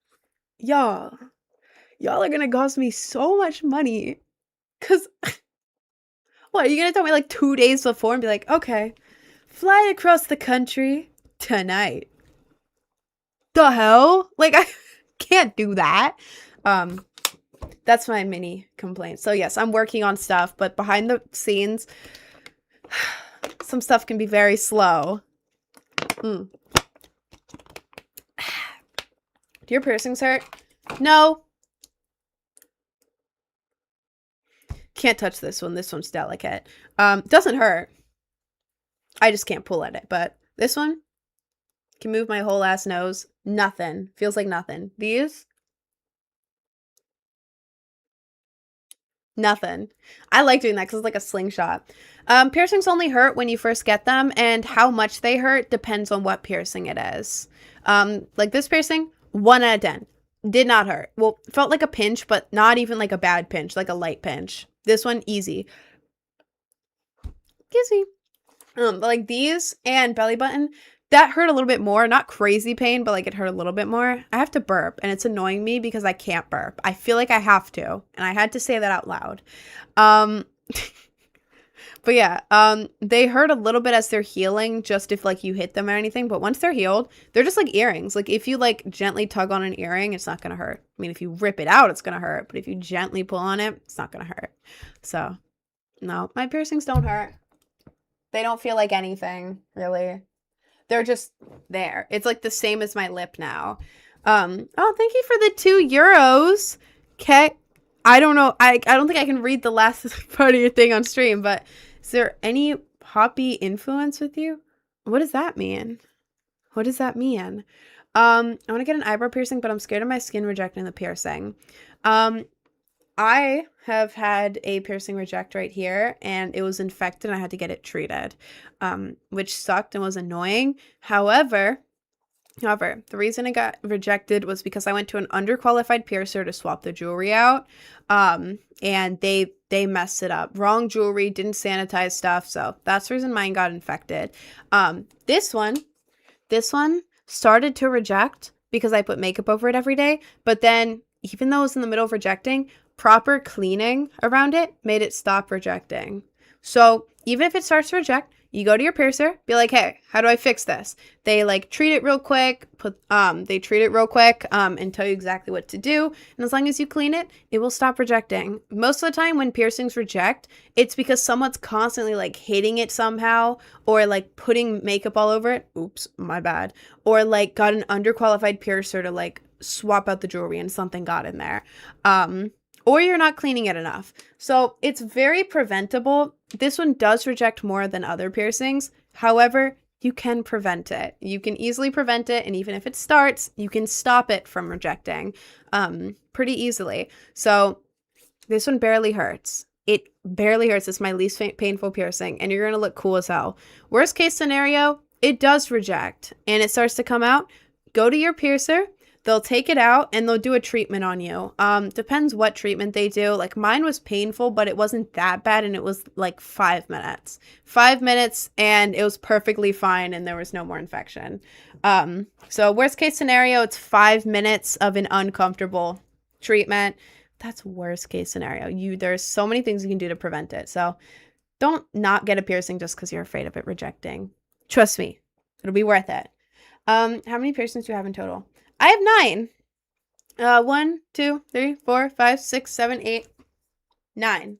Speaker 1: Y'all are gonna cost me so much money. Cause what, are you gonna tell me like 2 days before and be like, okay, fly across the country tonight? The hell? Like, I can't do that. That's my mini complaint. So yes, I'm working on stuff, but behind the scenes, some stuff can be very slow. Do your piercings hurt? No. Can't touch this one. This one's delicate. Doesn't hurt. I just can't pull at it. But this one can move my whole ass nose. Nothing. Feels like nothing. These? Nothing. I like doing that because it's like a slingshot. Piercings only hurt when you first get them, and how much they hurt depends on what piercing it is. Like this piercing, 1 out of 10. Did not hurt. Well, felt like a pinch, but not even like a bad pinch, like a light pinch. This one, easy. Kissy. But like these and belly button, that hurt a little bit more. Not crazy pain, but like it hurt a little bit more. I have to burp, and it's annoying me because I can't burp. I feel like I have to, and I had to say that out loud. But yeah, they hurt a little bit as they're healing, just if like you hit them or anything. But once they're healed, they're just like earrings. Like if you like gently tug on an earring, it's not gonna hurt. I mean, if you rip it out, it's gonna hurt. But if you gently pull on it, it's not gonna hurt. So no, my piercings don't hurt. They don't feel like anything, really. They're just there. It's like the same as my lip now. Oh, thank you for the €2. Okay. I don't know. I don't think I can read the last part of your thing on stream, but is there any poppy influence with you? What does that mean? What does that mean? I want to get an eyebrow piercing, but I'm scared of my skin rejecting the piercing. I have had a piercing reject right here, and it was infected, and I had to get it treated, which sucked and was annoying. However, the reason it got rejected was because I went to an underqualified piercer to swap the jewelry out, and they messed it up. Wrong jewelry, didn't sanitize stuff, so that's the reason mine got infected. This one started to reject because I put makeup over it every day, but then even though it was in the middle of rejecting, proper cleaning around it made it stop rejecting. So even if it starts to reject, you go to your piercer, be like, hey, how do I fix this? They like treat it real quick, and tell you exactly what to do. And as long as you clean it, it will stop rejecting. Most of the time when piercings reject, it's because someone's constantly like hitting it somehow, or like putting makeup all over it. Oops, my bad. Or like got an underqualified piercer to like swap out the jewelry and something got in there. Or you're not cleaning it enough. So it's very preventable. This one does reject more than other piercings. However, you can prevent it. You can easily prevent it. And even if it starts, you can stop it from rejecting pretty easily. So this one barely hurts. It barely hurts. It's my least painful piercing. And you're going to look cool as hell. Worst case scenario, it does reject and it starts to come out. Go to your piercer. They'll take it out and they'll do a treatment on you. Depends what treatment they do. Like mine was painful, but it wasn't that bad. And it was like 5 minutes. 5 minutes and it was perfectly fine and there was no more infection. So worst case scenario, it's 5 minutes of an uncomfortable treatment. That's worst case scenario. There's so many things you can do to prevent it. So don't not get a piercing just because you're afraid of it rejecting. Trust me, it'll be worth it. How many piercings do you have in total? I have 9. 1, 2, 3, 4, 5, 6, 7, 8, 9.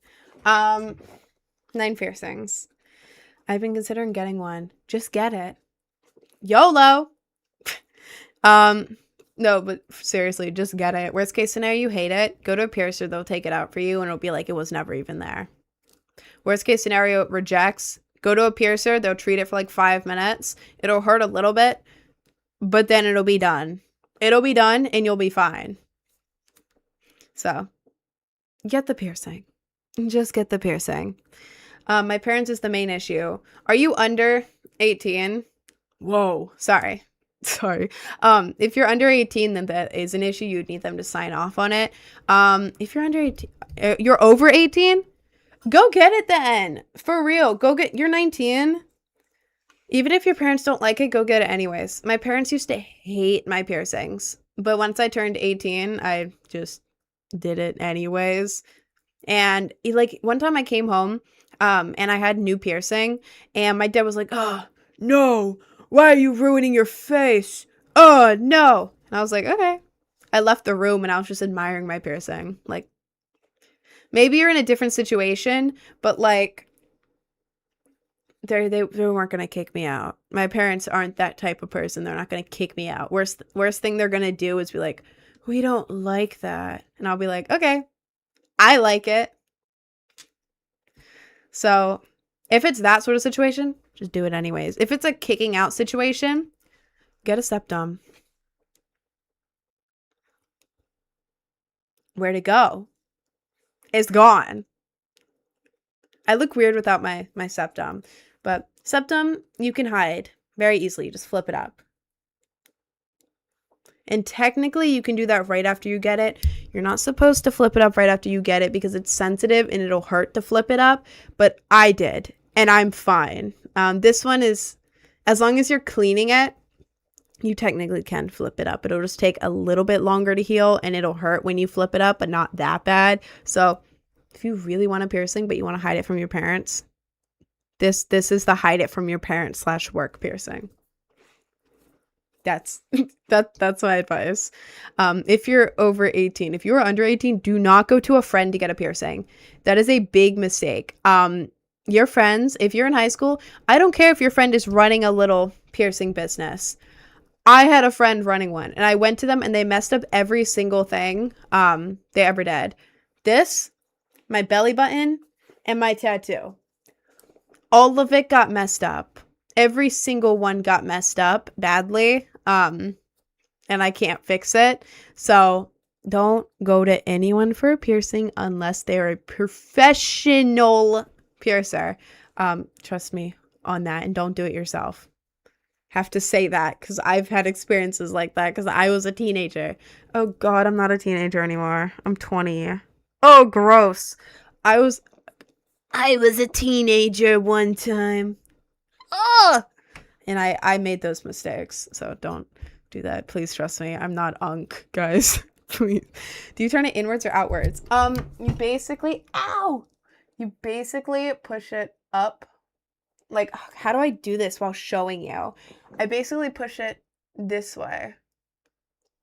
Speaker 1: 9 piercings. I've been considering getting one. Just get it. YOLO. No, but seriously, just get it. Worst case scenario, you hate it. Go to a piercer, they'll take it out for you, and it'll be like it was never even there. Worst case scenario, it rejects. Go to a piercer, they'll treat it for like 5 minutes. It'll hurt a little bit, but then it'll be done. It'll be done and you'll be fine. So, get the piercing. Just get the piercing. My parents is the main issue. Are you under 18? Whoa, sorry. If you're under 18, then that is an issue. You'd need them to sign off on it. If you're under 18, you're over 18? Go get it then. For real. You're 19. Even if your parents don't like it, go get it anyways. My parents used to hate my piercings, but once I turned 18, I just did it anyways. And like one time I came home, and I had new piercing, and my dad was like, "Oh, no, why are you ruining your face? Oh, no." And I was like, okay. I left the room and I was just admiring my piercing. Like, maybe you're in a different situation, but like, they weren't gonna kick me out. My parents aren't that type of person. They're not gonna kick me out. Worst thing they're gonna do is be like, we don't like that, and I'll be like, okay, I like it. So if it's that sort of situation, just do it anyways. If it's a kicking out situation, get a septum. Where'd it go? It's gone. I look weird without my septum, but septum you can hide very easily. Just flip it up. And technically you can do that right after you get it. You're not supposed to flip it up right after you get it because it's sensitive and it'll hurt to flip it up, but I did and I'm fine. This one is, as long as you're cleaning it, you technically can flip it up. It'll just take a little bit longer to heal and it'll hurt when you flip it up, but not that bad. So if you really want a piercing, but you want to hide it from your parents, this is the hide it from your parents / work piercing. That's my advice. If you're over 18, if you're under 18, do not go to a friend to get a piercing. That is a big mistake. Your friends, if you're in high school, I don't care if your friend is running a little piercing business. I had a friend running one and I went to them and they messed up every single thing they ever did. This, my belly button, and my tattoo. All of it got messed up. Every single one got messed up badly. And I can't fix it. So don't go to anyone for a piercing unless they're a professional piercer. Trust me on that, and don't do it yourself. Have to say that because I've had experiences like that because I was a teenager. Oh God, I'm not a teenager anymore. I'm 20. Oh, gross. I was a teenager one time. Oh, and I made those mistakes. So don't do that. Please trust me. I'm not unk, guys. Please. Do you turn it inwards or outwards? You basically, you basically push it up. Like, how do I do this while showing you? I basically push it this way.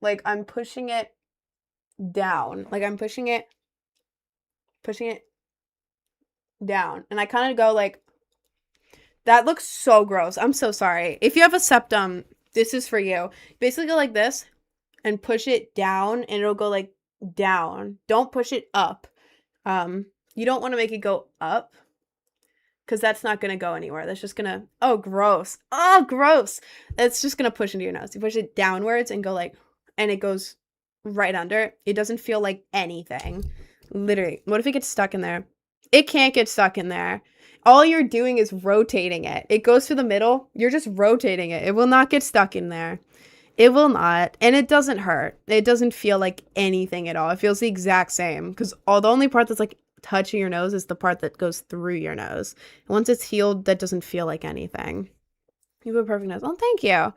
Speaker 1: Like, I'm pushing it down. Like, I'm pushing it down. And I kind of go like, that looks so gross. I'm so sorry. If you have a septum, this is for you. Basically go like this and push it down and it'll go like down. Don't push it up. You don't want to make it go up, because that's not going to go anywhere. That's just going to, oh, gross. Oh, gross. It's just going to push into your nose. You push it downwards and go like, and it goes right under. It doesn't feel like anything. Literally. What if it gets stuck in there? It can't get stuck in there. All you're doing is rotating it. It goes through the middle. You're just rotating it. It will not get stuck in there. It will not. And it doesn't hurt. It doesn't feel like anything at all. It feels the exact same. Because the only part that's like touching your nose is the part that goes through your nose. And once it's healed, that doesn't feel like anything. You have a perfect nose. Oh, thank you.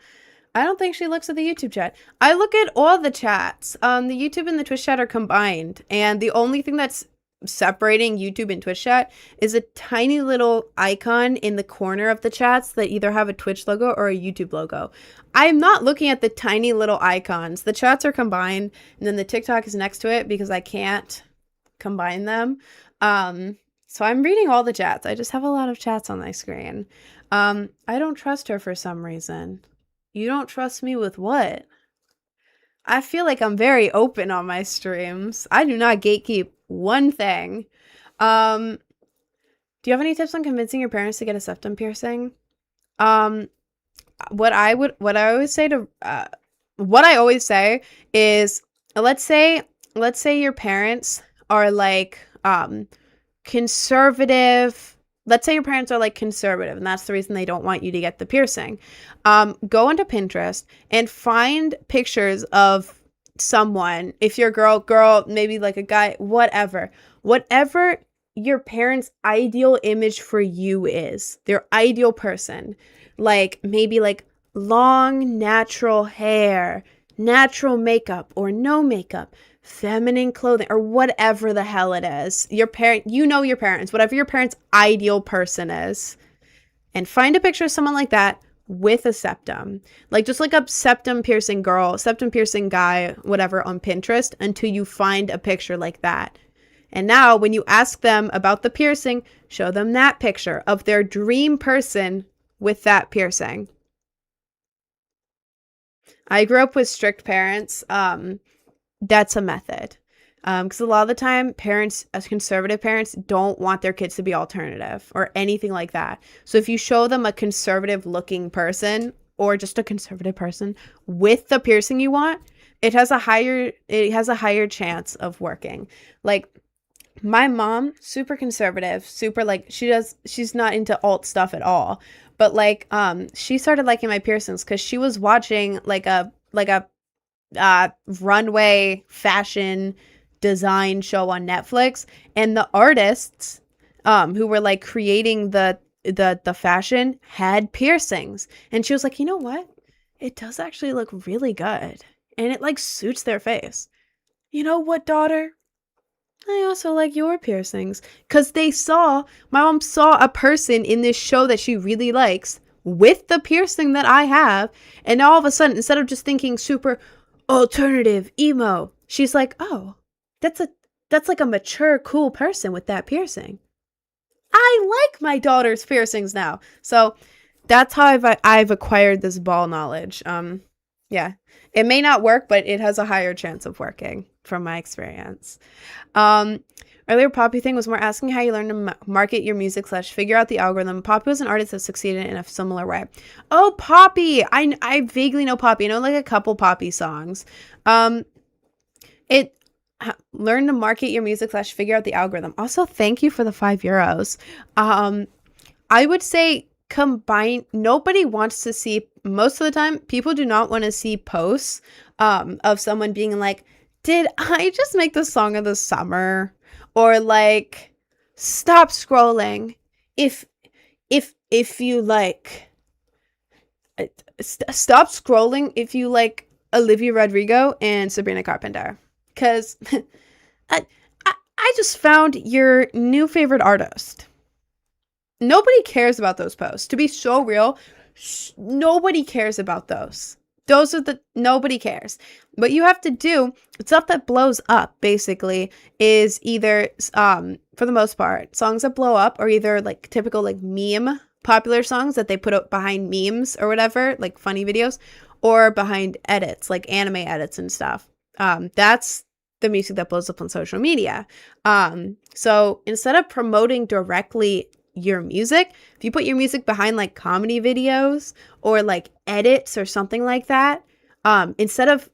Speaker 1: I don't think she looks at the YouTube chat. I look at all the chats. The YouTube and the Twitch chat are combined. And the only thing that's separating YouTube and Twitch chat is a tiny little icon in the corner of the chats that either have a Twitch logo or a YouTube logo. I'm not looking at the tiny little icons. The chats are combined, and then the TikTok is next to it because I can't combine them. So I'm reading all the chats. I just have a lot of chats on my screen. I don't trust her for some reason. You don't trust me with what? I feel like I'm very open on my streams. I do not gatekeep one thing. Do you have any tips on convincing your parents to get a septum piercing? What I always say is, let's say your parents are like conservative. Let's say your parents are like conservative and that's the reason they don't want you to get the piercing. Go onto Pinterest and find pictures of someone. If you're a girl, maybe like a guy, whatever your parents' ideal image for you is, their ideal person. Like maybe like long natural hair, natural makeup or no makeup, feminine clothing, or whatever the hell it is. Your parents, whatever your parents' ideal person is, and find a picture of someone like that with a septum. Like just look up septum piercing girl, septum piercing guy, whatever on Pinterest until you find a picture like that. And now when you ask them about the piercing, show them that picture of their dream person with that piercing. I grew up with strict parents. That's a method. Because a lot of the time, parents, as conservative parents, don't want their kids to be alternative or anything like that. So if you show them a conservative looking person or just a conservative person with the piercing you want, it has a higher chance of working. Like my mom, super conservative, super like she's not into alt stuff at all. But like she started liking my piercings because she was watching like a runway fashion design show on Netflix, and the artists who were like creating the fashion had piercings, and she was like, you know what, it does actually look really good, and it like suits their face. You know what, daughter, I also like your piercings. Because my mom saw a person in this show that she really likes with the piercing that I have. And now all of a sudden, instead of just thinking super alternative, emo, she's like, oh, that's like a mature, cool person with that piercing. I like my daughter's piercings now. So that's how I've acquired this ball knowledge. Yeah. It may not work, but it has a higher chance of working from my experience. Earlier Poppy thing was more asking how you learn to market your music / figure out the algorithm. Poppy was an artist that succeeded in a similar way. Oh, Poppy! I vaguely know Poppy. I know like a couple Poppy songs. Learn to market your music / figure out the algorithm. Also, thank you for the €5. I would say nobody wants to see, most of the time, people do not want to see posts of someone being like, did I just make the song of the summer? Or like, stop scrolling. If you like, stop scrolling if you like Olivia Rodrigo and Sabrina Carpenter. Because I just found your new favorite artist. Nobody cares about those posts. To be so real, nobody cares about those. Nobody cares. What you have to do, stuff that blows up, basically, is either, for the most part, songs that blow up are either, like, typical, like, meme popular songs that they put up behind memes or whatever, like, funny videos, or behind edits, like anime edits and stuff. That's the music that blows up on social media. So instead of promoting directly your music, if you put your music behind like comedy videos or like edits or something like that, instead of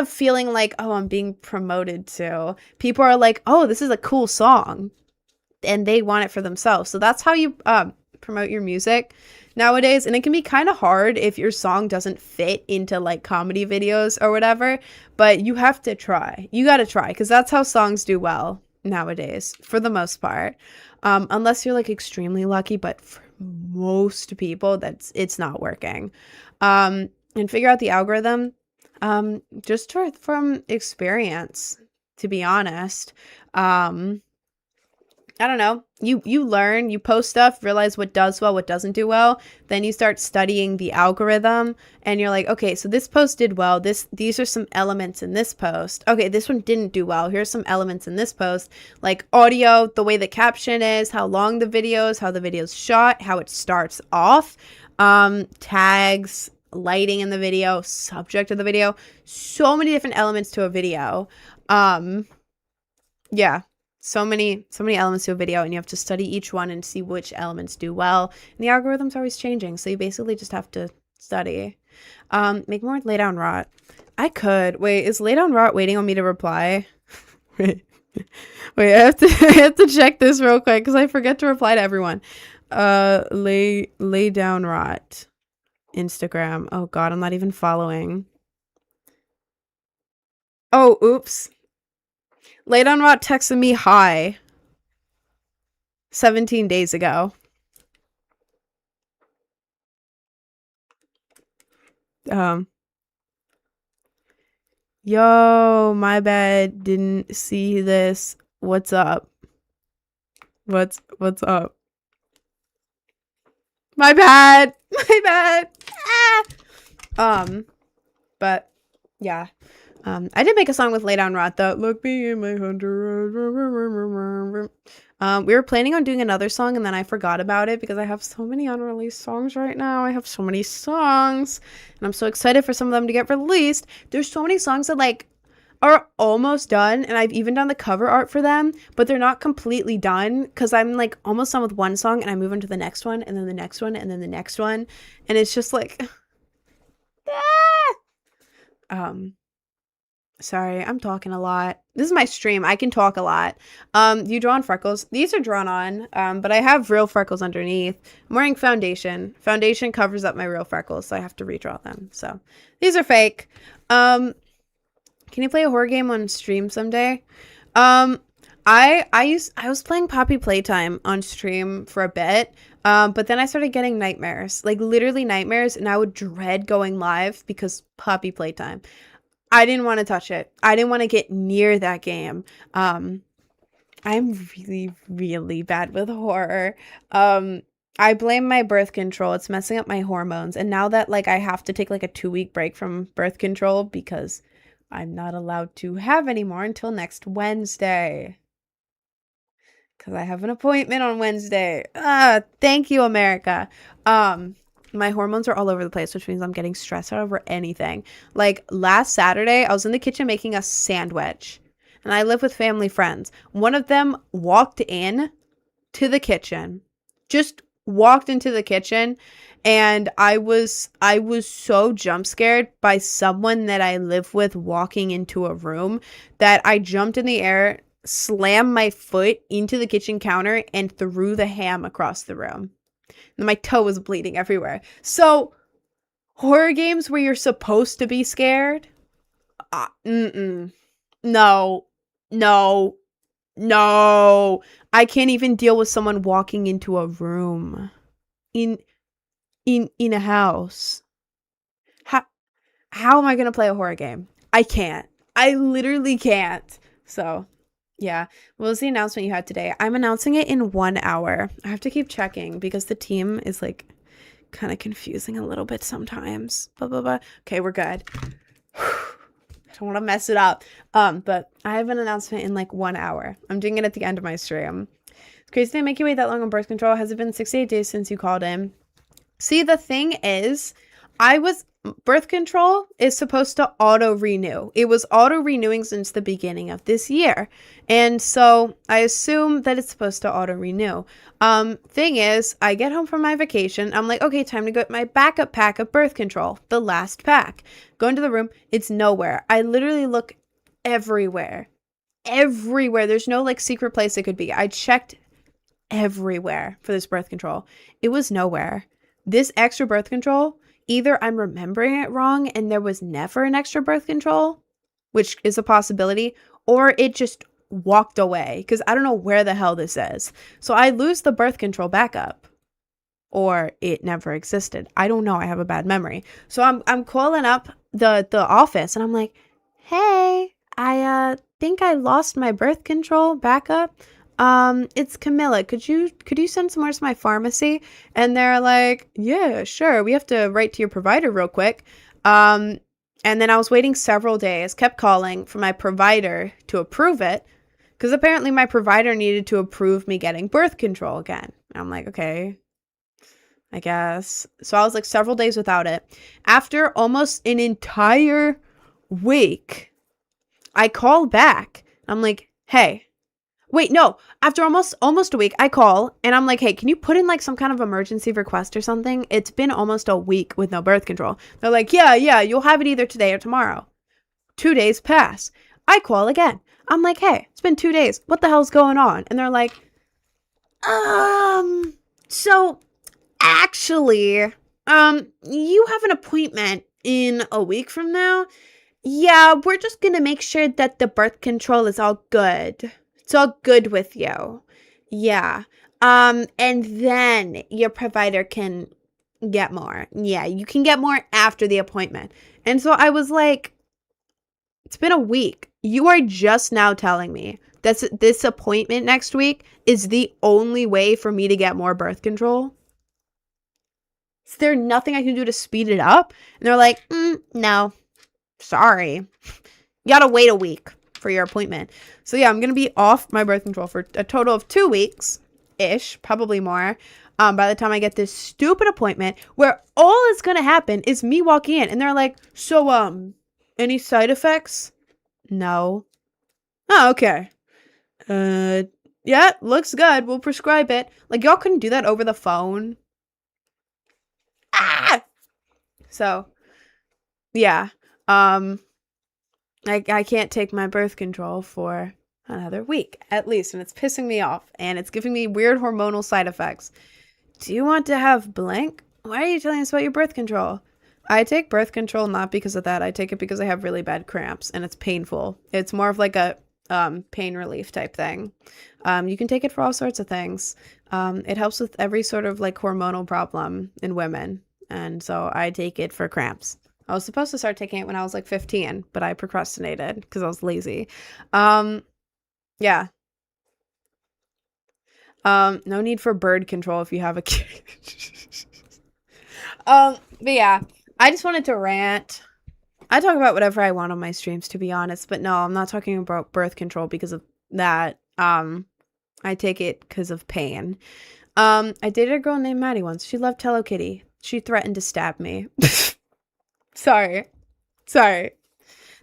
Speaker 1: feeling like, oh, I'm being promoted to, people are like, oh, this is a cool song, and they want it for themselves. So that's how you promote your music nowadays. And it can be kind of hard if your song doesn't fit into like comedy videos or whatever, but you have to try. You got to try, because that's how songs do well nowadays for the most part. Unless you're like extremely lucky, but for most people it's not working. And figure out the algorithm, just from experience, to be honest. I don't know. You learn, you post stuff, realize what does well, what doesn't do well. Then you start studying the algorithm, and you're like, okay, so this post did well. These are some elements in this post. Okay, this one didn't do well. Here's some elements in this post, like audio, the way the caption is, how long the video is, how the video's shot, how it starts off, tags, lighting in the video, subject of the video. So many different elements to a video. Yeah. So many elements to a video, and you have to study each one and see which elements do well. And the algorithm's always changing, so you basically just have to study. Make more Lay Down Rot. I could. Wait, is Lay Down Rot waiting on me to reply? Wait, I have to check this real quick because I forget to reply to everyone. Lay Down Rot. Instagram. Oh god, I'm not even following. Oh, oops. Lay Down Rot texted me hi 17 days ago. Yo, my bad. Didn't see this. What's up? What's up? My bad. My bad. Ah! But yeah. I did make a song with Lay Down Rot though. Look me in my hunter. We were planning on doing another song and then I forgot about it because I have so many unreleased songs right now. I have so many songs and I'm so excited for some of them to get released. There's so many songs that like are almost done and I've even done the cover art for them, but they're not completely done because I'm like almost done with one song and I move on to the next one and then the next one and then the next one. And it's just like, sorry, I'm talking a lot. This is my stream. I can talk a lot. You draw on freckles. These are drawn on, but I have real freckles underneath. I'm wearing foundation. Foundation covers up my real freckles, so I have to redraw them. So these are fake. Can you play a horror game on stream someday? I was playing Poppy Playtime on stream for a bit, but then I started getting nightmares, like literally nightmares, and I would dread going live because Poppy Playtime. I didn't want to touch it. I didn't want to get near that game. I'm really, really bad with horror. I blame my birth control. It's messing up my hormones. And now that like I have to take like a 2-week break from birth control because I'm not allowed to have any more until next Wednesday. Because I have an appointment on Wednesday. Thank you, America. My hormones are all over the place, which means I'm getting stressed out over anything. Like last Saturday, I was in the kitchen making a sandwich and I live with family friends. One of them walked in to the kitchen, just walked into the kitchen. And I was so jump scared by someone that I live with walking into a room that I jumped in the air, slammed my foot into the kitchen counter and threw the ham across the room. And my toe was bleeding everywhere. So, horror games where you're supposed to be scared? No. I can't even deal with someone walking into a room. In a house. How am I going to play a horror game? I can't. I literally can't. So, yeah. What was the announcement you had today? I'm announcing it in 1 hour. I have to keep checking because the team is like kind of confusing a little bit sometimes. Blah, blah, blah. Okay, we're good. I don't want to mess it up. But I have an announcement in like 1 hour. I'm doing it at the end of my stream. It's crazy to make you wait that long on birth control. Has it been 68 days since you called in? See, the thing is, birth control is supposed to auto-renew. It was auto-renewing since the beginning of this year. And so I assume that it's supposed to auto-renew. Thing is, I get home from my vacation. I'm like, okay, time to get my backup pack of birth control. The last pack. Go into the room. It's nowhere. I literally look everywhere. Everywhere. There's no like secret place it could be. I checked everywhere for this birth control. It was nowhere. This extra birth control, either I'm remembering it wrong and there was never an extra birth control, which is a possibility, or it just walked away because I don't know where the hell this is. So I lose the birth control backup, or it never existed. I don't know. I have a bad memory. So I'm calling up the office and I'm like, hey, I think I lost my birth control backup. It's Camilla. Could you send some more to my pharmacy? And they're like, yeah, sure. We have to write to your provider real quick. And then I was waiting several days, kept calling for my provider to approve it because apparently my provider needed to approve me getting birth control again. And I'm like, okay, I guess. So I was like several days without it. After almost an entire week, I called back. I'm like, hey, wait, no. After almost a week, I call and I'm like, hey, can you put in like some kind of emergency request or something? It's been almost a week with no birth control. They're like, yeah, you'll have it either today or tomorrow. 2 days pass. I call again. I'm like, hey, it's been 2 days. What the hell's going on? And they're like, so actually, you have an appointment in a week from now. Yeah, we're just gonna make sure that the birth control is all good. It's all good with you. Yeah. And then your provider can get more. Yeah, you can get more after the appointment. And so I was like, it's been a week. You are just now telling me that this appointment next week is the only way for me to get more birth control? Is there nothing I can do to speed it up? And they're like, no, sorry. You gotta wait a week for your appointment. So yeah, I'm gonna be off my birth control for a total of 2 weeks ish, probably more. By the time I get this stupid appointment where all is gonna happen is me walking in and they're like, so any side effects? No. Oh, okay. Yeah, looks good. We'll prescribe it. Like, y'all couldn't do that over the phone. Ah! So, yeah. I can't take my birth control for another week, at least, and it's pissing me off, and it's giving me weird hormonal side effects. Do you want to have blank? Why are you telling us about your birth control? I take birth control not because of that. I take it because I have really bad cramps, and it's painful. It's more of like a pain relief type thing. You can take it for all sorts of things. It helps with every sort of like hormonal problem in women, and so I take it for cramps. I was supposed to start taking it when I was like 15, but I procrastinated because I was lazy. Yeah. No need for bird control if you have a kid. But yeah, I just wanted to rant. I talk about whatever I want on my streams, to be honest, but no, I'm not talking about birth control because of that. I take it because of pain. I dated a girl named Maddie once. She loved Hello Kitty. She threatened to stab me. Sorry.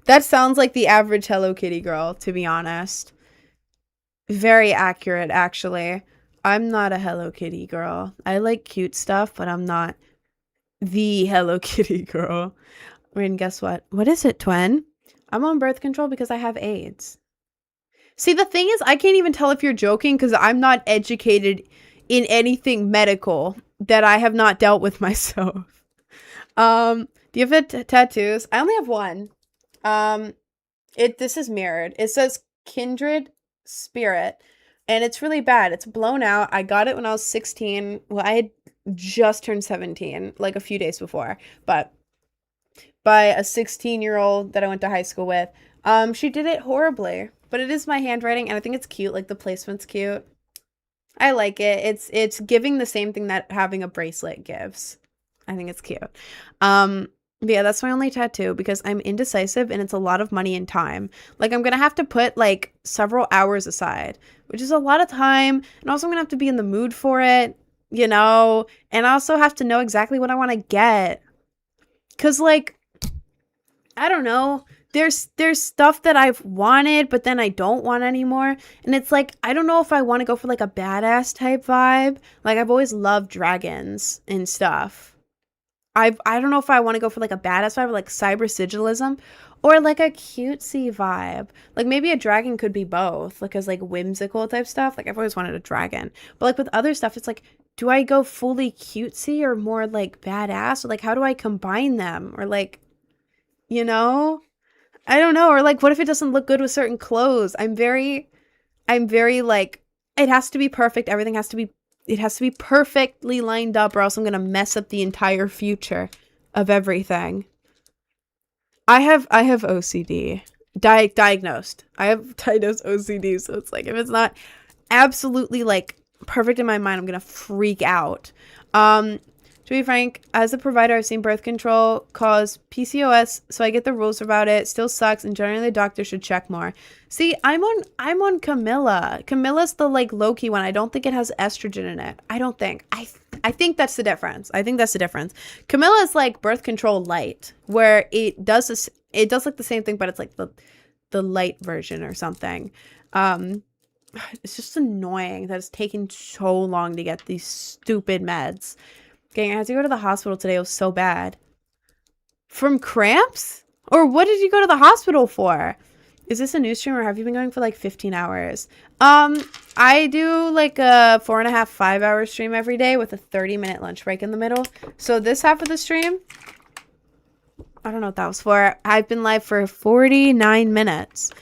Speaker 1: That sounds like the average Hello Kitty girl, to be honest. Very accurate, actually. I'm not a Hello Kitty girl. I like cute stuff, but I'm not the Hello Kitty girl. I mean, guess what? What is it, twin? I'm on birth control because I have AIDS. See, the thing is, I can't even tell if you're joking because I'm not educated in anything medical that I have not dealt with myself. Do you have tattoos? I only have one. This is mirrored. It says Kindred Spirit, and it's really bad. It's blown out. I got it when I was 16. Well, I had just turned 17, like a few days before, but by a 16-year-old that I went to high school with. She did it horribly, but it is my handwriting, and I think it's cute. Like, the placement's cute. I like it. It's giving the same thing that having a bracelet gives. I think it's cute. But yeah, that's my only tattoo because I'm indecisive and it's a lot of money and time. Like, I'm gonna have to put like several hours aside, which is a lot of time, and also I'm gonna have to be in the mood for it, you know, and I also have to know exactly what I want to get. Cause like, I don't know, there's stuff that I've wanted, but then I don't want anymore. And it's like, I don't know if I want to go for like a badass type vibe. Like, I've always loved dragons and stuff. I don't know if I want to go for like a badass vibe, like cyber sigillism, or like a cutesy vibe. Like, maybe a dragon could be both, like as like whimsical type stuff. Like, I've always wanted a dragon, but like with other stuff, it's like, do I go fully cutesy or more like badass? Or like, how do I combine them? Or like, you know, I don't know. Or like, what if it doesn't look good with certain clothes? I'm very like, it has to be perfect. Everything has to be, it has to be perfectly lined up, or else I'm gonna mess up the entire future of everything. I have OCD. Diagnosed. I have diagnosed OCD, so it's like, if it's not absolutely like perfect in my mind, I'm gonna freak out. To be frank, as a provider, I've seen birth control cause PCOS, so I get the rules about it. Still sucks, and generally the doctor should check more. See, I'm on Camilla. Camilla's the like low-key one. I don't think it has estrogen in it. I don't think. I think that's the difference. Camilla is like birth control light, where it does like the same thing, but it's like the light version or something. It's just annoying that it's taking so long to get these stupid meds. Gang, I had to go to the hospital today. It was so bad. From cramps? Or what did you go to the hospital for? Is this a new stream, or have you been going for like 15 hours? I do like a 4.5, 5-hour stream every day with a 30-minute lunch break in the middle. So this half of the stream, I don't know what that was for. I've been live for 49 minutes.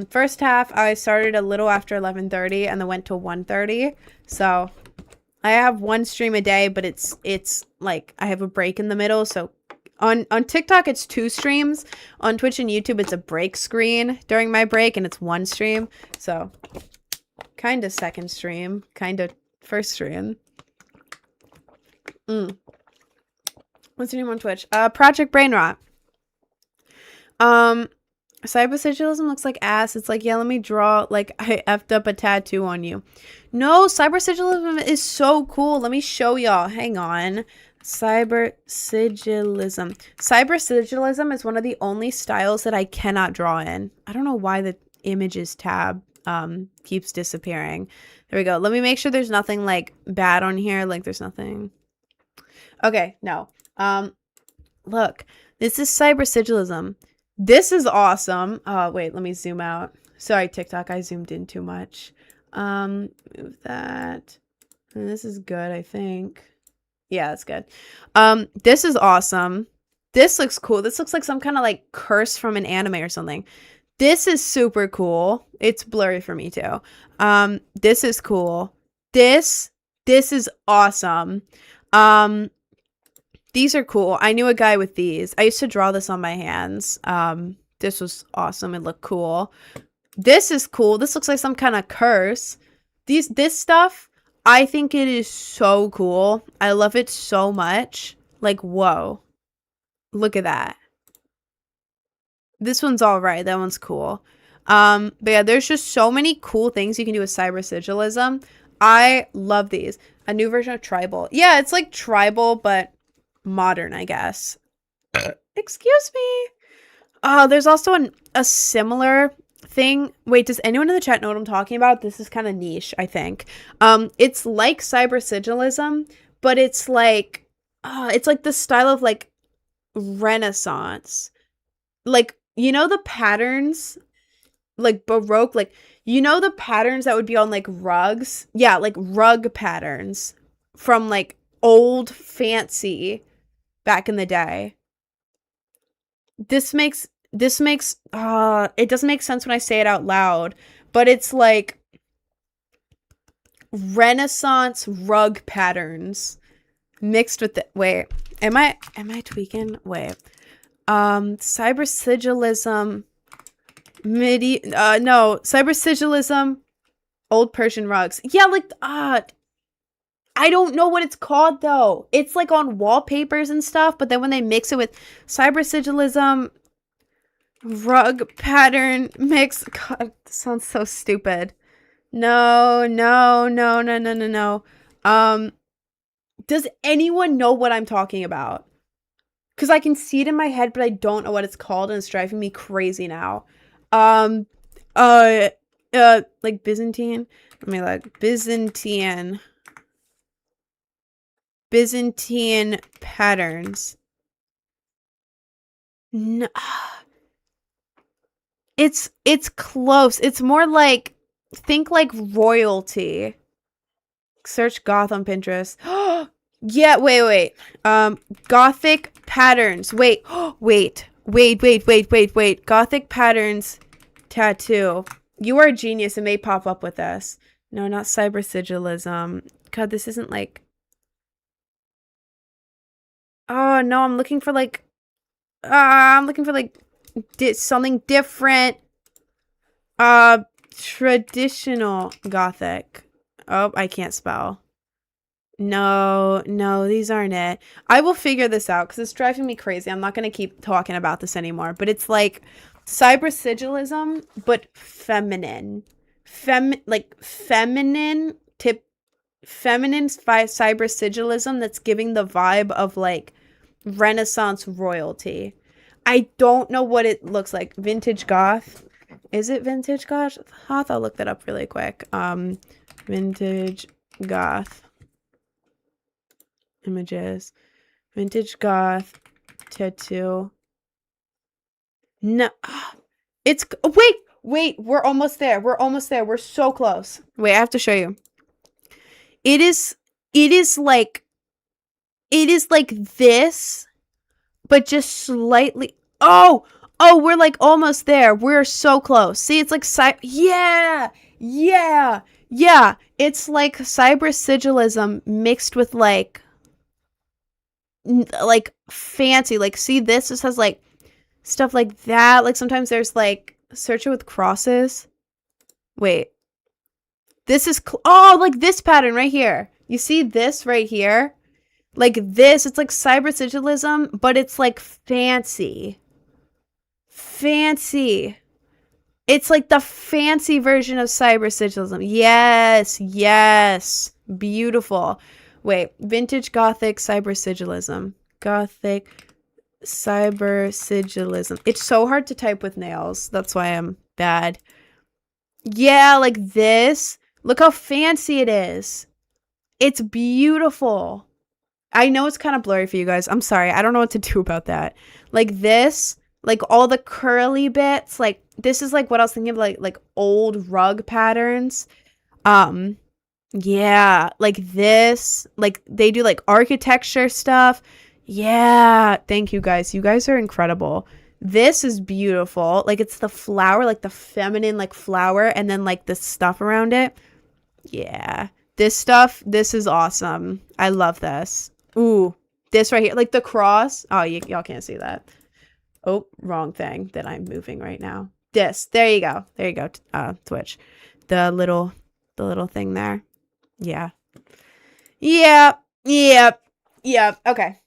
Speaker 1: First half, I started a little after 11:30 and then went to 1:30. So I have one stream a day, but it's like I have a break in the middle. So on TikTok, it's 2 streams. On Twitch and YouTube, it's a break screen during my break, and it's 1 stream. So kind of second stream, kind of first stream. What's your name on Twitch? Project Brain Rot. Cybersigilism looks like ass. It's like, yeah, let me draw, like, I effed up a tattoo on you. No, cybersigilism is so cool. Let me show y'all. Hang on. Cybersigilism. Cybersigilism is one of the only styles that I cannot draw in. I don't know why the images tab keeps disappearing. There we go. Let me make sure there's nothing, like, bad on here. Like, there's nothing. Okay, no. Look. This is cybersigilism. This is awesome. Oh, wait, let me zoom out. Sorry, TikTok, I zoomed in too much. Move that. And this is good, I think. Yeah, that's good. This is awesome. This looks cool. This looks like some kind of like curse from an anime or something. This is super cool. It's blurry for me too. This is cool. This is awesome. These are cool. I knew a guy with these. I used to draw this on my hands. This was awesome. It looked cool. This is cool. This looks like some kind of curse. This stuff, I think it is so cool. I love it so much. Like, whoa. Look at that. This one's all right. That one's cool. But yeah, there's just so many cool things you can do with cybersigilism. I love these. A new version of Tribal. Yeah, it's like Tribal, but modern, I guess. Excuse me. Oh, there's also a similar thing. Wait, does anyone in the chat know what I'm talking about? This is kind of niche, I think. It's like cybersigilism, but it's like the style of like Renaissance. Like, you know the patterns, like Baroque, like, you know the patterns that would be on like rugs? Yeah, like rug patterns from like old fancy back in the day. This makes it doesn't make sense when I say it out loud, but it's like Renaissance rug patterns mixed with the wait, am I tweaking? Wait. Cybersigilism cybersigilism old Persian rugs. Yeah, like I don't know what it's called though. It's like on wallpapers and stuff, but then when they mix it with cybersigilism rug pattern mix, God, this sounds so stupid. No. Does anyone know what I'm talking about? Because I can see it in my head, but I don't know what it's called, and it's driving me crazy now. Like Byzantine. Let me look. Byzantine patterns. No. It's close. It's more like, think like royalty. Search goth on Pinterest. Yeah, wait. Gothic patterns. Wait. Wait. Gothic patterns tattoo. You are a genius. It may pop up with this. No, not cybersigilism. God, this isn't like... Oh, no, I'm looking for like something different. Traditional Gothic. Oh, I can't spell. No, these aren't it. I will figure this out because it's driving me crazy. I'm not going to keep talking about this anymore, but it's like cybersigilism, but feminine. Feminine cybersigilism that's giving the vibe of like Renaissance royalty. I don't know what it looks like. Vintage goth. Is it vintage goth? I'll look that up really quick. Vintage goth images. Vintage goth tattoo. No. It's wait, we're almost there. We're so close. Wait, I have to show you. It is like this, but just slightly. Oh, we're like almost there. We're so close. See, it's like yeah. It's like cybersigilism mixed with like fancy. Like, see this? This has like stuff like that. Like sometimes there's like search it with crosses. Wait. This is like this pattern right here. You see this right here? Like this, it's like cybersigilism, but it's like fancy. Fancy. It's like the fancy version of cyber sigilism. Yes, yes. Beautiful. Wait, vintage gothic cyber sigilism. Gothic cyber sigilism. It's so hard to type with nails. That's why I'm bad. Yeah, like this. Look how fancy it is. It's beautiful. I know it's kind of blurry for you guys. I'm sorry. I don't know what to do about that. Like this, like all the curly bits, like this is like what I was thinking of, like old rug patterns. Yeah, like this, like they do like architecture stuff. Yeah, thank you guys. You guys are incredible. This is beautiful. Like it's the flower, like the feminine like flower and then like the stuff around it. Yeah. This stuff, this is awesome. I love this. Ooh, this right here, like the cross. Oh, y'all can't see that. Oh, wrong thing that I'm moving right now. This, there you go. There you go, Twitch. The little thing there. Yeah. Yep. Yep. Yep. Okay.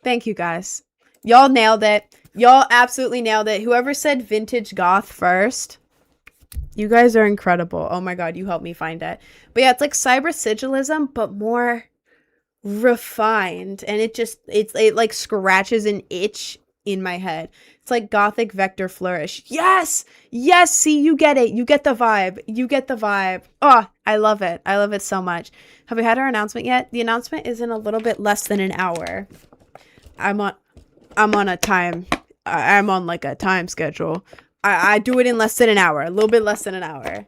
Speaker 1: Thank you guys. Y'all nailed it. Y'all absolutely nailed it. Whoever said vintage goth first, you guys are incredible. Oh my god, you helped me find it. But yeah, it's like cyber sigilism, but more refined. And it like scratches an itch in my head. It's like gothic vector flourish. Yes! Yes! See, you get it. You get the vibe. You get the vibe. Oh, I love it. I love it so much. Have we had our announcement yet? The announcement is in a little bit less than an hour. I'm on like a time schedule. I do it in less than an hour. A little bit less than an hour.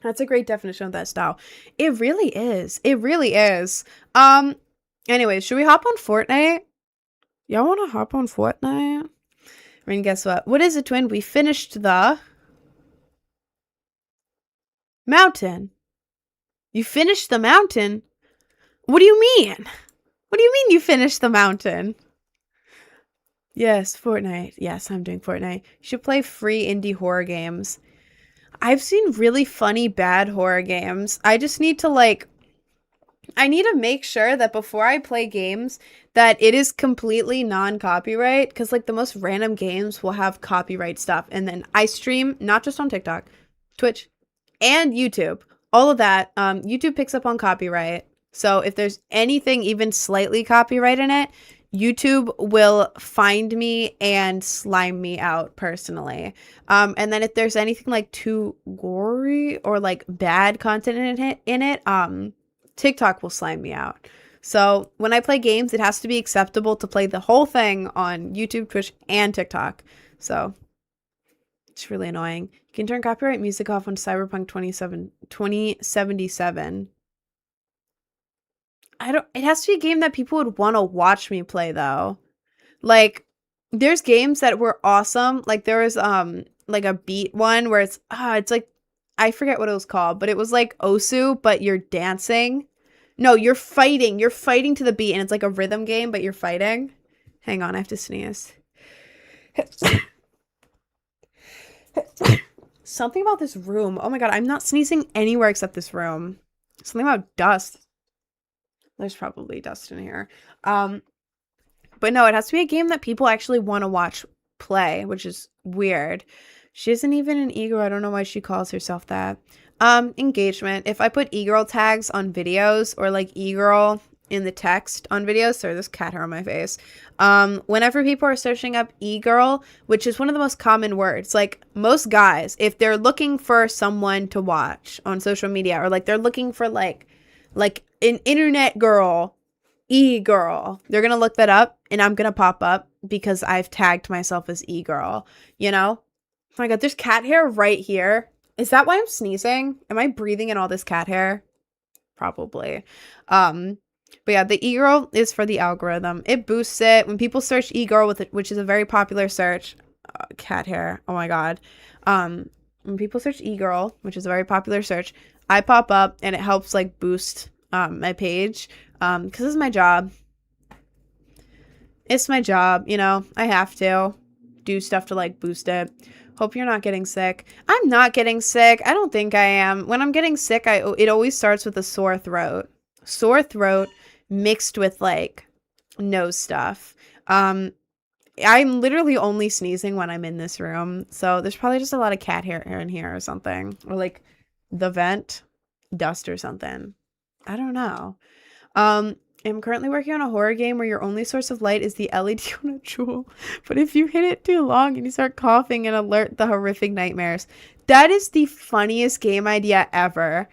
Speaker 1: That's a great definition of that style. It really is. It really is. Anyways, should we hop on Fortnite? Y'all want to hop on Fortnite? I mean, guess what? What is it, twin? We finished the mountain. You finished the mountain? What do you mean? What do you mean you finished the mountain? Yes, Fortnite. Yes, I'm doing Fortnite. You should play free indie horror games. I've seen really funny, bad horror games. I just need to, like... I need to make sure that before I play games that it is completely non-copyright, because like the most random games will have copyright stuff. And then I stream not just on TikTok, Twitch, and YouTube. All of that. YouTube picks up on copyright. So if there's anything even slightly copyright in it, YouTube will find me and slime me out personally. And then if there's anything like too gory or like bad content in it, TikTok will slime me out. So when I play games, it has to be acceptable to play the whole thing on YouTube, Twitch, and TikTok. So it's really annoying. You can turn copyright music off on Cyberpunk 2077. It has to be a game that people would want to watch me play though. Like there's games that were awesome. Like there was like a beat one where it's like I forget what it was called, but it was like Osu, but you're dancing. No, you're fighting. You're fighting to the beat, and it's like a rhythm game, but you're fighting. Hang on, I have to sneeze. Something about this room. Oh my god, I'm not sneezing anywhere except this room. Something about dust. There's probably dust in here. But no, it has to be a game that people actually want to watch play, which is weird. She isn't even an e-girl. I don't know why she calls herself that. Engagement. If I put e-girl tags on videos or like e-girl in the text on videos, sorry, there's cat hair on my face. Whenever people are searching up e-girl, which is one of the most common words, like most guys, if they're looking for someone to watch on social media or like they're looking for like an internet girl, e-girl, they're gonna look that up and I'm gonna pop up because I've tagged myself as e-girl, you know? Oh my god, there's cat hair right here. Is that why I'm sneezing? Am I breathing in all this cat hair? Probably. But yeah, the e-girl is for the algorithm. It boosts it. When people search e-girl with it, which is a very popular search, cat hair. Oh my god. When people search e-girl, which is a very popular search, I pop up and it helps like boost my page. Because this is my job. It's my job, you know. I have to do stuff to like boost it. Hope you're not getting sick. I'm not getting sick. I don't think I am. When I'm getting sick, it always starts with a sore throat. Sore throat, mixed with like nose stuff. I'm literally only sneezing when I'm in this room, so there's probably just a lot of cat hair in here or something, or like the vent dust or something. I don't know. I'm currently working on a horror game where your only source of light is the LED on a jewel, but if you hit it too long and you start coughing and alert the horrific nightmares. That is the funniest game idea ever.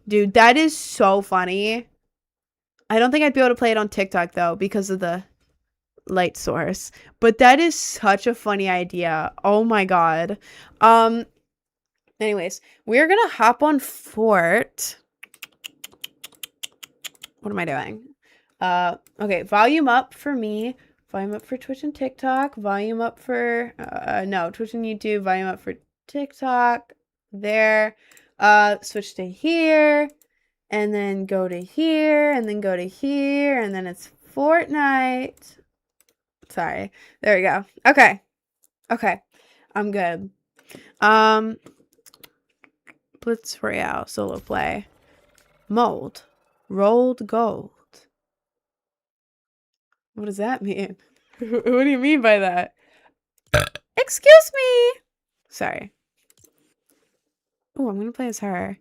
Speaker 1: Dude, that is so funny. I don't think I'd be able to play it on TikTok though because of the light source, but that is such a funny idea. Oh my god. Anyways, we're gonna hop on Fort. What am I doing? Okay, volume up for me, volume up for Twitch and TikTok, volume up for no, Twitch and YouTube, volume up for TikTok. There. Switch to here, and then go to here, and then go to here, and then it's Fortnite. Sorry. There we go. Okay. Okay. I'm good. Blitz Royale solo play. Mold. Rolled gold. What does that mean? What do you mean by that? Excuse me. Sorry. Oh, I'm gonna play as her.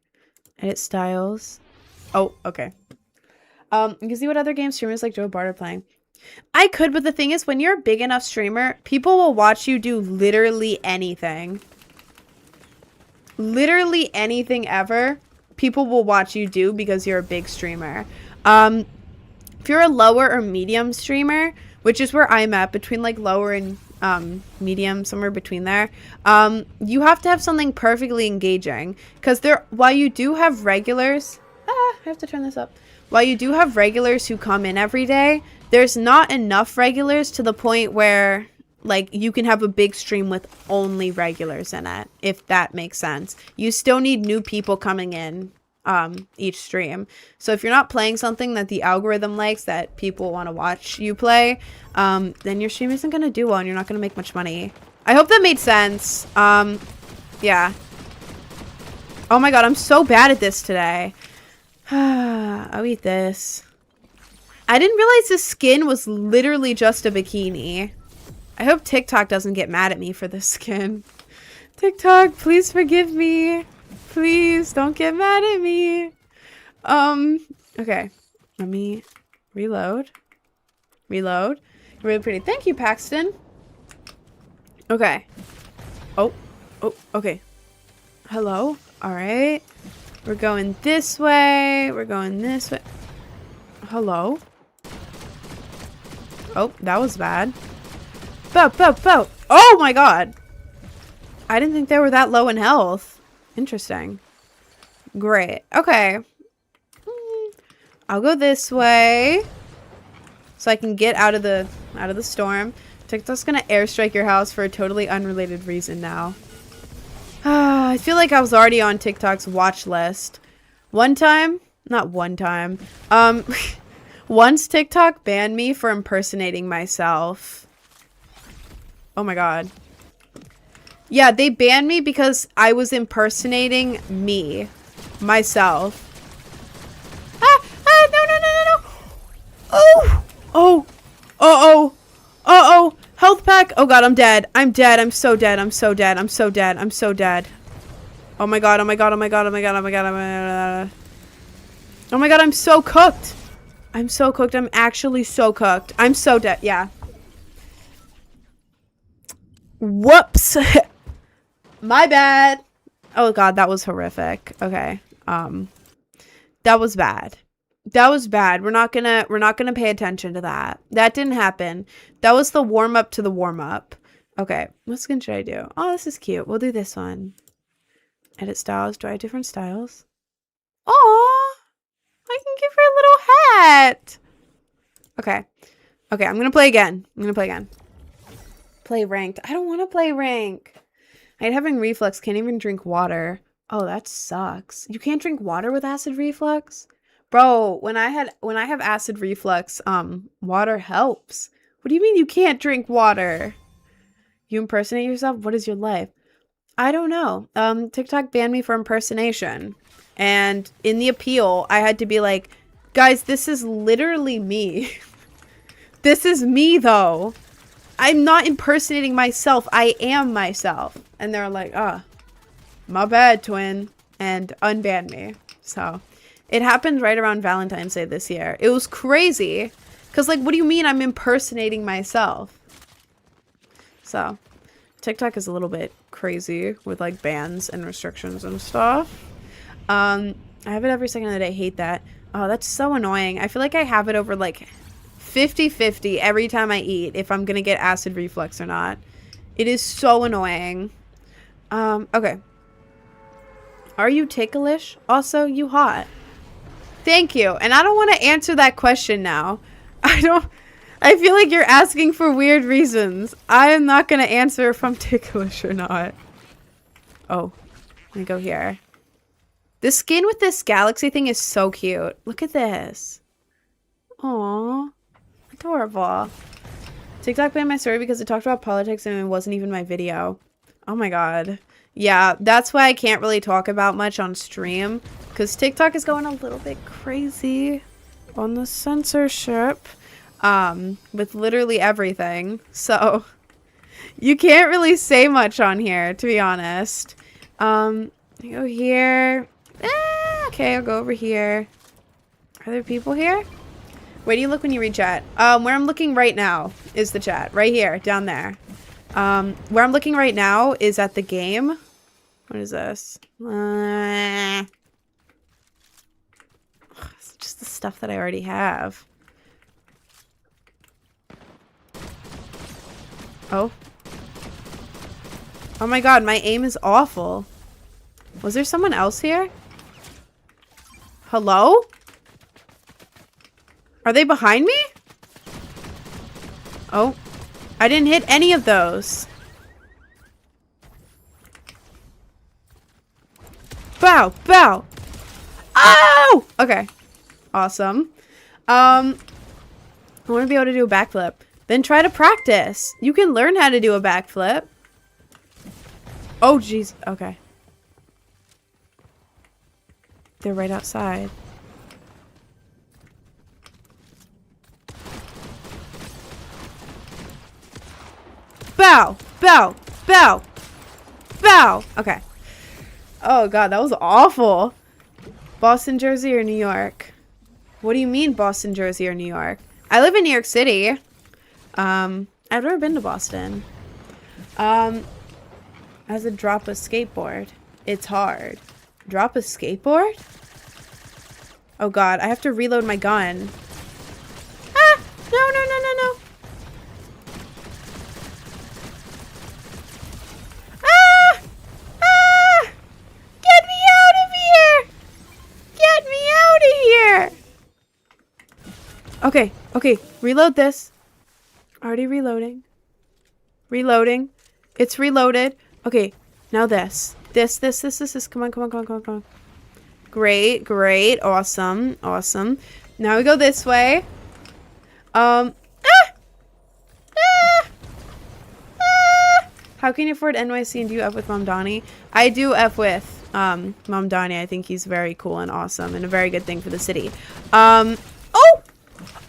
Speaker 1: Edit styles. Oh, okay. You can see what other game streamers like Joe Bart are playing. I could, but the thing is, when you're a big enough streamer, people will watch you do literally anything. Literally anything ever, people will watch you do because you're a big streamer. If you're a lower or medium streamer, which is where I'm at, between like lower and medium, somewhere between there, you have to have something perfectly engaging. Because while you do have regulars, I have to turn this up. While you do have regulars who come in every day, there's not enough regulars to the point where like you can have a big stream with only regulars in it, if that makes sense. You still need new people coming in each stream. So if you're not playing something that the algorithm likes, that people want to watch you play, then your stream isn't going to do well and you're not going to make much money. I hope that made sense. Yeah. Oh my god, I'm so bad at this today. I'll eat this. I didn't realize this skin was literally just a bikini. I hope TikTok doesn't get mad at me for this skin. TikTok, please forgive me. Please don't get mad at me. Okay. Let me reload. Reload. Really pretty. Thank you, Paxton. Okay. Oh, okay. Hello? Alright. We're going this way. We're going this way. Hello? Oh, that was bad. Bo. Oh my god. I didn't think they were that low in health. Interesting. Great. Okay. I'll go this way so I can get out of the storm. TikTok's gonna airstrike your house for a totally unrelated reason now. I feel like I was already on TikTok's watch list. Once TikTok banned me for impersonating myself. Oh my god. Yeah, they banned me because I was impersonating myself. No. Oh. Health pack. Oh god, I'm dead. I'm so dead. Oh my god. Oh my god, I'm so cooked. I'm actually so cooked. I'm so dead. Yeah. Whoops. My bad. Oh god, that was horrific. Okay. That was bad. We're not gonna pay attention to that. That didn't happen. That was the warm up to the warm up. Okay, what skin should I do? Oh, this is cute. We'll do this one. Edit styles. Do I have different styles? Aw, I can give her a little hat. Okay, I'm gonna play again. Play ranked. I don't want to play rank. I'm having reflux. Can't even drink water. Oh, that sucks. You can't drink water with acid reflux? Bro, when I have acid reflux, water helps. What do you mean you can't drink water? You impersonate yourself? What is your life? I don't know. TikTok banned me for impersonation. And in the appeal, I had to be like, Guys, this is literally me. This is me, though. I'm not impersonating myself. I am myself. And they're like, ah, my bad, twin. And unbanned me. So, it happened right around Valentine's Day this year. It was crazy. Because, like, what do you mean I'm impersonating myself? So, TikTok is a little bit crazy with, like, bans and restrictions and stuff. I have it every second of the day. I hate that. Oh, that's so annoying. I feel like I have it over, like, 50-50 every time I eat if I'm gonna get acid reflux or not. It is so annoying. Okay. Are you ticklish? Also, you hot. Thank you. And I don't want to answer that question now. I feel like you're asking for weird reasons. I am not gonna answer if I'm ticklish or not. Oh, let me go here. The skin with this galaxy thing is so cute. Look at this. Aww. Adorable. TikTok banned my story because it talked about politics and it wasn't even my video. Oh my god. Yeah, that's why I can't really talk about much on stream. Because TikTok is going a little bit crazy on the censorship. With literally everything. So, you can't really say much on here, to be honest. Go here. Okay, I'll go over here. Are there people here? Where do you look when you read chat? Where I'm looking right now is the chat. Right here, down there. Where I'm looking right now is at the game. What is this? It's just the stuff that I already have. Oh. Oh my god, my aim is awful. Was there someone else here? Hello? Are they behind me? Oh. I didn't hit any of those. Bow! Bow! Oh! Okay. Awesome. I want to be able to do a backflip. Then try to practice. You can learn how to do a backflip. Oh, jeez. Okay. They're right outside. Bow! Bow! Bow! Bow! Okay. Oh god, that was awful. Boston, Jersey, or New York? What do you mean Boston, Jersey, or New York? I live in New York City. I've never been to Boston. As a drop a skateboard. It's hard. Drop a skateboard? Oh god, I have to reload my gun. Ah! No, no, no, no, no. Ah! Ah! Get me out of here! Get me out of here! Okay, okay, reload this. Already reloading. Reloading. It's reloaded. Okay, now this. This. Come on, come on, come on, come on, come on. Great, great. Awesome, awesome. Now we go this way. Ah! Ah! Ah! How can you afford NYC and do you F with Mom Donnie? I do F with Mom Donnie. I think he's very cool and awesome and a very good thing for the city. Oh!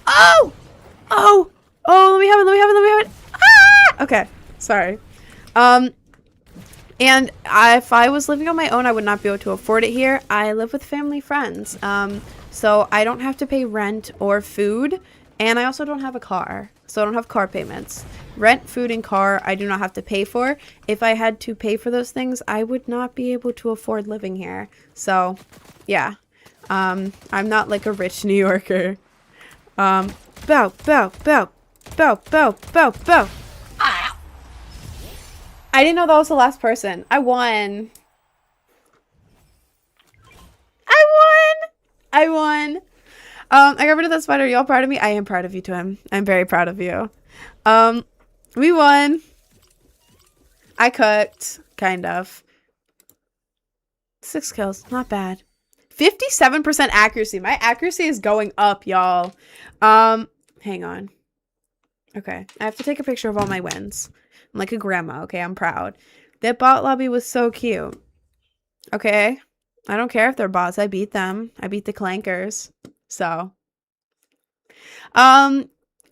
Speaker 1: Oh! Oh! Oh, let me have it, let me have it, let me have it. Ah! Okay, sorry. And if I was living on my own, I would not be able to afford it here. I live with family friends. So I don't have to pay rent or food. And I also don't have a car. So I don't have car payments. Rent, food, and car, I do not have to pay for. If I had to pay for those things, I would not be able to afford living here. So, yeah. I'm not like a rich New Yorker. Bow, bow, bow. Bow, bow, bow, bow. Ah! I didn't know that was the last person. I won. I won. I won. I got rid of that spider. Are y'all proud of me? I am proud of you, Twim. I'm very proud of you. We won. I cooked. Kind of. 6 kills. Not bad. 57% accuracy. My accuracy is going up, y'all. Hang on. Okay, I have to take a picture of all my wins. I'm like a grandma, okay? I'm proud. That bot lobby was so cute. Okay? I don't care if they're bots. I beat them. I beat the clankers. So,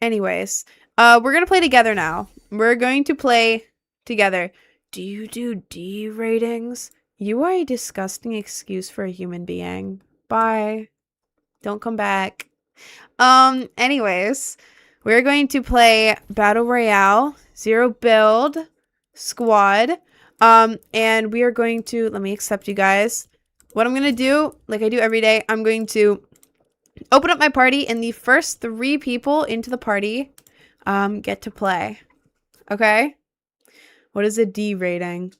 Speaker 1: anyways, we're gonna play together now. We're going to play together. Do you do D ratings? You are a disgusting excuse for a human being. Bye. Don't come back. Anyways, we're going to play Battle Royale, Zero Build, Squad. And we are going to, let me accept you guys. What I'm going to do, like I do every day, I'm going to open up my party, and the first 3 people into the party, get to play. Okay? What is a D rating?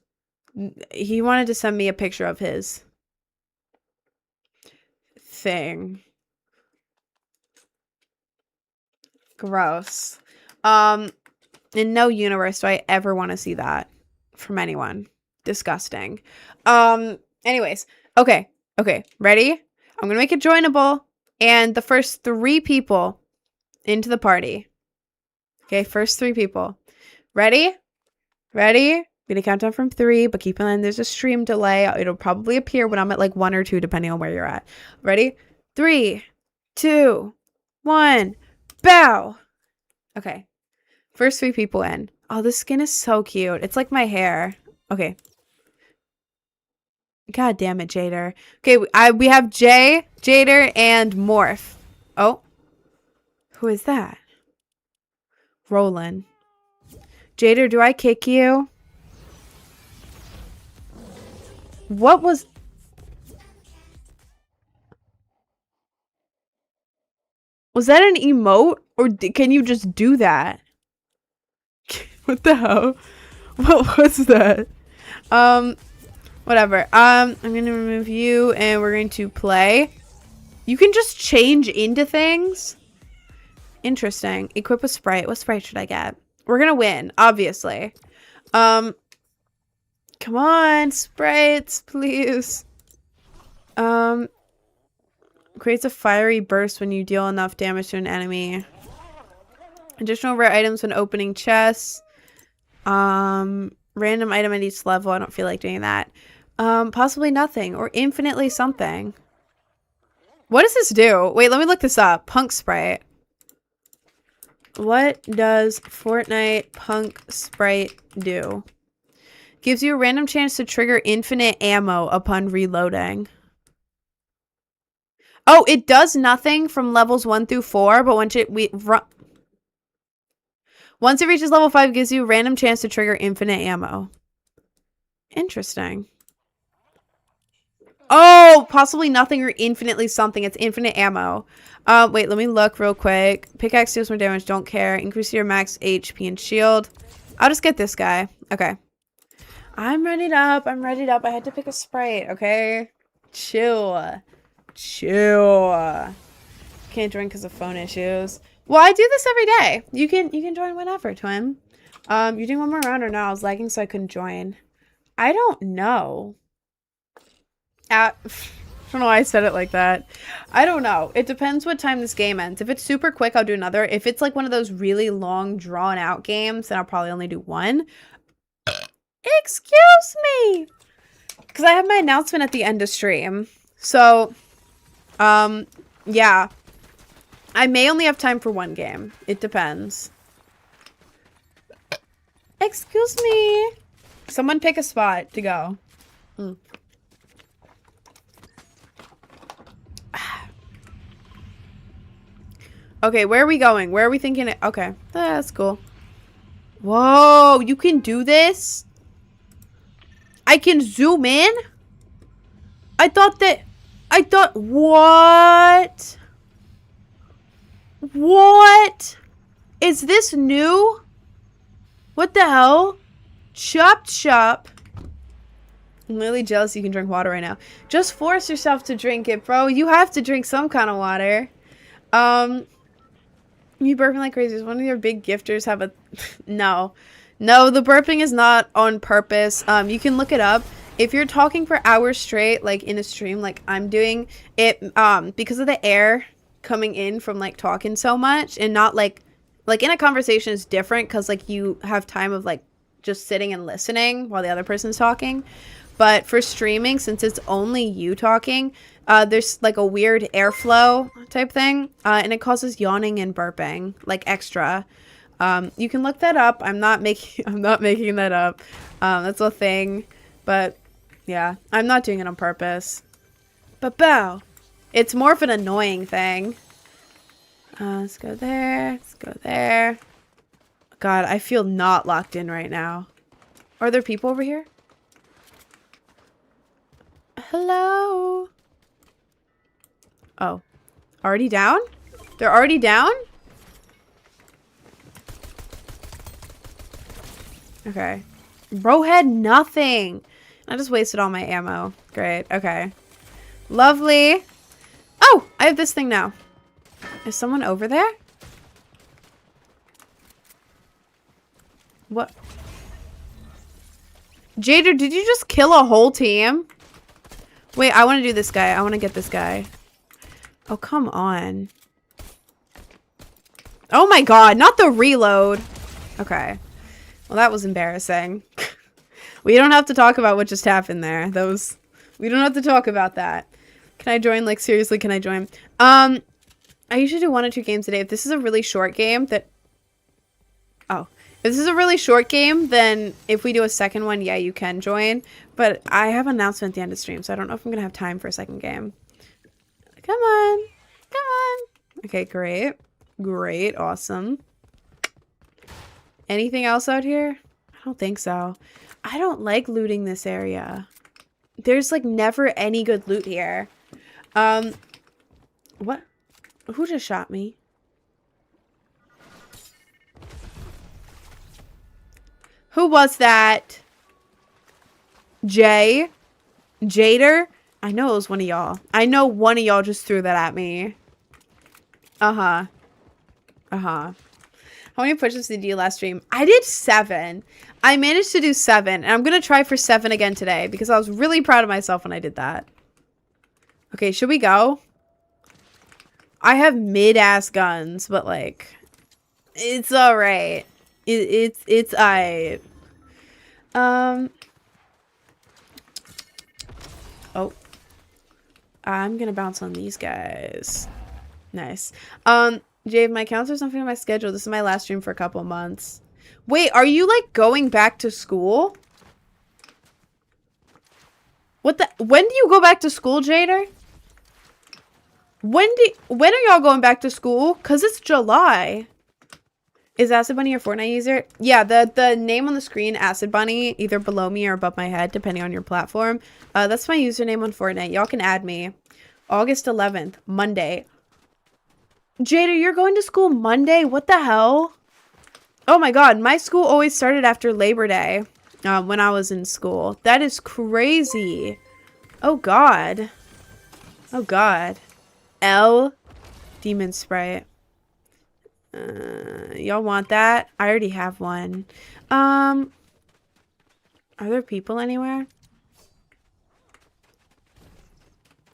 Speaker 1: He wanted to send me a picture of his thing. Gross. In no universe do I ever want to see that from anyone. Disgusting. Anyways. Okay. Ready? I'm gonna make it joinable. And the first 3 people into the party. Okay, first 3 people. Ready? I'm gonna count down from 3, but keep in mind there's a stream delay. It'll probably appear when I'm at like 1 or 2, depending on where you're at. Ready? 3, 2, 1. Bow! Okay. First 3 people in. Oh, this skin is so cute. It's like my hair. Okay. God damn it, Jader. Okay, we have Jay, Jader, and Morph. Oh. Who is that? Roland. Jader, do I kick you? What was... Was that an emote? Or can you just do that? What the hell? What was that? Whatever. I'm gonna remove you, and we're going to play. You can just change into things. Interesting. Equip a sprite. What sprite should I get? We're gonna win, obviously. Come on, sprites, please. Creates a fiery burst when you deal enough damage to an enemy. Additional rare items when opening chests. Random item at each level. I don't feel like doing that. Possibly nothing or infinitely something. What does this do? Wait, let me look this up. Punk Sprite. What does Fortnite Punk Sprite do? Gives you a random chance to trigger infinite ammo upon reloading. Oh, it does nothing from levels 1 through 4, but once it reaches level 5, it gives you a random chance to trigger infinite ammo. Interesting. Oh, possibly nothing or infinitely something. It's infinite ammo. Wait, let me look real quick. Pickaxe deals more damage. Don't care. Increase your max HP and shield. I'll just get this guy. Okay. I'm readied up. I had to pick a sprite, okay? Chill. Can't join because of phone issues. Well, I do this every day. You can join whenever, twin. You're doing one more round or no? I was lagging so I couldn't join. I don't know. I don't know why I said it like that. I don't know. It depends what time this game ends. If it's super quick, I'll do another. If it's like one of those really long, drawn-out games, then I'll probably only do one. Excuse me! Because I have my announcement at the end of stream. So, yeah. I may only have time for one game. It depends. Excuse me. Someone pick a spot to go. Okay, where are we going? Where are we thinking? Okay, that's cool. Whoa, you can do this? I can zoom in? What? What? Is this new? What the hell? Chop chop. I'm really jealous you can drink water right now. Just force yourself to drink it, bro. You have to drink some kind of water. You burping like crazy. Does one of your big gifters have a... No. No, the burping is not on purpose. You can look it up. If you're talking for hours straight, like in a stream like I'm doing, it because of the air coming in from like talking so much and not like in a conversation is different because like you have time of like just sitting and listening while the other person's talking. But for streaming, since it's only you talking, There's like a weird airflow type thing, and it causes yawning and burping, like extra. You can look that up. I'm not making that up. That's a thing, but yeah, I'm not doing it on purpose. But bow, it's more of an annoying thing. Let's go there. Let's go there. God, I feel not locked in right now. Are there people over here? Hello? Oh. Already down? They're already down? Okay. Bro had nothing. I just wasted all my ammo. Great. Okay. Lovely. Oh! I have this thing now. Is someone over there? What? Jader, did you just kill a whole team? Wait, I want to do this guy. I want to get this guy. Oh, come on. Oh my god, not the reload. Okay. Well, that was embarrassing. We don't have to talk about what just happened there. We don't have to talk about that. Can I join? Like, seriously, can I join? I usually do 1 or 2 games a day. If this is a really short game that... Oh. If this is a really short game, then if we do a second one, yeah, you can join. But I have an announcement at the end of the stream, so I don't know if I'm going to have time for a second game. Come on. Come on. Okay, great. Great. Awesome. Anything else out here? I don't think so. I don't like looting this area. There's, like, never any good loot here. What? Who just shot me? Who was that? Jay? Jader? I know it was one of y'all. I know one of y'all just threw that at me. Uh-huh. Uh-huh. How many push-ups did you do last stream? I did 7. I managed to do 7. And I'm going to try for 7 again today. Because I was really proud of myself when I did that. Okay, should we go? I have mid-ass guns. But, like... It's alright. It's alright. Oh. I'm gonna bounce on these guys. Nice. Jay, my counselor's not on my schedule. This is my last stream for a couple months. Wait, are you, like, going back to school? What the? When do you go back to school, Jader? When are y'all going back to school? Cause it's July. Is Acid Bunny your Fortnite user? Yeah, the name on the screen, Acid Bunny, either below me or above my head, depending on your platform. That's my username on Fortnite. Y'all can add me. August 11th, Monday. Jader, you're going to school Monday? What the hell? Oh my god, my school always started after Labor Day when I was in school. That is crazy. Oh god. Oh god. L. Demon Sprite. Y'all want that? I already have one. Are there people anywhere?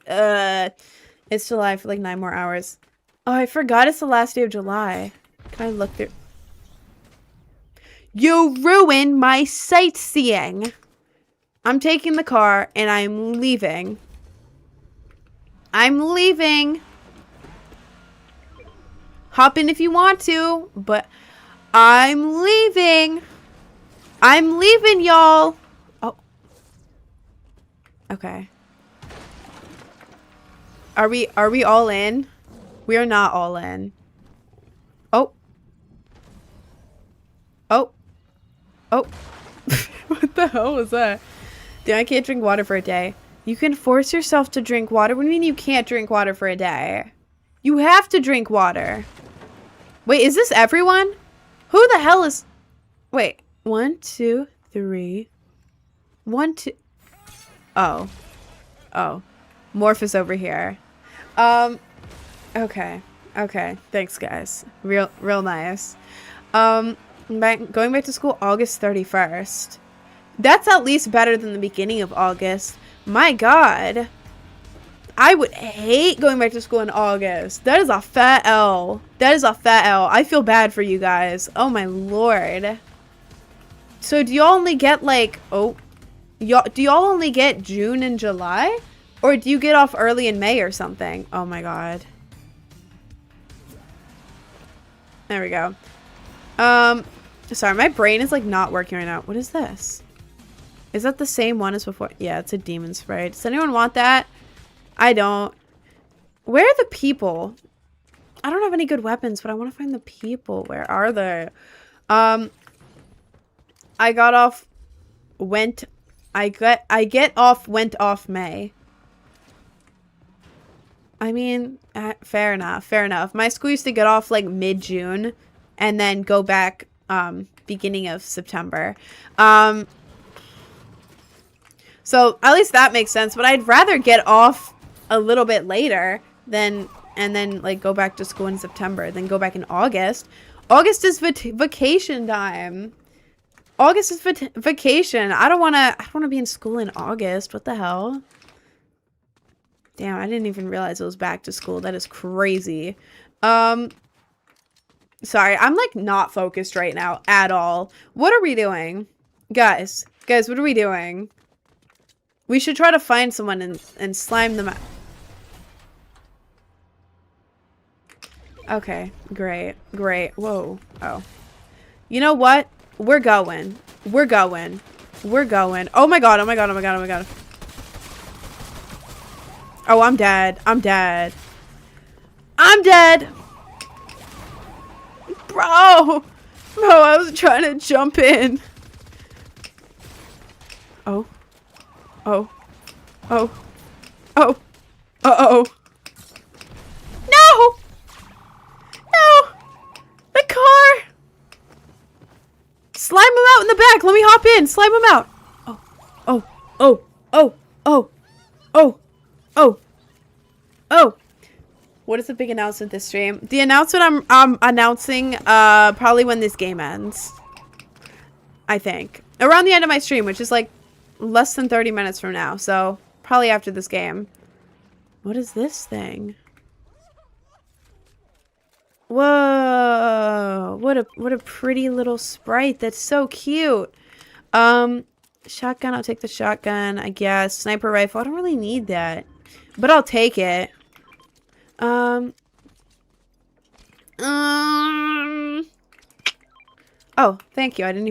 Speaker 1: It's July for like 9 more hours. Oh, I forgot it's the last day of July. Can I look through? You ruined my sightseeing. I'm taking the car and I'm leaving. I'm leaving. Hop in if you want to, but I'm leaving. I'm leaving, y'all. Oh. Okay. Are we all in? We are not all in. Oh. Oh. Oh. What the hell was that? Dude, I can't drink water for a day. You can force yourself to drink water. What do you mean you can't drink water for a day? You have to drink water. Wait, is this everyone? Who the hell is... Wait. 1, 2, 3. 1, 2... Oh. Oh. Morph is over here. Okay. Okay. Thanks, guys. Real nice. Going back to school August 31st. That's at least better than the beginning of August. My god. I would hate going back to school in August. That is a fat L. That is a fat L. I feel bad for you guys. Oh my lord. So do y'all only get like... Oh. Do y'all only get June and July? Or do you get off early in May or something? Oh my god. There we go. Sorry, my brain is like not working right now. What is this? Is that the same one as before? Yeah, it's a demon spray. Does anyone want that? I don't. Where are the people? I don't have any good weapons, but I want to find the people. Where are they? I got off, went off May. I mean, fair enough, fair enough. My school used to get off like mid-June and then go back beginning of September. So at least that makes sense, but I'd rather get off a little bit later than and then like go back to school in September, then go back in August. August is vacation time. August is vacation. I don't want to be in school in August. What the hell? Damn, I didn't even realize it was back to school. That is crazy. Sorry, I'm like not focused right now at all. What are we doing? Guys, what are we doing? We should try to find someone and slime them out. Okay, great. Whoa. Oh. You know what? We're going. Oh my god, oh my god, oh my god. Oh, I'm dead. I'm dead. Bro, I was trying to jump in. Oh. Uh-oh. No! The car! Slime him out in the back. Let me hop in. Slime him out. Oh. What is the big announcement this stream? The announcement I'm announcing probably when this game ends. I think. Around the end of my stream, which is like less than 30 minutes from now. So probably after this game. What is this thing? Whoa. What a pretty little sprite. That's so cute. Shotgun, I'll take the shotgun, I guess. Sniper rifle, I don't really need that. But I'll take it. Oh, thank you. I didn't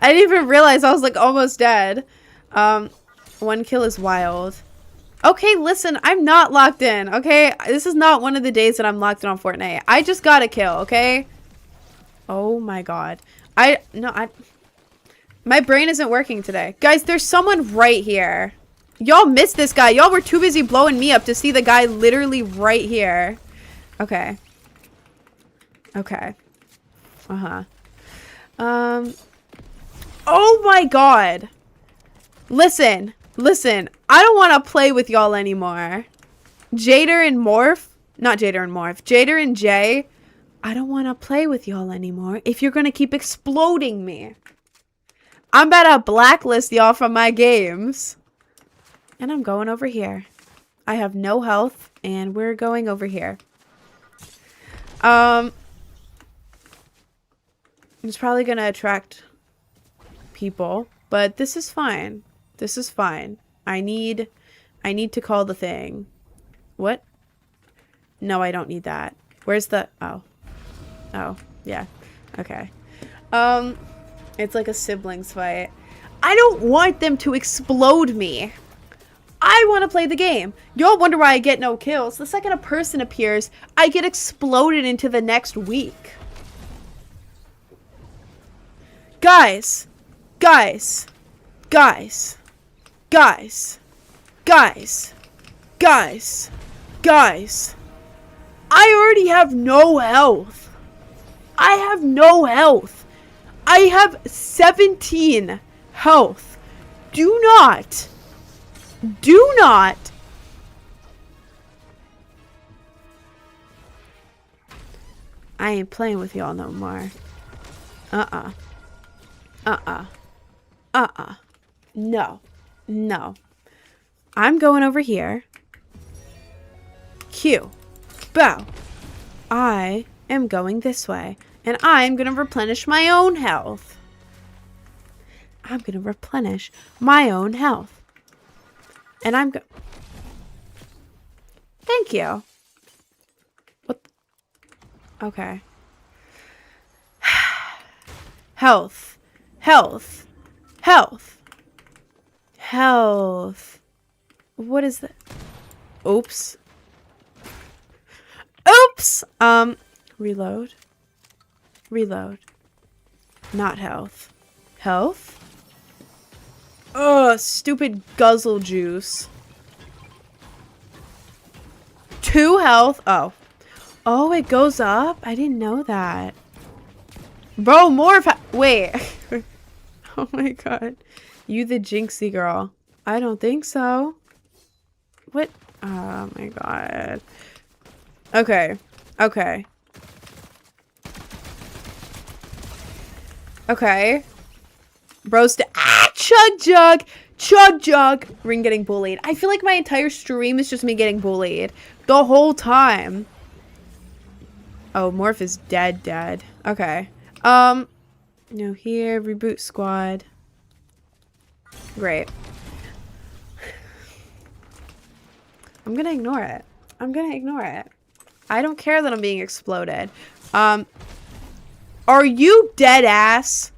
Speaker 1: even realize I was like almost dead. 1 kill is wild. Okay, listen, I'm not locked in, okay? This is not one of the days that I'm locked in on Fortnite. I just got a kill, okay? Oh my god. My brain isn't working today. Guys, there's someone right here. Y'all missed this guy. Y'all were too busy blowing me up to see the guy literally right here. Okay. Oh my god. Listen. I don't want to play with y'all anymore. Jader and Jay. I don't want to play with y'all anymore if you're going to keep exploding me. I'm about to blacklist y'all from my games. And I'm going over here. I have no health, and we're going over here. It's probably going to attract people, but this is fine. I need to call the thing. What? No, I don't need that. Where's the... Oh, yeah. Okay. It's like a siblings fight. I don't want them to explode me. I want to play the game. Y'all wonder why I get no kills. The second a person appears, I get exploded into the next week. Guys. I already have no health. I have 17 health. Do not. I ain't playing with y'all no more. No. I'm going over here. Q. Bow. I am going this way. And I'm going to replenish my own health. And I'm Thank you. What? Okay. Health. Health. Health. Health. What is that? Oops. Oops! Reload. Reload. Not health. Health? Ugh, stupid guzzle juice. 2 health? Oh. Oh, it goes up? I didn't know that. Bro, more wait. Oh my god. You the jinxie girl. I don't think so. What? Oh my god. Okay. Okay. Okay. Bro's chug jug! Chug jug! Ring getting bullied. I feel like my entire stream is just me getting bullied. The whole time. Oh, Morph is dead. Okay. No, here. Reboot squad. Great. I'm gonna ignore it. I'm gonna ignore it. I don't care that I'm being exploded. Are you dead ass?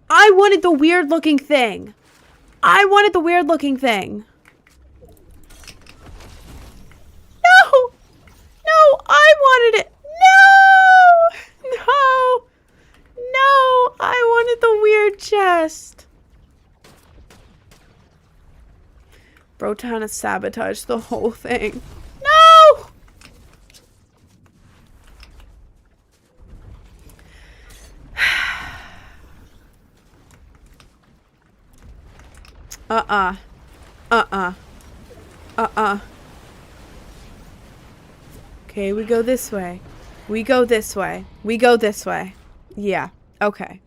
Speaker 1: I wanted the weird looking thing. I wanted the weird looking thing. No! No, I wanted it. No! No! No! I wanted the weird chest. Bro trying to sabotage the whole thing. No! Okay, we go this way. We go this way. We go this way. Yeah. Okay.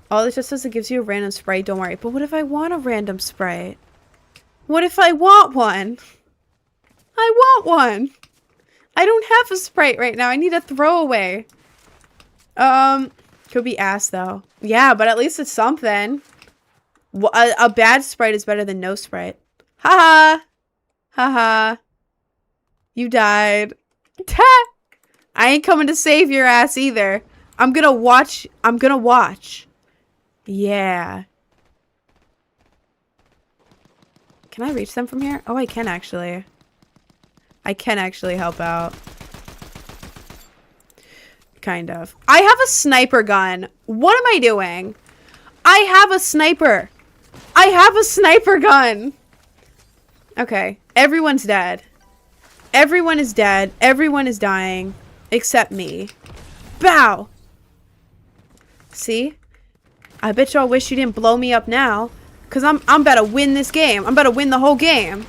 Speaker 1: All this just says it gives you a random sprite. Don't worry. But what if I want a random sprite? What if I want one? I want one. I don't have a sprite right now. I need a throwaway. Could be ass though. Yeah, but at least it's something. A bad sprite is better than no sprite. Haha. Haha. You died. I ain't coming to save your ass either. I'm gonna watch. I'm gonna watch. Yeah. Can I reach them from here? Oh, I can actually. I can actually help out. Kind of. I have a sniper gun. What am I doing? I have a sniper. I have a sniper gun. Okay. Everyone's dead. Everyone is dead. Everyone is dying. Except me. Bow! See? I bet y'all wish you didn't blow me up now. Because I'm about to win this game. I'm about to win the whole game.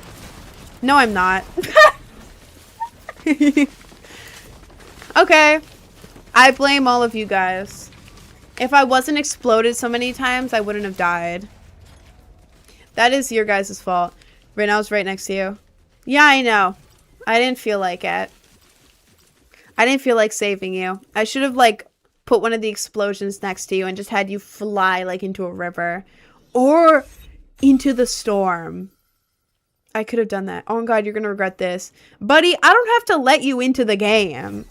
Speaker 1: No, I'm not. Okay. I blame all of you guys. If I wasn't exploded so many times, I wouldn't have died. That is your guys' fault. Renow's right next to you. Yeah, I know. I didn't feel like it. I didn't feel like saving you. I should have, like, put one of the explosions next to you and just had you fly, like, into a river. Or into the storm. I could have done that. Oh my god, you're gonna regret this. Buddy, I don't have to let you into the game.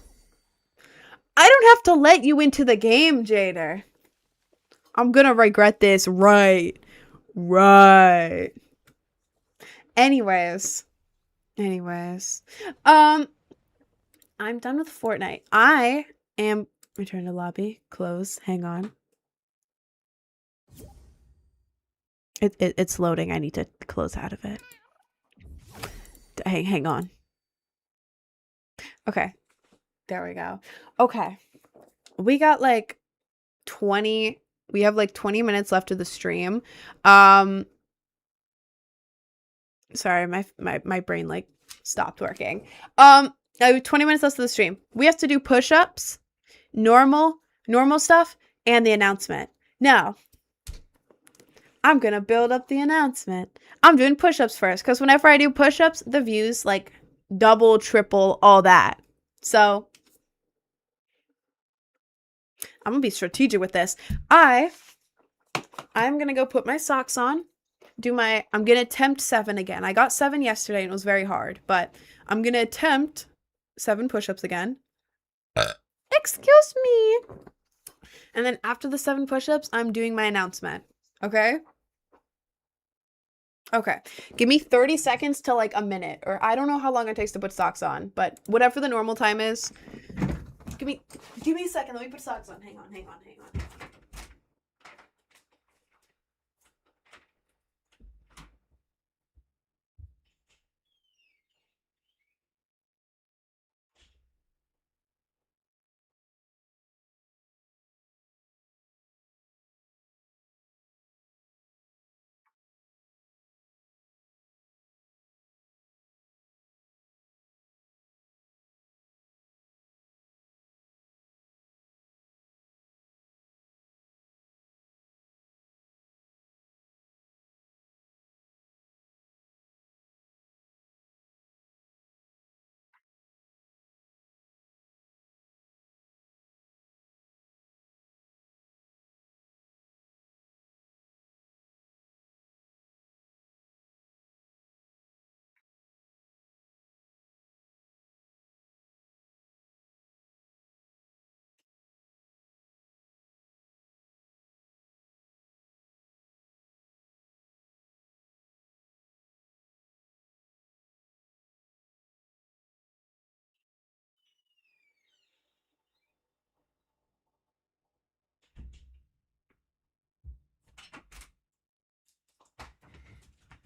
Speaker 1: I don't have to let you into the game, Jader. I'm gonna regret this. Right. Anyways. I'm done with Fortnite. I am return to lobby. Close. Hang on. It's loading. I need to close out of it. Hang on. Okay. There we go. Okay. We got like 20. We have like 20 minutes left of the stream. Sorry, my brain like stopped working. 20 minutes left of the stream. We have to do push-ups, normal stuff, and the announcement. Now, I'm gonna build up the announcement. I'm doing push-ups first, because whenever I do push-ups, the views like double, triple, all that. So I'm gonna be strategic with this. I'm gonna go put my socks on. I'm gonna attempt 7 again. I got 7 yesterday and it was very hard, but I'm gonna attempt 7 push-ups again. Excuse me. And then after the 7 push-ups, I'm doing my announcement. Okay? Okay. Give me 30 seconds to like a minute, or I don't know how long it takes to put socks on, but whatever the normal time is. Give me a second. Let me put socks on. Hang on.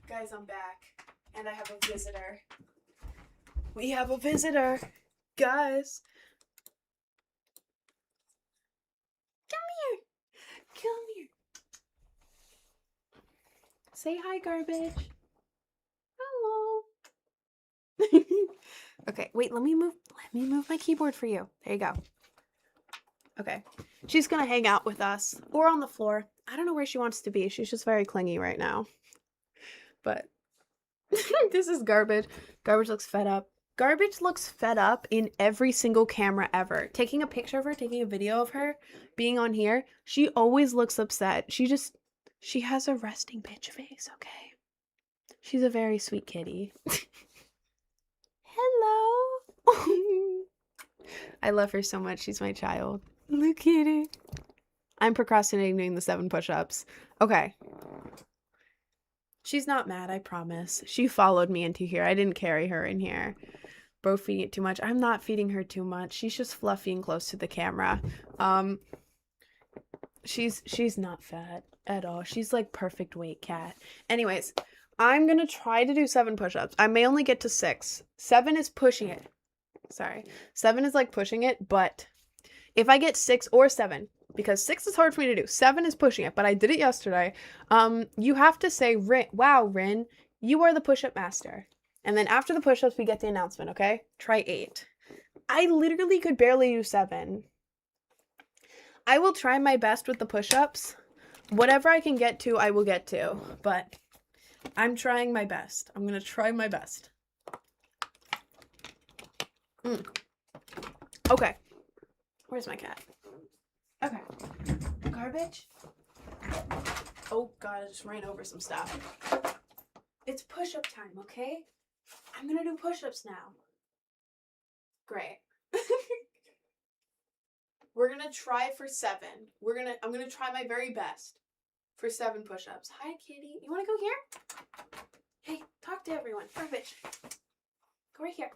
Speaker 1: Guys, I'm back and I have a visitor. We have a visitor. Guys, come here. Say hi, garbage. Hello. Okay, wait, let me move my keyboard for you. There you go. Okay. She's gonna hang out with us or on the floor. I don't know where she wants to be. She's just very clingy right now. But this is Garbage. Garbage looks fed up. Garbage looks fed up in every single camera ever. Taking a picture of her, taking a video of her, being on here, she always looks upset. She has a resting bitch face, okay? She's a very sweet kitty. Hello. I love her so much. She's my child. Look at her. I'm procrastinating doing the 7 push-ups. Okay. She's not mad, I promise. She followed me into here. I didn't carry her in here. Bro feeding it too much. I'm not feeding her too much. She's just fluffy and close to the camera. She's not fat at all. She's like perfect weight cat. Anyways, I'm gonna try to do 7 push-ups. I may only get to 6. 7 is pushing it. Sorry. 7 is like pushing it, but if I get 6 or 7, because 6 is hard for me to do. 7 is pushing it, but I did it yesterday. You have to say, wow, Rin, you are the push-up master. And then after the push-ups, we get the announcement, okay? Try 8. I literally could barely do 7. I will try my best with the push-ups. Whatever I can get to, I will get to. But I'm trying my best. I'm going to try my best. Okay. Where's my cat? Okay. Garbage? Oh, God, I just ran over some stuff. It's push-up time, okay? I'm gonna do push-ups now. Great. We're gonna try for 7. I'm gonna try my very best for 7 push-ups. Hi, kitty. You wanna go here? Hey, talk to everyone. Garbage. Go right here.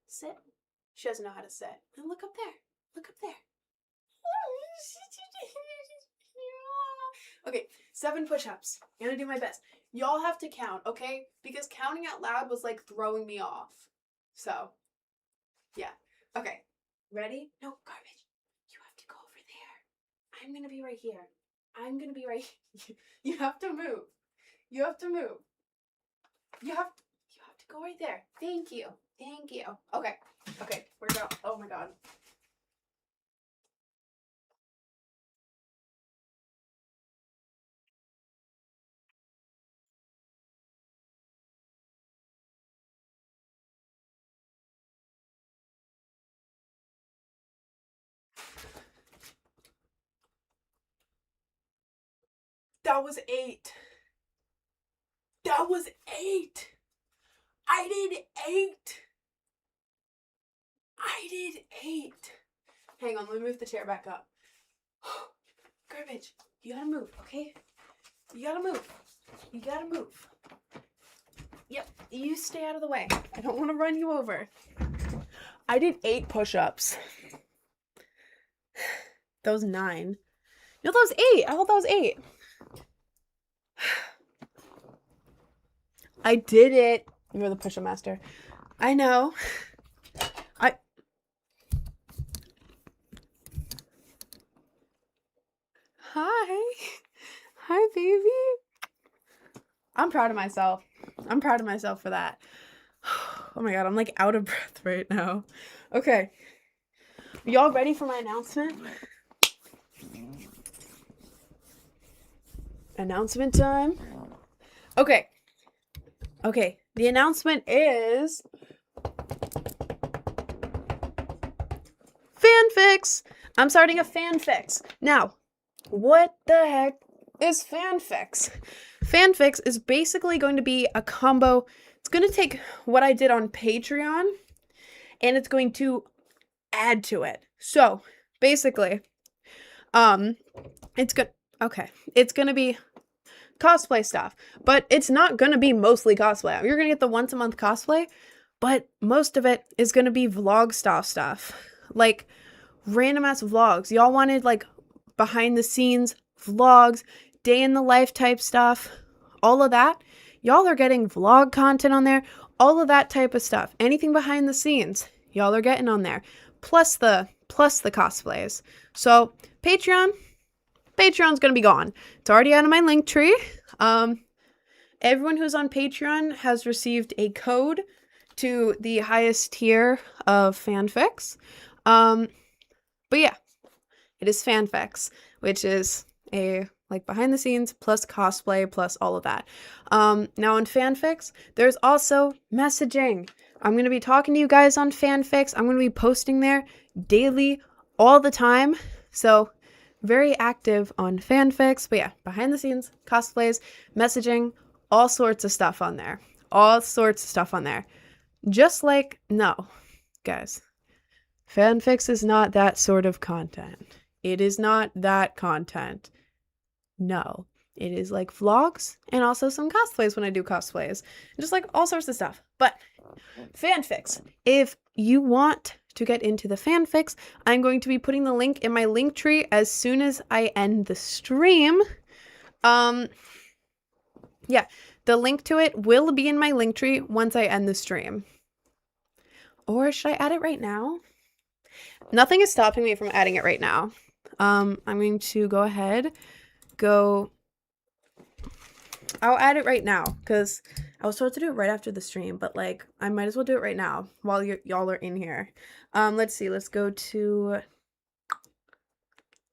Speaker 1: Sit. She doesn't know how to sit. And look up there. Look up there. Okay, 7 push-ups. I'm gonna do my best. Y'all have to count, okay? Because counting out loud was like throwing me off. So, yeah. Okay. Ready? No, Garbage. You have to go over there. I'm gonna be right here. I'm gonna be right here. You have to move. You have to move. You have to go right there. Thank you. Thank you. Okay. Okay. We're going. Oh my God. That was 8. That was 8. I did 8. I did 8. Hang on, let me move the chair back up. Garbage, you gotta move, okay? You gotta move. You gotta move. Yep, you stay out of the way. I don't want to run you over. I did 8 push-ups. That was 9. No, that was 8. I thought that was 8. I did it. You're the push-up master. I know. Hi, baby. I'm proud of myself. I'm proud of myself for that. Oh my god, I'm like out of breath right now. Okay. Y'all ready for my announcement? Announcement time. Okay. Okay. The announcement is fanfics. I'm starting a fanfics. Now, what the heck is fanfics? Fanfics is basically going to be a combo. It's going to take what I did on Patreon and it's going to add to it. So, basically, it's going to be cosplay stuff, but it's not going to be mostly cosplay. You're going to get the once a month cosplay, but most of it is going to be vlog style stuff. Like random ass vlogs. Y'all wanted like behind the scenes vlogs, day in the life type stuff, all of that. Y'all are getting vlog content on there, all of that type of stuff. Anything behind the scenes, y'all are getting on there. Plus the cosplays. So Patreon's gonna be gone. It's already out of my link tree. Everyone who's on Patreon has received a code to the highest tier of fanfics. But yeah, it is fanfics, which is a like behind the scenes plus cosplay plus all of that. Now on fanfics, there's also messaging. I'm going to be talking to you guys on fanfics. I'm going to be posting there daily, all the time. So very active on fanfics. But yeah, behind the scenes, cosplays, messaging, all sorts of stuff on there. All sorts of stuff on there. Just like, no, guys, fanfics is not that sort of content. It is not that content. No, it is like vlogs and also some cosplays when I do cosplays. Just like all sorts of stuff. But fanfics. If you want to get into the fanfics, I'm going to be putting the link in my link tree as soon as I end the stream. Yeah, the link to it will be in my link tree once I end the stream. Or should I add it right now? Nothing is stopping me from adding it right now. I'm going to go ahead. I'll add it right now because I was told to do it right after the stream, but like I might as well do it right now while y'all are in here. Let's see. Let's go to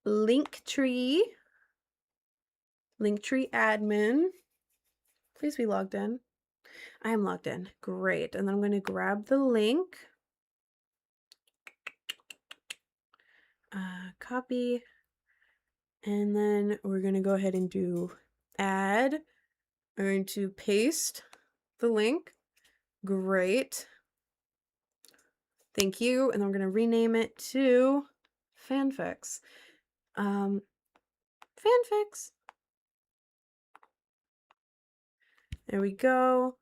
Speaker 1: Linktree. Linktree admin. Please be logged in. I am logged in. Great. And then I'm going to grab the link. Copy. And then we're going to go ahead and do add. I'm going to paste the link. Great. Thank you. And I'm going to rename it to fanfics. Fanfics. There we go.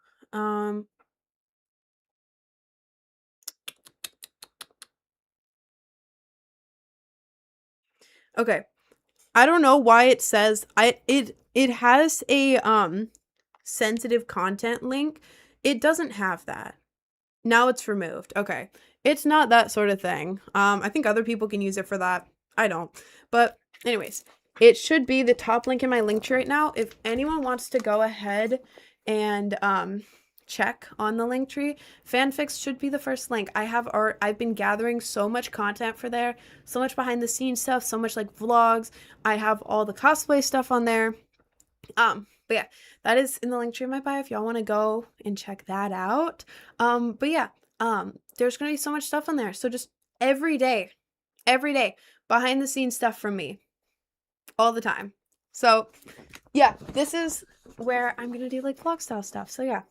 Speaker 1: Okay. I don't know why it says it has a sensitive content link. It doesn't have that. Now it's removed. Okay. It's not that sort of thing. I think other people can use it for that. I don't. But anyways, it should be the top link in my link tree right now. If anyone wants to go ahead and check on the link tree, fanfics should be the first link. I've been gathering so much content for there, so much behind the scenes stuff, so much like vlogs. I have all the cosplay stuff on there. But yeah, that is in the link tree in my bio if y'all want to go and check that out. But yeah, there's gonna be so much stuff on there. So just every day, behind the scenes stuff from me all the time. So yeah, this is where I'm gonna do like vlog style stuff. So yeah.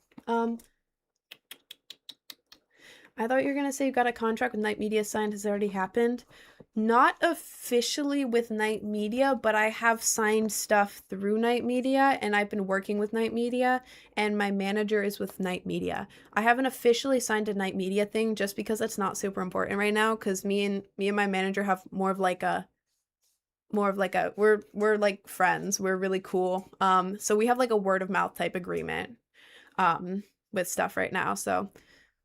Speaker 1: I thought you were gonna say you got a contract with Night Media signed. Has it already happened? Not officially with Night Media, but I have signed stuff through Night Media, and I've been working with Night Media, and my manager is with Night Media. I haven't officially signed a Night Media thing just because that's not super important right now, because me and my manager have more of like a we're like friends. We're really cool. So we have like a word of mouth type agreement with stuff right now. So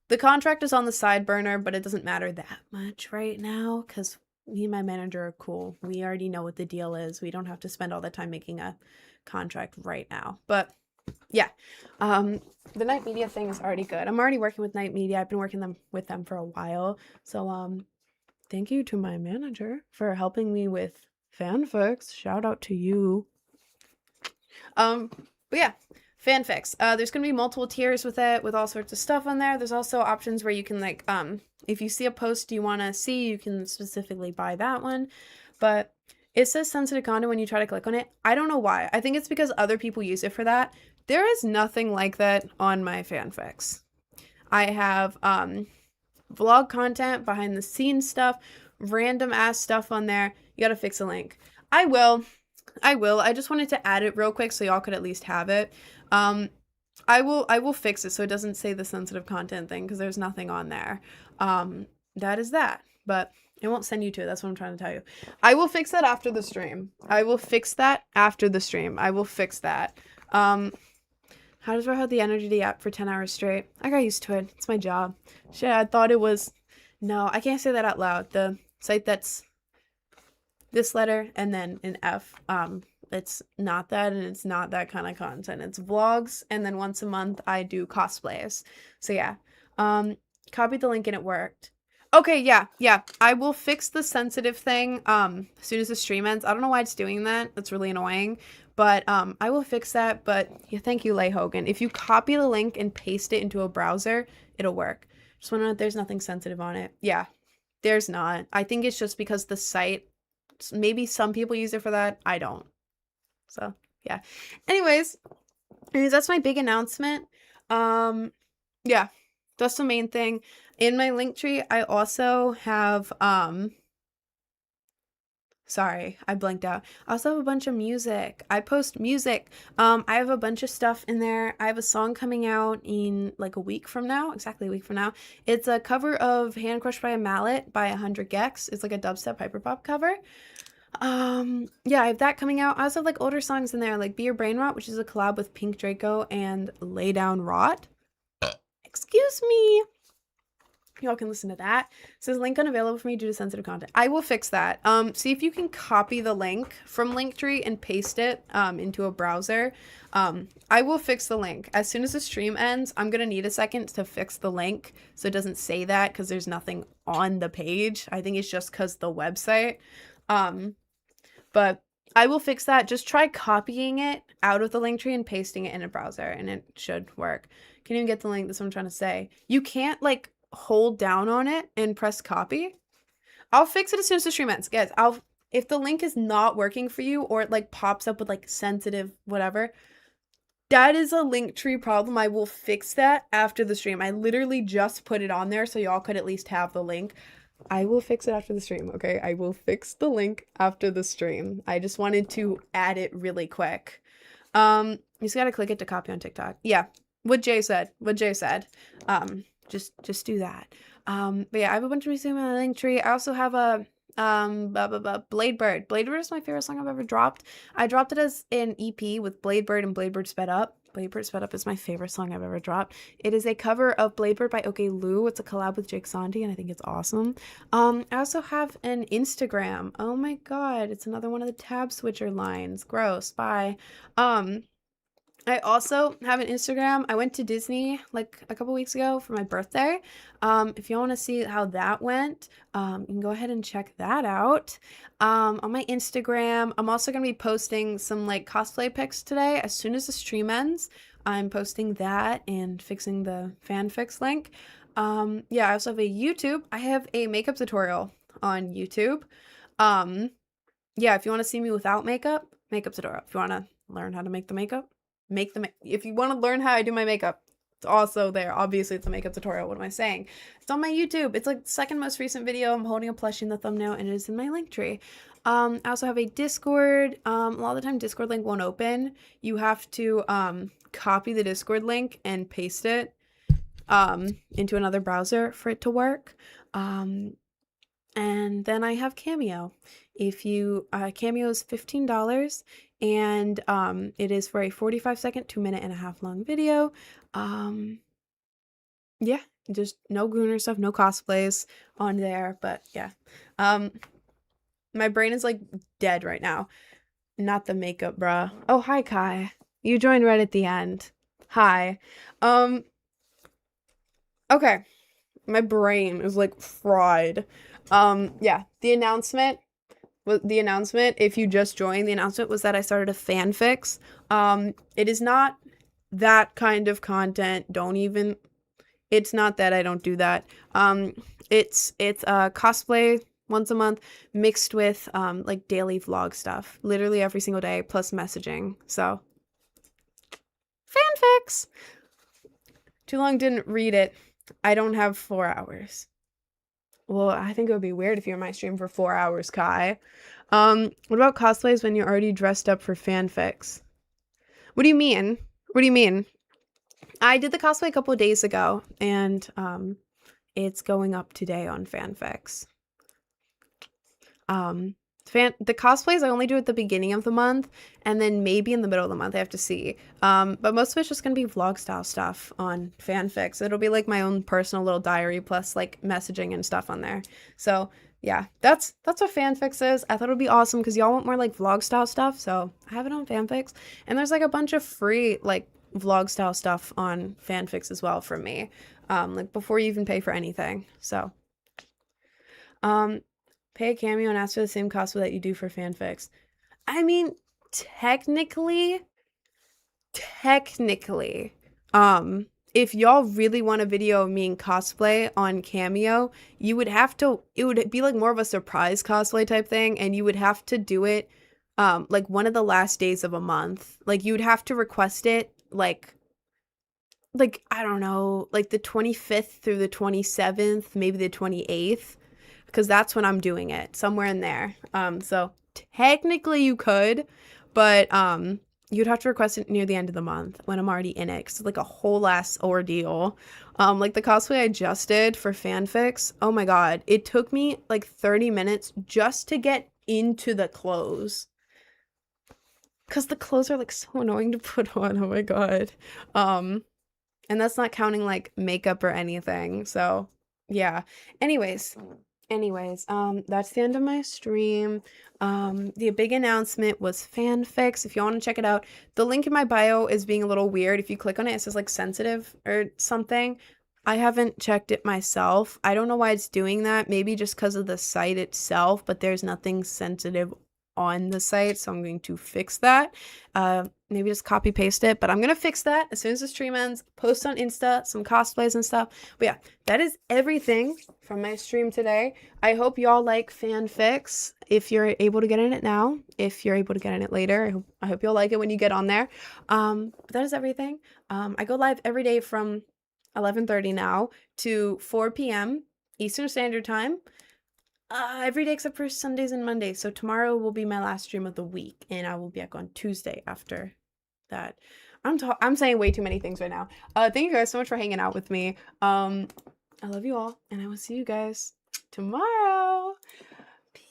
Speaker 1: the contract is on the side burner, but it doesn't matter that much right now because me and my manager are cool. We already know what the deal is. We don't have to spend all the time making a contract right now. But yeah, the Night Media thing is already good. I'm already working with Night Media. I've been working with them for a while. So thank you to my manager for helping me with fanfics. Shout out to you. But yeah, fanfics. There's gonna be multiple tiers with it, with all sorts of stuff on there. There's also options where you can like, if you see a post you want to see, you can specifically buy that one. But it says sensitive content when you try to click on it. I don't know why. I think it's because other people use it for that. There is nothing like that on my fanfics. I have vlog content, behind the scenes stuff, random ass stuff on there. You gotta fix a link. I will. I just wanted to add it real quick so y'all could at least have it. I will fix it so it doesn't say the sensitive content thing because there's nothing on there. That is that. But it won't send you to it. That's what I'm trying to tell you. I will fix that after the stream. I will fix that. How does Ro have the energy to yap for 10 hours straight? I got used to it. It's my job. Shit, I thought it was... No, I can't say that out loud. The site that's this letter and then an F, it's not that, and it's not that kind of content. It's vlogs, and then once a month I do cosplays. So yeah. Copied the link and it worked. Okay, yeah. I will fix the sensitive thing as soon as the stream ends. I don't know why it's doing that. That's really annoying. But I will fix that. But yeah, thank you, Lay Hogan. If you copy the link and paste it into a browser, it'll work. Just want to know if there's nothing sensitive on it. Yeah, there's not. I think it's just because the site, maybe some people use it for that. I don't. So yeah. Anyways, that's my big announcement. Yeah, that's the main thing. In my link tree, I also have sorry, I blanked out. I also have a bunch of music. I post music. I have a bunch of stuff in there. I have a song coming out in like a week from now, exactly a week from now. It's a cover of Hand Crushed by a Mallet by 100 Gex. It's like a dubstep hyperpop cover. Yeah, I have that coming out. I also have like older songs in there, like Be Your Brain Rot, which is a collab with Pink Draco and Lay Down Rot. Excuse me. Y'all can listen to that. It says link unavailable for me due to sensitive content. I will fix that. See if you can copy the link from Linktree and paste it into a browser. I will fix the link. As soon as the stream ends, I'm gonna need a second to fix the link so it doesn't say that because there's nothing on the page. I think it's just because the website. But I will fix that. Just try copying it out of the Linktree and pasting it in a browser and it should work. Can't even get the link. That's what I'm trying to say. You can't like hold down on it and press copy. I'll fix it as soon as the stream ends. Guys, if the link is not working for you or it like pops up with like sensitive whatever, that is a Linktree problem. I will fix that after the stream. I literally just put it on there so y'all could at least have the link. I will fix it after the stream, okay? I will fix the link after the stream. I just wanted to add it really quick. You just gotta click it to copy on TikTok. Yeah, what Jay said. Just do that. But yeah, I have a bunch of music in my Linktree. I also have a Blade Bird. Blade Bird is my favorite song I've ever dropped. I dropped it as an EP with Blade Bird and Blade Bird Sped Up. Blade Bird Sped Up is my favorite song I've ever dropped. It is a cover of Blade Bird by OK Lou. It's a collab with Jake Sandy, and I think it's awesome. I also have an Instagram. Oh my god, it's another one of the tab switcher lines. Gross. Bye. I also have an Instagram. I went to Disney like a couple weeks ago for my birthday. If you want to see how that went, you can go ahead and check that out. On my Instagram, I'm also going to be posting some like cosplay pics today. As soon as the stream ends, I'm posting that and fixing the fanfics link. Yeah, I also have a YouTube. I have a makeup tutorial on YouTube. Yeah, if you want to see me without makeup tutorial. If you want to learn how to make the makeup if you want to learn how I do my makeup, it's also there. Obviously, it's a makeup tutorial. What am I saying? It's on my YouTube. It's like the second most recent video. I'm holding a plushie in the thumbnail, and it is in my link tree. I also have a Discord. A lot of the time, Discord link won't open. You have to copy the Discord link and paste it into another browser for it to work. And then I have Cameo. If you Cameo is $15, and it is for a 45-second, 2.5-minute long video. Yeah, just no Gooner stuff, no cosplays on there, but yeah. My brain is like dead right now. Not the makeup, bruh. Oh, hi, Kai. You joined right at the end. Hi. Okay. My brain is like fried. Yeah, the announcement, if you just joined, the announcement was that I started a fanfics. It is not that kind of content. It's not that I don't do that. It's cosplay once a month mixed with like daily vlog stuff, literally every single day, plus messaging. So fanfics. Too long didn't read it. I don't have 4 hours. Well, I think it would be weird if you're in my stream for 4 hours, Kai. What about cosplays when you're already dressed up for fanfics? What do you mean? What do you mean? I did the cosplay a couple of days ago, and it's going up today on fanfics. The cosplays I only do at the beginning of the month, and then maybe in the middle of the month. I have to see. But most of it's just gonna be vlog style stuff on fanfics. It'll be like my own personal little diary plus like messaging and stuff on there. So yeah, that's what fanfics is. I thought it would be awesome because y'all want more like vlog style stuff, so I have it on fanfics. And there's like a bunch of free like vlog style stuff on fanfics as well from me. Like before you even pay for anything. So pay a Cameo and ask for the same cosplay that you do for fanfics. I mean, technically, if y'all really want a video of me in cosplay on Cameo, it would be like more of a surprise cosplay type thing, and you would have to do it like one of the last days of a month. Like you would have to request it like I don't know, like the 25th through the 27th, maybe the 28th. Because that's when I'm doing it, somewhere in there. So technically you could, but you'd have to request it near the end of the month when I'm already in it. Because it's like a whole ass ordeal. Like the cosplay I just did for fanfics, oh my god, it took me like 30 minutes just to get into the clothes. Because the clothes are like so annoying to put on, oh my god. And that's not counting like makeup or anything. So yeah. Anyways, that's the end of my stream. The big announcement was fanfics. If you want to check it out, the link in my bio is being a little weird. If you click on it, it says like sensitive or something. I haven't checked it myself. I don't know why it's doing that. Maybe just because of the site itself, but there's nothing sensitive on the site, so I'm going to fix that. Maybe just copy paste it, but I'm gonna fix that as soon as the stream ends. Post on Insta some cosplays and stuff. But yeah, that is everything from my stream today. I hope y'all like fanfics if you're able to get in it now. If you're able to get in it later, I hope you'll like it when you get on there. But that is everything. I go live every day from 11:30 now to 4 p.m. Eastern Standard Time. Every day except for Sundays and Mondays. So tomorrow will be my last stream of the week, and I will be back on Tuesday after that. I'm saying way too many things right now. Thank you guys so much for hanging out with me. I love you all, and I will see you guys tomorrow. Peace.